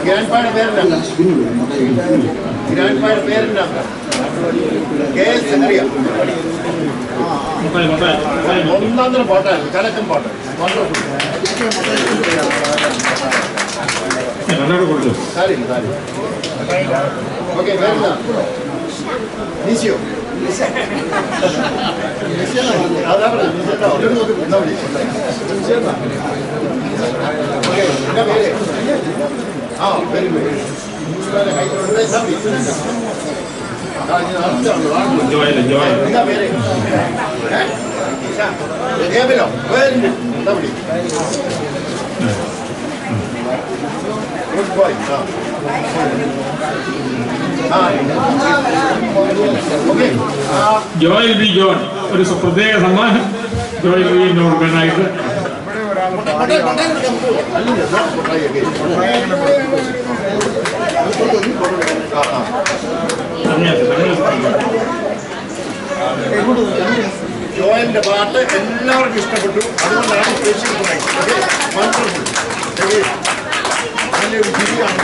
ഗ്രാൻഡ്പായുടെ പേരെന്താ? ഗ്രാൻഡ്പായുടെ പേരെന്താ? KS സെക്രിയ. ഒന്നാന്തരം പാട്ടായിരുന്നു, കലക്കൻ പാട്ട്. ഓക്കെ, പേരെന്താ? നിശിയോ? അതാ വെരി ഗുഡ്. എന്താ പേര്? ഏബിലോ? എന്താ വിളി? Good boy. Joel B John ഒരു പ്രത്യേക സമ്മാനം ജോയൽ ബി കൊടുക്കാനായിട്ട് ജോയലിന്റെ പാട്ട് എല്ലാവർക്കും ഇഷ്ടപ്പെട്ടു. അതുകൊണ്ടാണ് സ്പെഷ്യൽ പ്രൈസ്. വണ്ടർഫുൾ. നല്ലൊരു ചിരിയാണ്.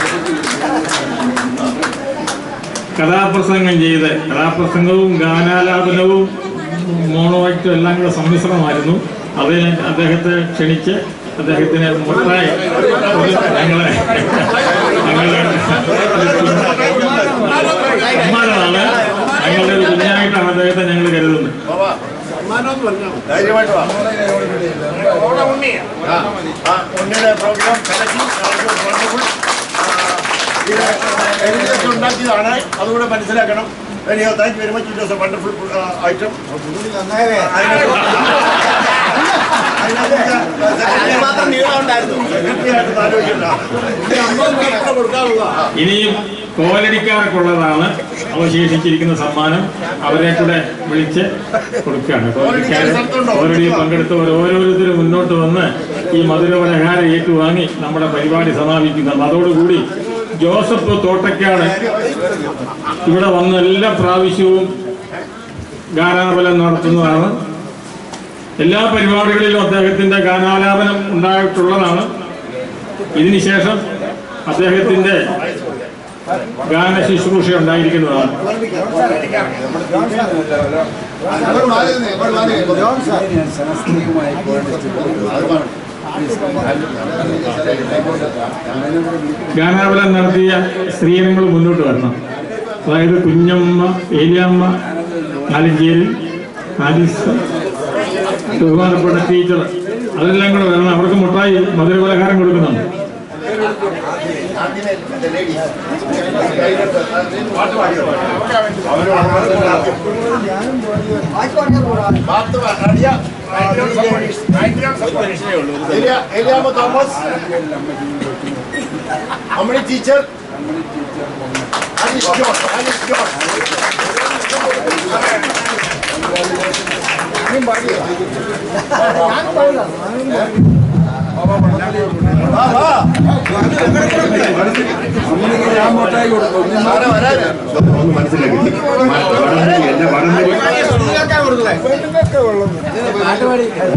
കഥാപ്രസംഗം ചെയ്ത് കഥാപ്രസംഗവും ഗാനാലാപനവും മോണോആക്റ്റും എല്ലാം കൂടെ സമ്മിശ്രമായിരുന്നു. അതിന് അദ്ദേഹത്തെ ക്ഷണിച്ച് അദ്ദേഹത്തിന് മുട്ടായി ഞങ്ങളെ സമ്മാനമാണ്. ഞങ്ങളുടെ ഒരു കുഞ്ഞായിട്ടാണ് അദ്ദേഹത്തെ ഞങ്ങൾ കരുതുന്നത്. ഉണ്ണിയുടെ പ്രോഗ്രാം ഉണ്ടാക്കിയതാണ്, അതുകൂടെ മനസ്സിലാക്കണം. Thank you very much. It was A wonderful item. ഇനിയും കോലടിക്കാർക്കുള്ളതാണ് അവശേഷിച്ചിരിക്കുന്ന സമ്മാനം. അവരെ കൂടെ വിളിച്ച് കൊടുക്കുകയാണ്. കോലടിയിൽ പങ്കെടുത്തവർ ഓരോരുത്തരും മുന്നോട്ട് വന്ന് ഈ മധുരപലഹാരം ഏറ്റുവാങ്ങി നമ്മുടെ പരിപാടി സമാപിക്കുന്നത്. അതോടുകൂടി ജോസഫ് തോട്ടയ്ക്കാട് ഇവിടെ വന്ന് എല്ലാ പ്രാവശ്യവും ഗാനാലാപനം നടത്തുന്നതാണ്. എല്ലാ പരിപാടികളിലും അദ്ദേഹത്തിന്റെ ഗാനാലാപനം ഉണ്ടായിട്ടുള്ളതാണ്. ഇതിനുശേഷം അദ്ദേഹത്തിന്റെ ഗാന ശുശ്രൂഷ ഉണ്ടായിരിക്കുന്നതാണ്. ഗാനാലാപനം നടത്തിയ സ്ത്രീജനങ്ങൾ മുന്നോട്ട് വരണം. അതായത് കുഞ്ഞമ്മ, ഏലിയമ്മ, ആലഞ്ചേരി, ആലിസ്, ബഹുമാനപ്പെട്ട ടീച്ചർ, അതെല്ലാം കൂടെ വരണം. അവർക്ക് മുട്ടായി മധുരപലഹാരം കൊടുക്കുന്നുണ്ട്. തോമസ്, അമ്മണി ടീച്ചർ,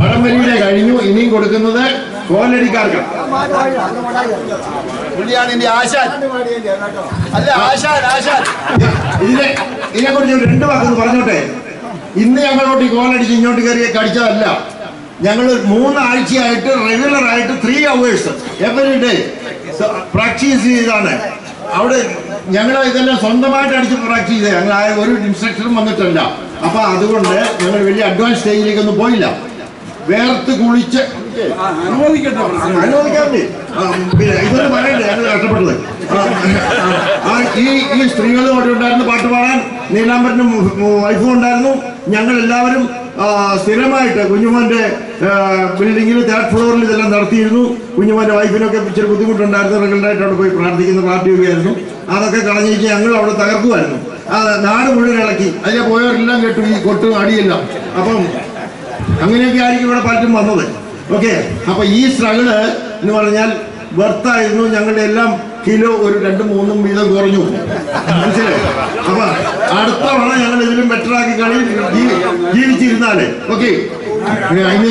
വടംവലിയുടെ കഴിഞ്ഞു. ഇനിയും കൊടുക്കുന്നത് കോലടിക്കാർക്ക്. ഇതിനെക്കുറിച്ച് രണ്ട് വാക്കൊന്ന് പറഞ്ഞോട്ടെ. ഇന്ന് ഞങ്ങളോട്ട് ഈ കോലടിച്ച് ഇങ്ങോട്ട് കയറി കടിച്ചതല്ല. ഞങ്ങൾ 3 ആഴ്ചയായിട്ട് റെഗുലറായിട്ട് 3 hours എവറി ഡേ പ്രാക്ടീസ് ചെയ്താണ്. അവിടെ ഞങ്ങൾ ഇതെല്ലാം സ്വന്തമായിട്ട് അടിച്ച് പ്രാക്ടീസ് ചെയ്ത് ഞങ്ങൾ ഒരു ഇൻസ്ട്രക്ടറും വന്നിട്ടില്ല. അപ്പൊ അതുകൊണ്ട് ഞങ്ങൾ വലിയ അഡ്വാൻസ് സ്റ്റേജിലേക്കൊന്നും പോയില്ല. വേർത്ത് കുളിച്ച് അനുവദിക്കാറുണ്ട്. പിന്നെ ഇതൊന്നും പറയണ്ടേ, ഞങ്ങൾ കഷ്ടപ്പെട്ടത്. ഈ സ്ത്രീകളും അവിടെ ഉണ്ടായിരുന്നു പാട്ട് പാടാൻ. നീലാംബരനും വൈഫും ഉണ്ടായിരുന്നു. ഞങ്ങൾ എല്ലാവരും സ്ഥിരമായിട്ട് കുഞ്ഞുമോന്റെ ബിൽഡിങ്ങിൽ 3rd ഫ്ലോറിൽ ഇതെല്ലാം നടത്തിയിരുന്നു. കുഞ്ഞുമോന്റെ വൈഫിനൊക്കെ ഇച്ചിരി ബുദ്ധിമുട്ടുണ്ടായിരുന്നു. റെഗുലറായിട്ട് അവിടെ പോയി പ്രാർത്ഥിക്കുന്ന പാർട്ടിയൊക്കെയായിരുന്നു. അതൊക്കെ കളഞ്ഞിട്ട് ഞങ്ങൾ അവിടെ തകർക്കുമായിരുന്നു. നാട് മുഴുവൻ ഇളക്കി. അതിലെ പോയവരെല്ലാം കേട്ടു ഈ കൊട്ടും അടിയെല്ലാം. അപ്പം അങ്ങനെയൊക്കെ ആയിരിക്കും ഇവിടെ പലരും വന്നത്. ഓക്കെ, അപ്പൊ ഈ സ്ട്രഗിള് എന്ന് പറഞ്ഞാൽ വെർത്തായിരുന്നു. ഞങ്ങളുടെ എല്ലാം കിലോ ഒരു 2-3 വീതം കുറഞ്ഞു. മനസ്സിലായി? അപ്പൊ അടുത്ത തവണ ഞങ്ങൾ ഇതിലും ബെറ്ററാക്കി കളി ജീവിച്ചിരുന്നാലേ. ഓക്കെ, അനുമതി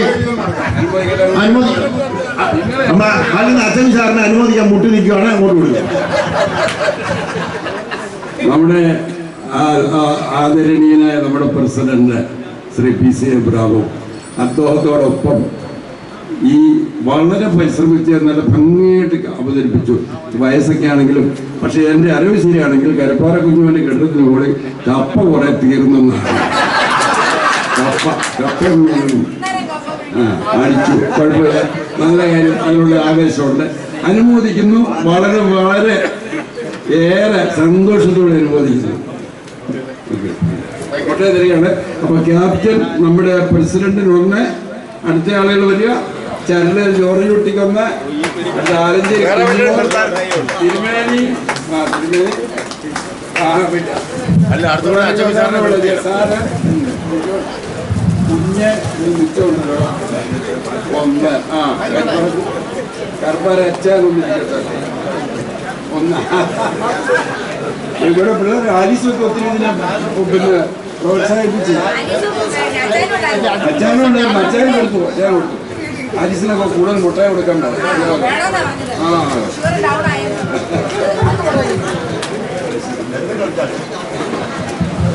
അല്ലെങ്കിൽ അച്ഛൻ സാറിനെ അനുമതിക്കാൻ മുട്ടി നിൽക്കുകയാണ്. അങ്ങോട്ട് കൊടുക്കുക. നമ്മുടെ ആദരണീയനായ നമ്മുടെ പ്രസിഡന്റ് ശ്രീ PC എബ്രാഹിം അദ്ദേഹത്തോടൊപ്പം ഈ വളരെ പരിശ്രമിച്ച് നല്ല ഭംഗിയായിട്ട് അവതരിപ്പിച്ചു. വയസ്സൊക്കെ ആണെങ്കിലും. പക്ഷെ എൻ്റെ അറിവ് ശരിയാണെങ്കിൽ കരപ്പാറ കുഞ്ഞുവിൻ്റെ കെട്ടിടത്തിന് കൂടി കപ്പ കുറെ തീർന്നെന്നാണ്. കപ്പ അടിച്ചു. കുഴപ്പമില്ല, നല്ല കാര്യം. അതിനുള്ള ആവേശമുണ്ട്. അനുമോദിക്കുന്നു. വളരെ വളരെ ഏറെ സന്തോഷത്തോടെ അനുമോദിക്കുന്നു. കോട്ടയം തരികയാണ്. അപ്പൊ ക്യാപ്റ്റൻ നമ്മുടെ പ്രസിഡന്റിനൊന്ന്, അടുത്ത ആളുകൾ വരിക. ചരല് ജോർജ് കുട്ടിക്കൊന്ന്, ആലഞ്ചേരി തിരുമേനി സാറ് കുഞ്ഞ് മിച്ചമുണ്ടല്ലോ ഒന്ന്. കർപ്പാര അച്ചാനൊന്നിരിക്കട്ടെ ഒന്ന്. ഇവിടെ പിള്ളേർ ആലീസൊക്കെ ഒത്തിരി ഇതിനെ പിന്നെ പ്രോത്സാഹിപ്പിച്ചു. അച്ചാനുണ്ടായിരുന്നു. അച്ചാനും കൊടുത്തു. അച്ചാൻ കൊടുത്തു. ആലീസിനൊക്കെ കൂടുതൽ മുട്ടായി കൊടുക്കണ്ട.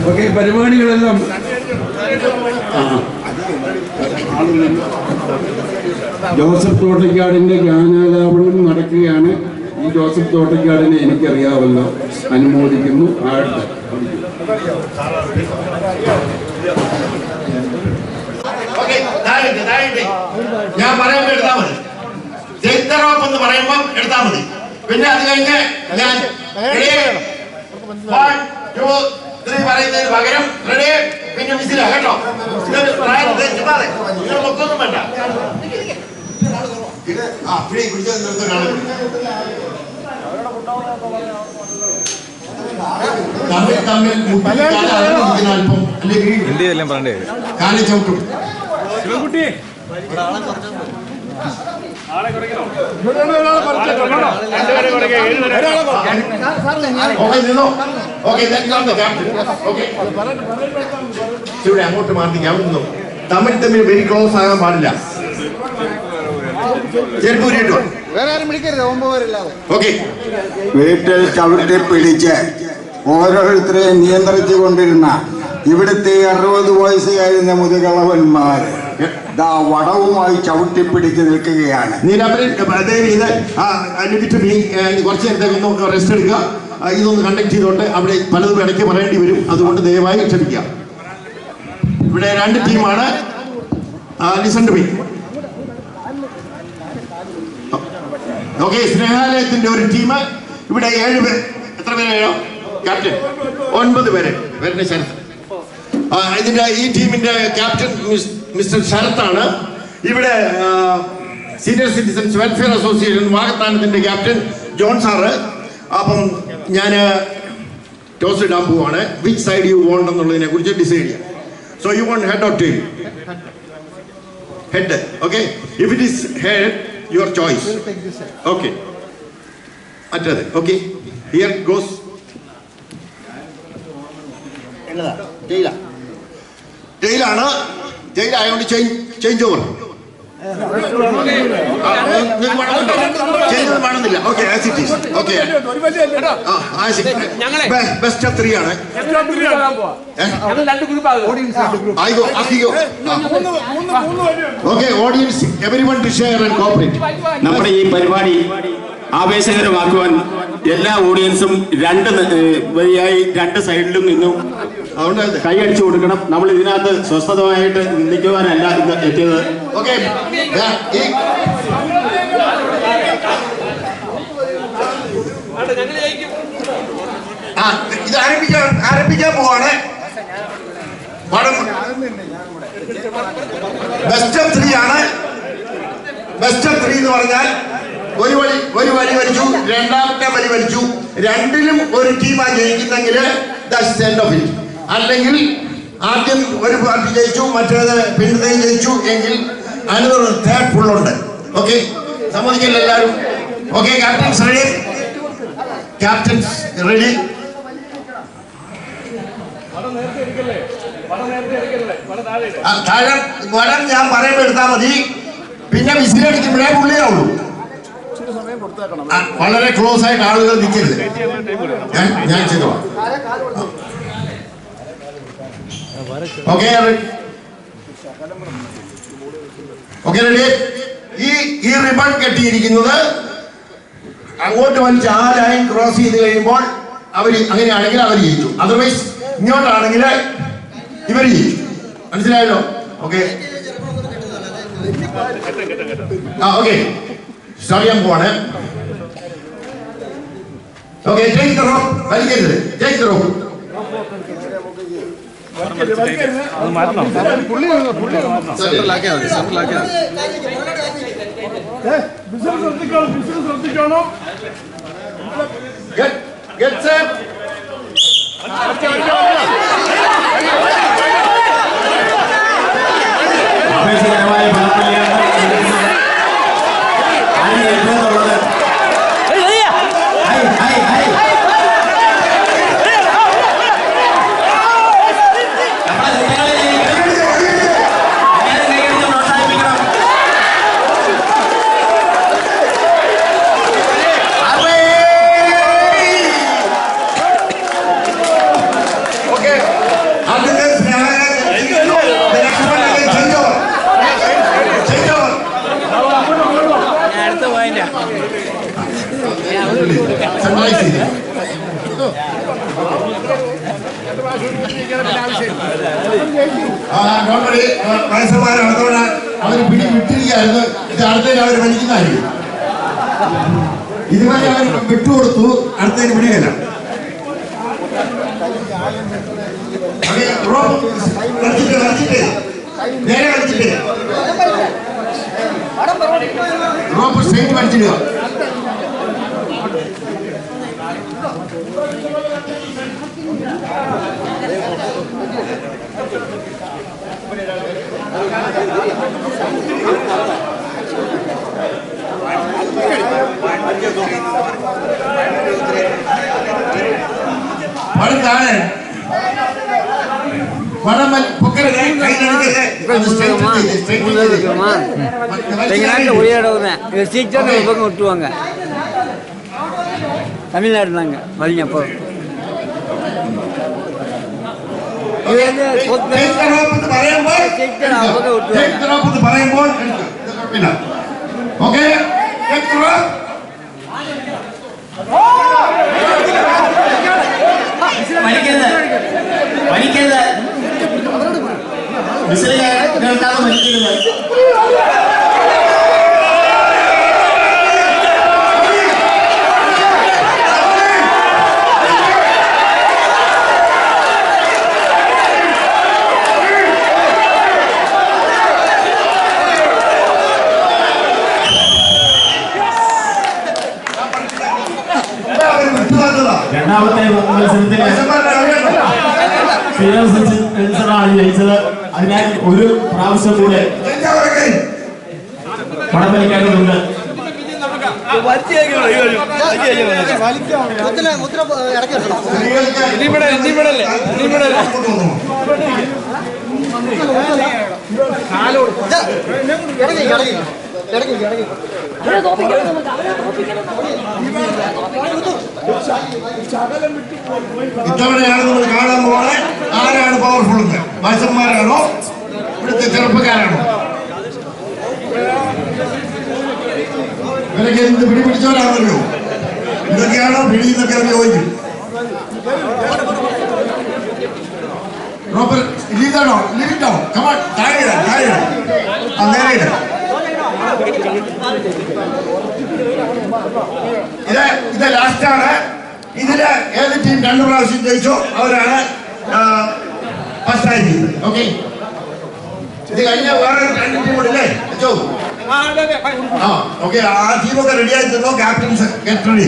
ഓക്കെ, പരിപാടികളെല്ലാം ജോസഫ് തോട്ടക്കാടിന്റെ ഗാനാലാപനം നടക്കുകയാണ്. ഈ ജോസഫ് തോട്ടക്കാടിനെ എനിക്കറിയാമല്ലോ. അനുമോദിക്കുന്നു. ഞാൻ പറയുമ്പോ എടുത്താൽ മതി. ജയിത്തറോപ്പ് എന്ന് പറയുമ്പോ എടുത്താൽ മതി. പിന്നെ അത് കഴിഞ്ഞ് ഞാൻ 1, 2, 3 പറയുന്നതിന് പകരം റെഡി പിന്നെ വിസില കേട്ടോ. നിങ്ങൾ മൊക്കൊന്നും വേണ്ട. തമ്മിൽ അല്പം അല്ലെങ്കിൽ കാലി ചവിട്ടും. അങ്ങോട്ട് മാറി ഞാൻ നിന്നു. തമ്മിൽ വെരി ക്ലോസ് ആകാൻ പാടില്ല. വീട്ടിൽ ചവിട്ടി പിടിച്ച് ഓരോരുത്തരെയും നിയന്ത്രിച്ചു കൊണ്ടിരുന്ന ഇവിടുത്തെ 60 വയസ്സ് കഴിഞ്ഞ മുതുകളവന്മാർ വടവുമായി ചവിട്ടിപ്പിടിച്ച് നിൽക്കുകയാണ്. കുറച്ച് നേരത്തേക്ക് റെസ്റ്റ് എടുക്കുക. ഇതൊന്ന് കണ്ടക്ട് ചെയ്തോണ്ട് അവിടെ പലതും ഇടയ്ക്ക് പറയേണ്ടി വരും. അതുകൊണ്ട് ദയവായി ക്ഷമിക്കാം. ഇവിടെ 2 ടീമാണ്. Listen to me. ഓക്കെ, സ്നേഹാലയത്തിന്റെ ഒരു ടീം. ഇവിടെ 7 പേർ. എത്ര പേരായോ ക്യാപ്റ്റൻ? 9 പേര്. പേരുടെ ശരത്ത്. ഇതിന്റെ ഈ ടീമിന്റെ ക്യാപ്റ്റൻ മിസ്റ്റർ ശരത്താണ്. ഇവിടെ സീനിയർ സിറ്റിസൺസ് വെൽഫെയർ അസോസിയേഷൻ വാഗത്താനത്തിന്റെ ക്യാപ്റ്റൻ ജോൺ സാറ്. അപ്പം ഞാൻ ടോസ് ഇടാൻ പോവാണ്. വിച്ച് സൈഡ് യു വോണ്ട് എന്നുള്ളതിനെ കുറിച്ച് ഡിസൈഡ് ചെയ്യാം. So you want head or tail? Head. Okay. If it is head, your choice. Okay, മറ്റേത് ഓക്കെ. Here goes. ജയിലാണ്. ജയിലായതുകൊണ്ട് ചേഞ്ച് ഓവർ വേണമെന്നില്ല. Okay, as it is. Okay, best of 3 ആണ്. Okay, audience everyone to share and cooperate. നമ്മുടെ ഈ പരിപാടി ആവേശകരമാക്കുവാൻ എല്ലാ ഓഡിയൻസും വരിയായി 2 സൈഡിലും നിന്നും അതുകൊണ്ട് കൈയടിച്ചു കൊടുക്കണം. നമ്മൾ ഇതിനകത്ത് സ്വസ്ഥതമായിട്ട് നിൽക്കുവാനല്ല ഇന്ന് എത്തിയത്. ഓക്കെ, ഇത് ആരംഭിക്കാൻ പോവാണ്. ബെസ്റ്റ് ഓഫ് 3 ആണ്. ബെസ്റ്റ് ഓഫ് 3 എന്ന് പറഞ്ഞാൽ ഒരു വലി വലിച്ചു, രണ്ടാമത്തെ വലി വലിച്ചു, രണ്ടിലും ഒരു ടീമാണ് ജയിക്കുന്നെങ്കിൽ ദാറ്റ്സ് എൻഡ് ഓഫ് ഇറ്റ്. അല്ലെങ്കിൽ ആദ്യം ഒരു പാർട്ടി ജയിച്ചു, മറ്റേത് പിന്നത്തേയും ജയിച്ചു എങ്കിൽ അതിനൊരു തേർഡ് ഫുള്ളുണ്ട്. ഓക്കെ, സമ്മതിക്കില്ല എല്ലാവരും? Okay, captains ready? Captains ready? താഴെ വടം ഞാൻ പറയുമ്പോൾ എടുത്താൽ മതി. പിന്നെ വിസിലടിക്കുമ്പോഴേ പുള്ളിയാവുള്ളൂ. വളരെ ക്ലോസ് ആയിട്ട് ആളുകൾ നിൽക്കരുത്. ഞാൻ ചെയ്തോളാം. Okay, okay, ready? ഈ റിബൺ കെട്ടിയിരിക്കുന്നത് അങ്ങോട്ട് വലിച്ച് ആ ലൈൻ ക്രോസ് ചെയ്ത് കഴിയുമ്പോൾ അവർ അങ്ങനെയാണെങ്കിൽ അവർ ജയിച്ചു. അതർവൈസ് ഇങ്ങോട്ടാണെങ്കിൽ ഇവർ ജയിച്ചു. മനസ്സിലായല്ലോ? ഓക്കെ, ഓക്കെ, സ്റ്റാർട്ട് ചെയ്യാൻ പോവാണ്. Okay, take the rope. വലിക്കരുത്, take the rope. Get set. ആവേശകരമായ അവര് പിടി വിട്ടിരിക്കുകയായിരുന്നു. ഇത് അടുത്തതിന് അവർ വലിക്കുന്നതായിരിക്കും. ഇതുവരെ അവർ വിട്ടുകൊടുത്തു, അടുത്തതിന് പിടിയല്ല. നേരെ കളിച്ചിട്ട് റോപ്പ് സ്ട്രൈറ്റ് വലിച്ചിടുക. പടം താഴെ പടം പൊക്കരുത്, சீக்கிரம் பக்கம் விட்டுவாங்க. தமிழ்நாடு தாங்க வலிங்கப்போ പറയുമ്പോൾ ഓക്കെ, വലിക്കരുത്, വിസിൽ കേൾക്കാതെ വലിക്കരുത്. രണ്ടാമത്തെ മത്സരത്തിൽ ജയിച്ചത്. അതിനാൽ ഒരു പ്രാവശ്യം കൂടെ വടംവലിക്കാരുണ്ട്. ഇത്തവണയാണ് നമ്മൾ കാണാൻ പോലെ ആരാണ് പവർഫുൾ എന്ന്? വയസ്സന്മാരാണോ ഇവിടുത്തെ ചെറുപ്പക്കാരാണോ? ഇവരൊക്കെ എന്ത് പിടിപിടിച്ചവരാണല്ലോ. ഇതൊക്കെയാണോ പിടി എന്നൊക്കെ അവർ ചോദിക്കും. ഇതാണോ ലിമിറ്റോ? താഴെ നേരെ ഇത് ലാസ്റ്റാണ്. ഇതില് ഏത് ടീം 2 പ്രാവശ്യം ജയിച്ചോ അവരാണ് ഫസ്റ്റ് ആയി ചെയ്യുന്നത്. ഓക്കെ, ഇത് കഴിഞ്ഞ വേറെ 2 ടീം കൂടി അല്ലേ വെച്ചോ? ഓക്കെ, ആ ടീമൊക്കെ റെഡി ആയി തന്നോ? Captains get ready.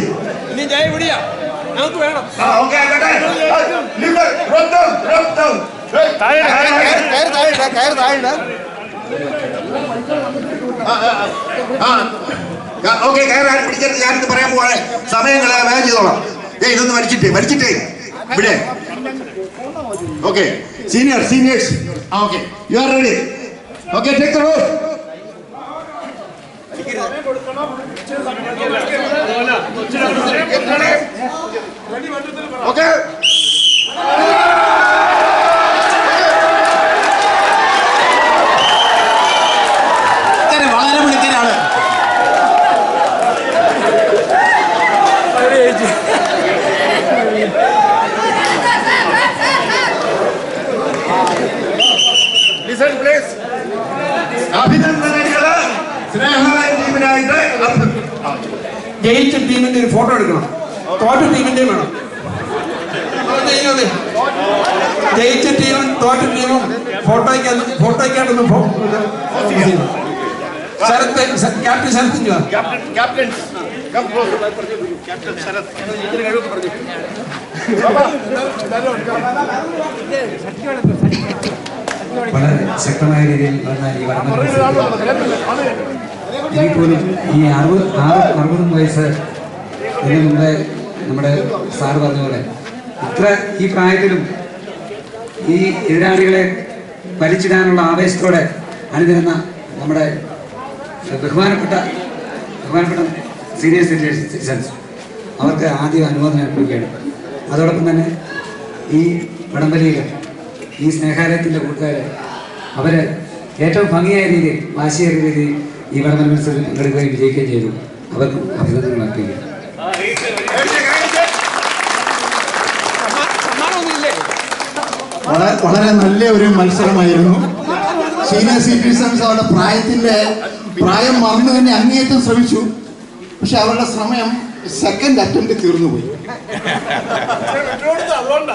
ഓക്കെ, കയറാൻ പിടിക്കരുത്. ഞാനിത് പറയാൻ പോവാണ്. സമയങ്ങളെ വേഗം ചെയ്തോളാം. ഇതൊന്ന് വലിച്ചിട്ടേ ഇവിടെ. Okay, seniors. Okay, you are ready. Okay, take the road. Okay, വളരെ മിടുക്കനാണ്. അഭിനന്ദനങ്ങള് സ്നേഹായ ടീമിനായിട്ട്. ജയിച്ച ടീമിന്റെ ഒരു ഫോട്ടോ എടുക്കണം, തോറ്റ ടീമിന്റെയും വേണം. ജയിച്ച ടീമും തോറ്റ ടീമും ഫോട്ടോയ്ക്കായിട്ടൊന്നും ക്യാപ്റ്റൻ ശരത്തില്ല. വളരെ ശക്തമായ രീതിയിൽ ഈ ഇതിൽ പോലും ഈ 60 വയസ്സ് ഇതിനു മുമ്പേ നമ്മുടെ സാറ് പറഞ്ഞ പോലെ ഈ പ്രായത്തിലും ഈ എതിരാളികളെ വലിച്ചിടാനുള്ള ആവേശത്തോടെ അണിനിരുന്ന നമ്മുടെ ബഹുമാനപ്പെട്ട സീനിയർ സിറ്റിസൺസ് അവർക്ക് ആദ്യം അനുമോദനം അർപ്പിക്കുകയാണ്. അതോടൊപ്പം തന്നെ ഈ വടംവലിയിൽ ഈ സ്നേഹാലയത്തിൻ്റെ കൂട്ടുകാരെ അവർ ഏറ്റവും ഭംഗിയായ രീതിയിൽ വാശിയേറിയ രീതിയിൽ ഈ വടംവലി മത്സരത്തിൽ പങ്കെടുക്കുകയും വിജയിക്കുകയും ചെയ്തു. അവർക്കും അഭിനന്ദനങ്ങൾ അർപ്പിക്കുക. വളരെ നല്ല ഒരു മത്സരമായിരുന്നു. സീനിയർ സിറ്റിസൺസ് അവരുടെ പ്രായം മറന്നു തന്നെ അങ്ങേയറ്റം ശ്രമിച്ചു. പക്ഷെ അവരുടെ ശ്രമം സെക്കൻഡ് അറ്റംപ്റ്റ് തീർന്നുപോയി.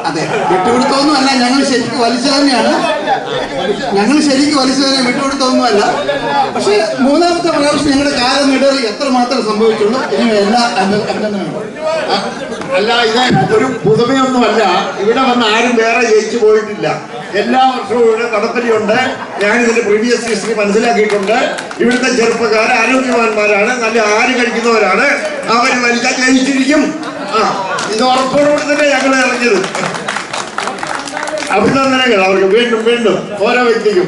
അതെ, വിട്ടുകൊടുത്തൊന്നുമല്ല, ഞങ്ങൾ ശരിക്കും വലിച്ചു തന്നെയാണ്. വിട്ടുകൊടുത്തൊന്നുമല്ല. പക്ഷെ 3ാമത്തെ പ്രാവശ്യം ഞങ്ങളുടെ കാലം ഇടറി എത്രമാത്രം സംഭവിച്ചുള്ളൂ. ഇനി എല്ലാ അഭിനന്ദനങ്ങളും. അല്ല, ഇത് ഒരു പുതുമയൊന്നുമല്ല. ഇവിടെ വന്ന് ആരും വേറെ ജയിച്ചു പോയിട്ടില്ല. എല്ലാ വർഷവും ഇവിടെ നടത്തലുണ്ട്. ഞാനിതിന്റെ പ്രീവിയസ് ഹിസ്റ്ററി മനസ്സിലാക്കിയിട്ടുണ്ട്. ഇവിടുത്തെ ചെറുപ്പക്കാർ ആരോഗ്യവാന്മാരാണ്, നല്ല ആര് കഴിക്കുന്നവരാണ്. അവർ വലിക്കാൻ ജയിച്ചിരിക്കും. ഇത് ഉറപ്പോടുകൂടി തന്നെ ഞങ്ങൾ ഇറങ്ങിയത്. അഭിനന്ദനങ്ങൾ അവർക്ക് വീണ്ടും ഓരോ വ്യക്തിക്കും.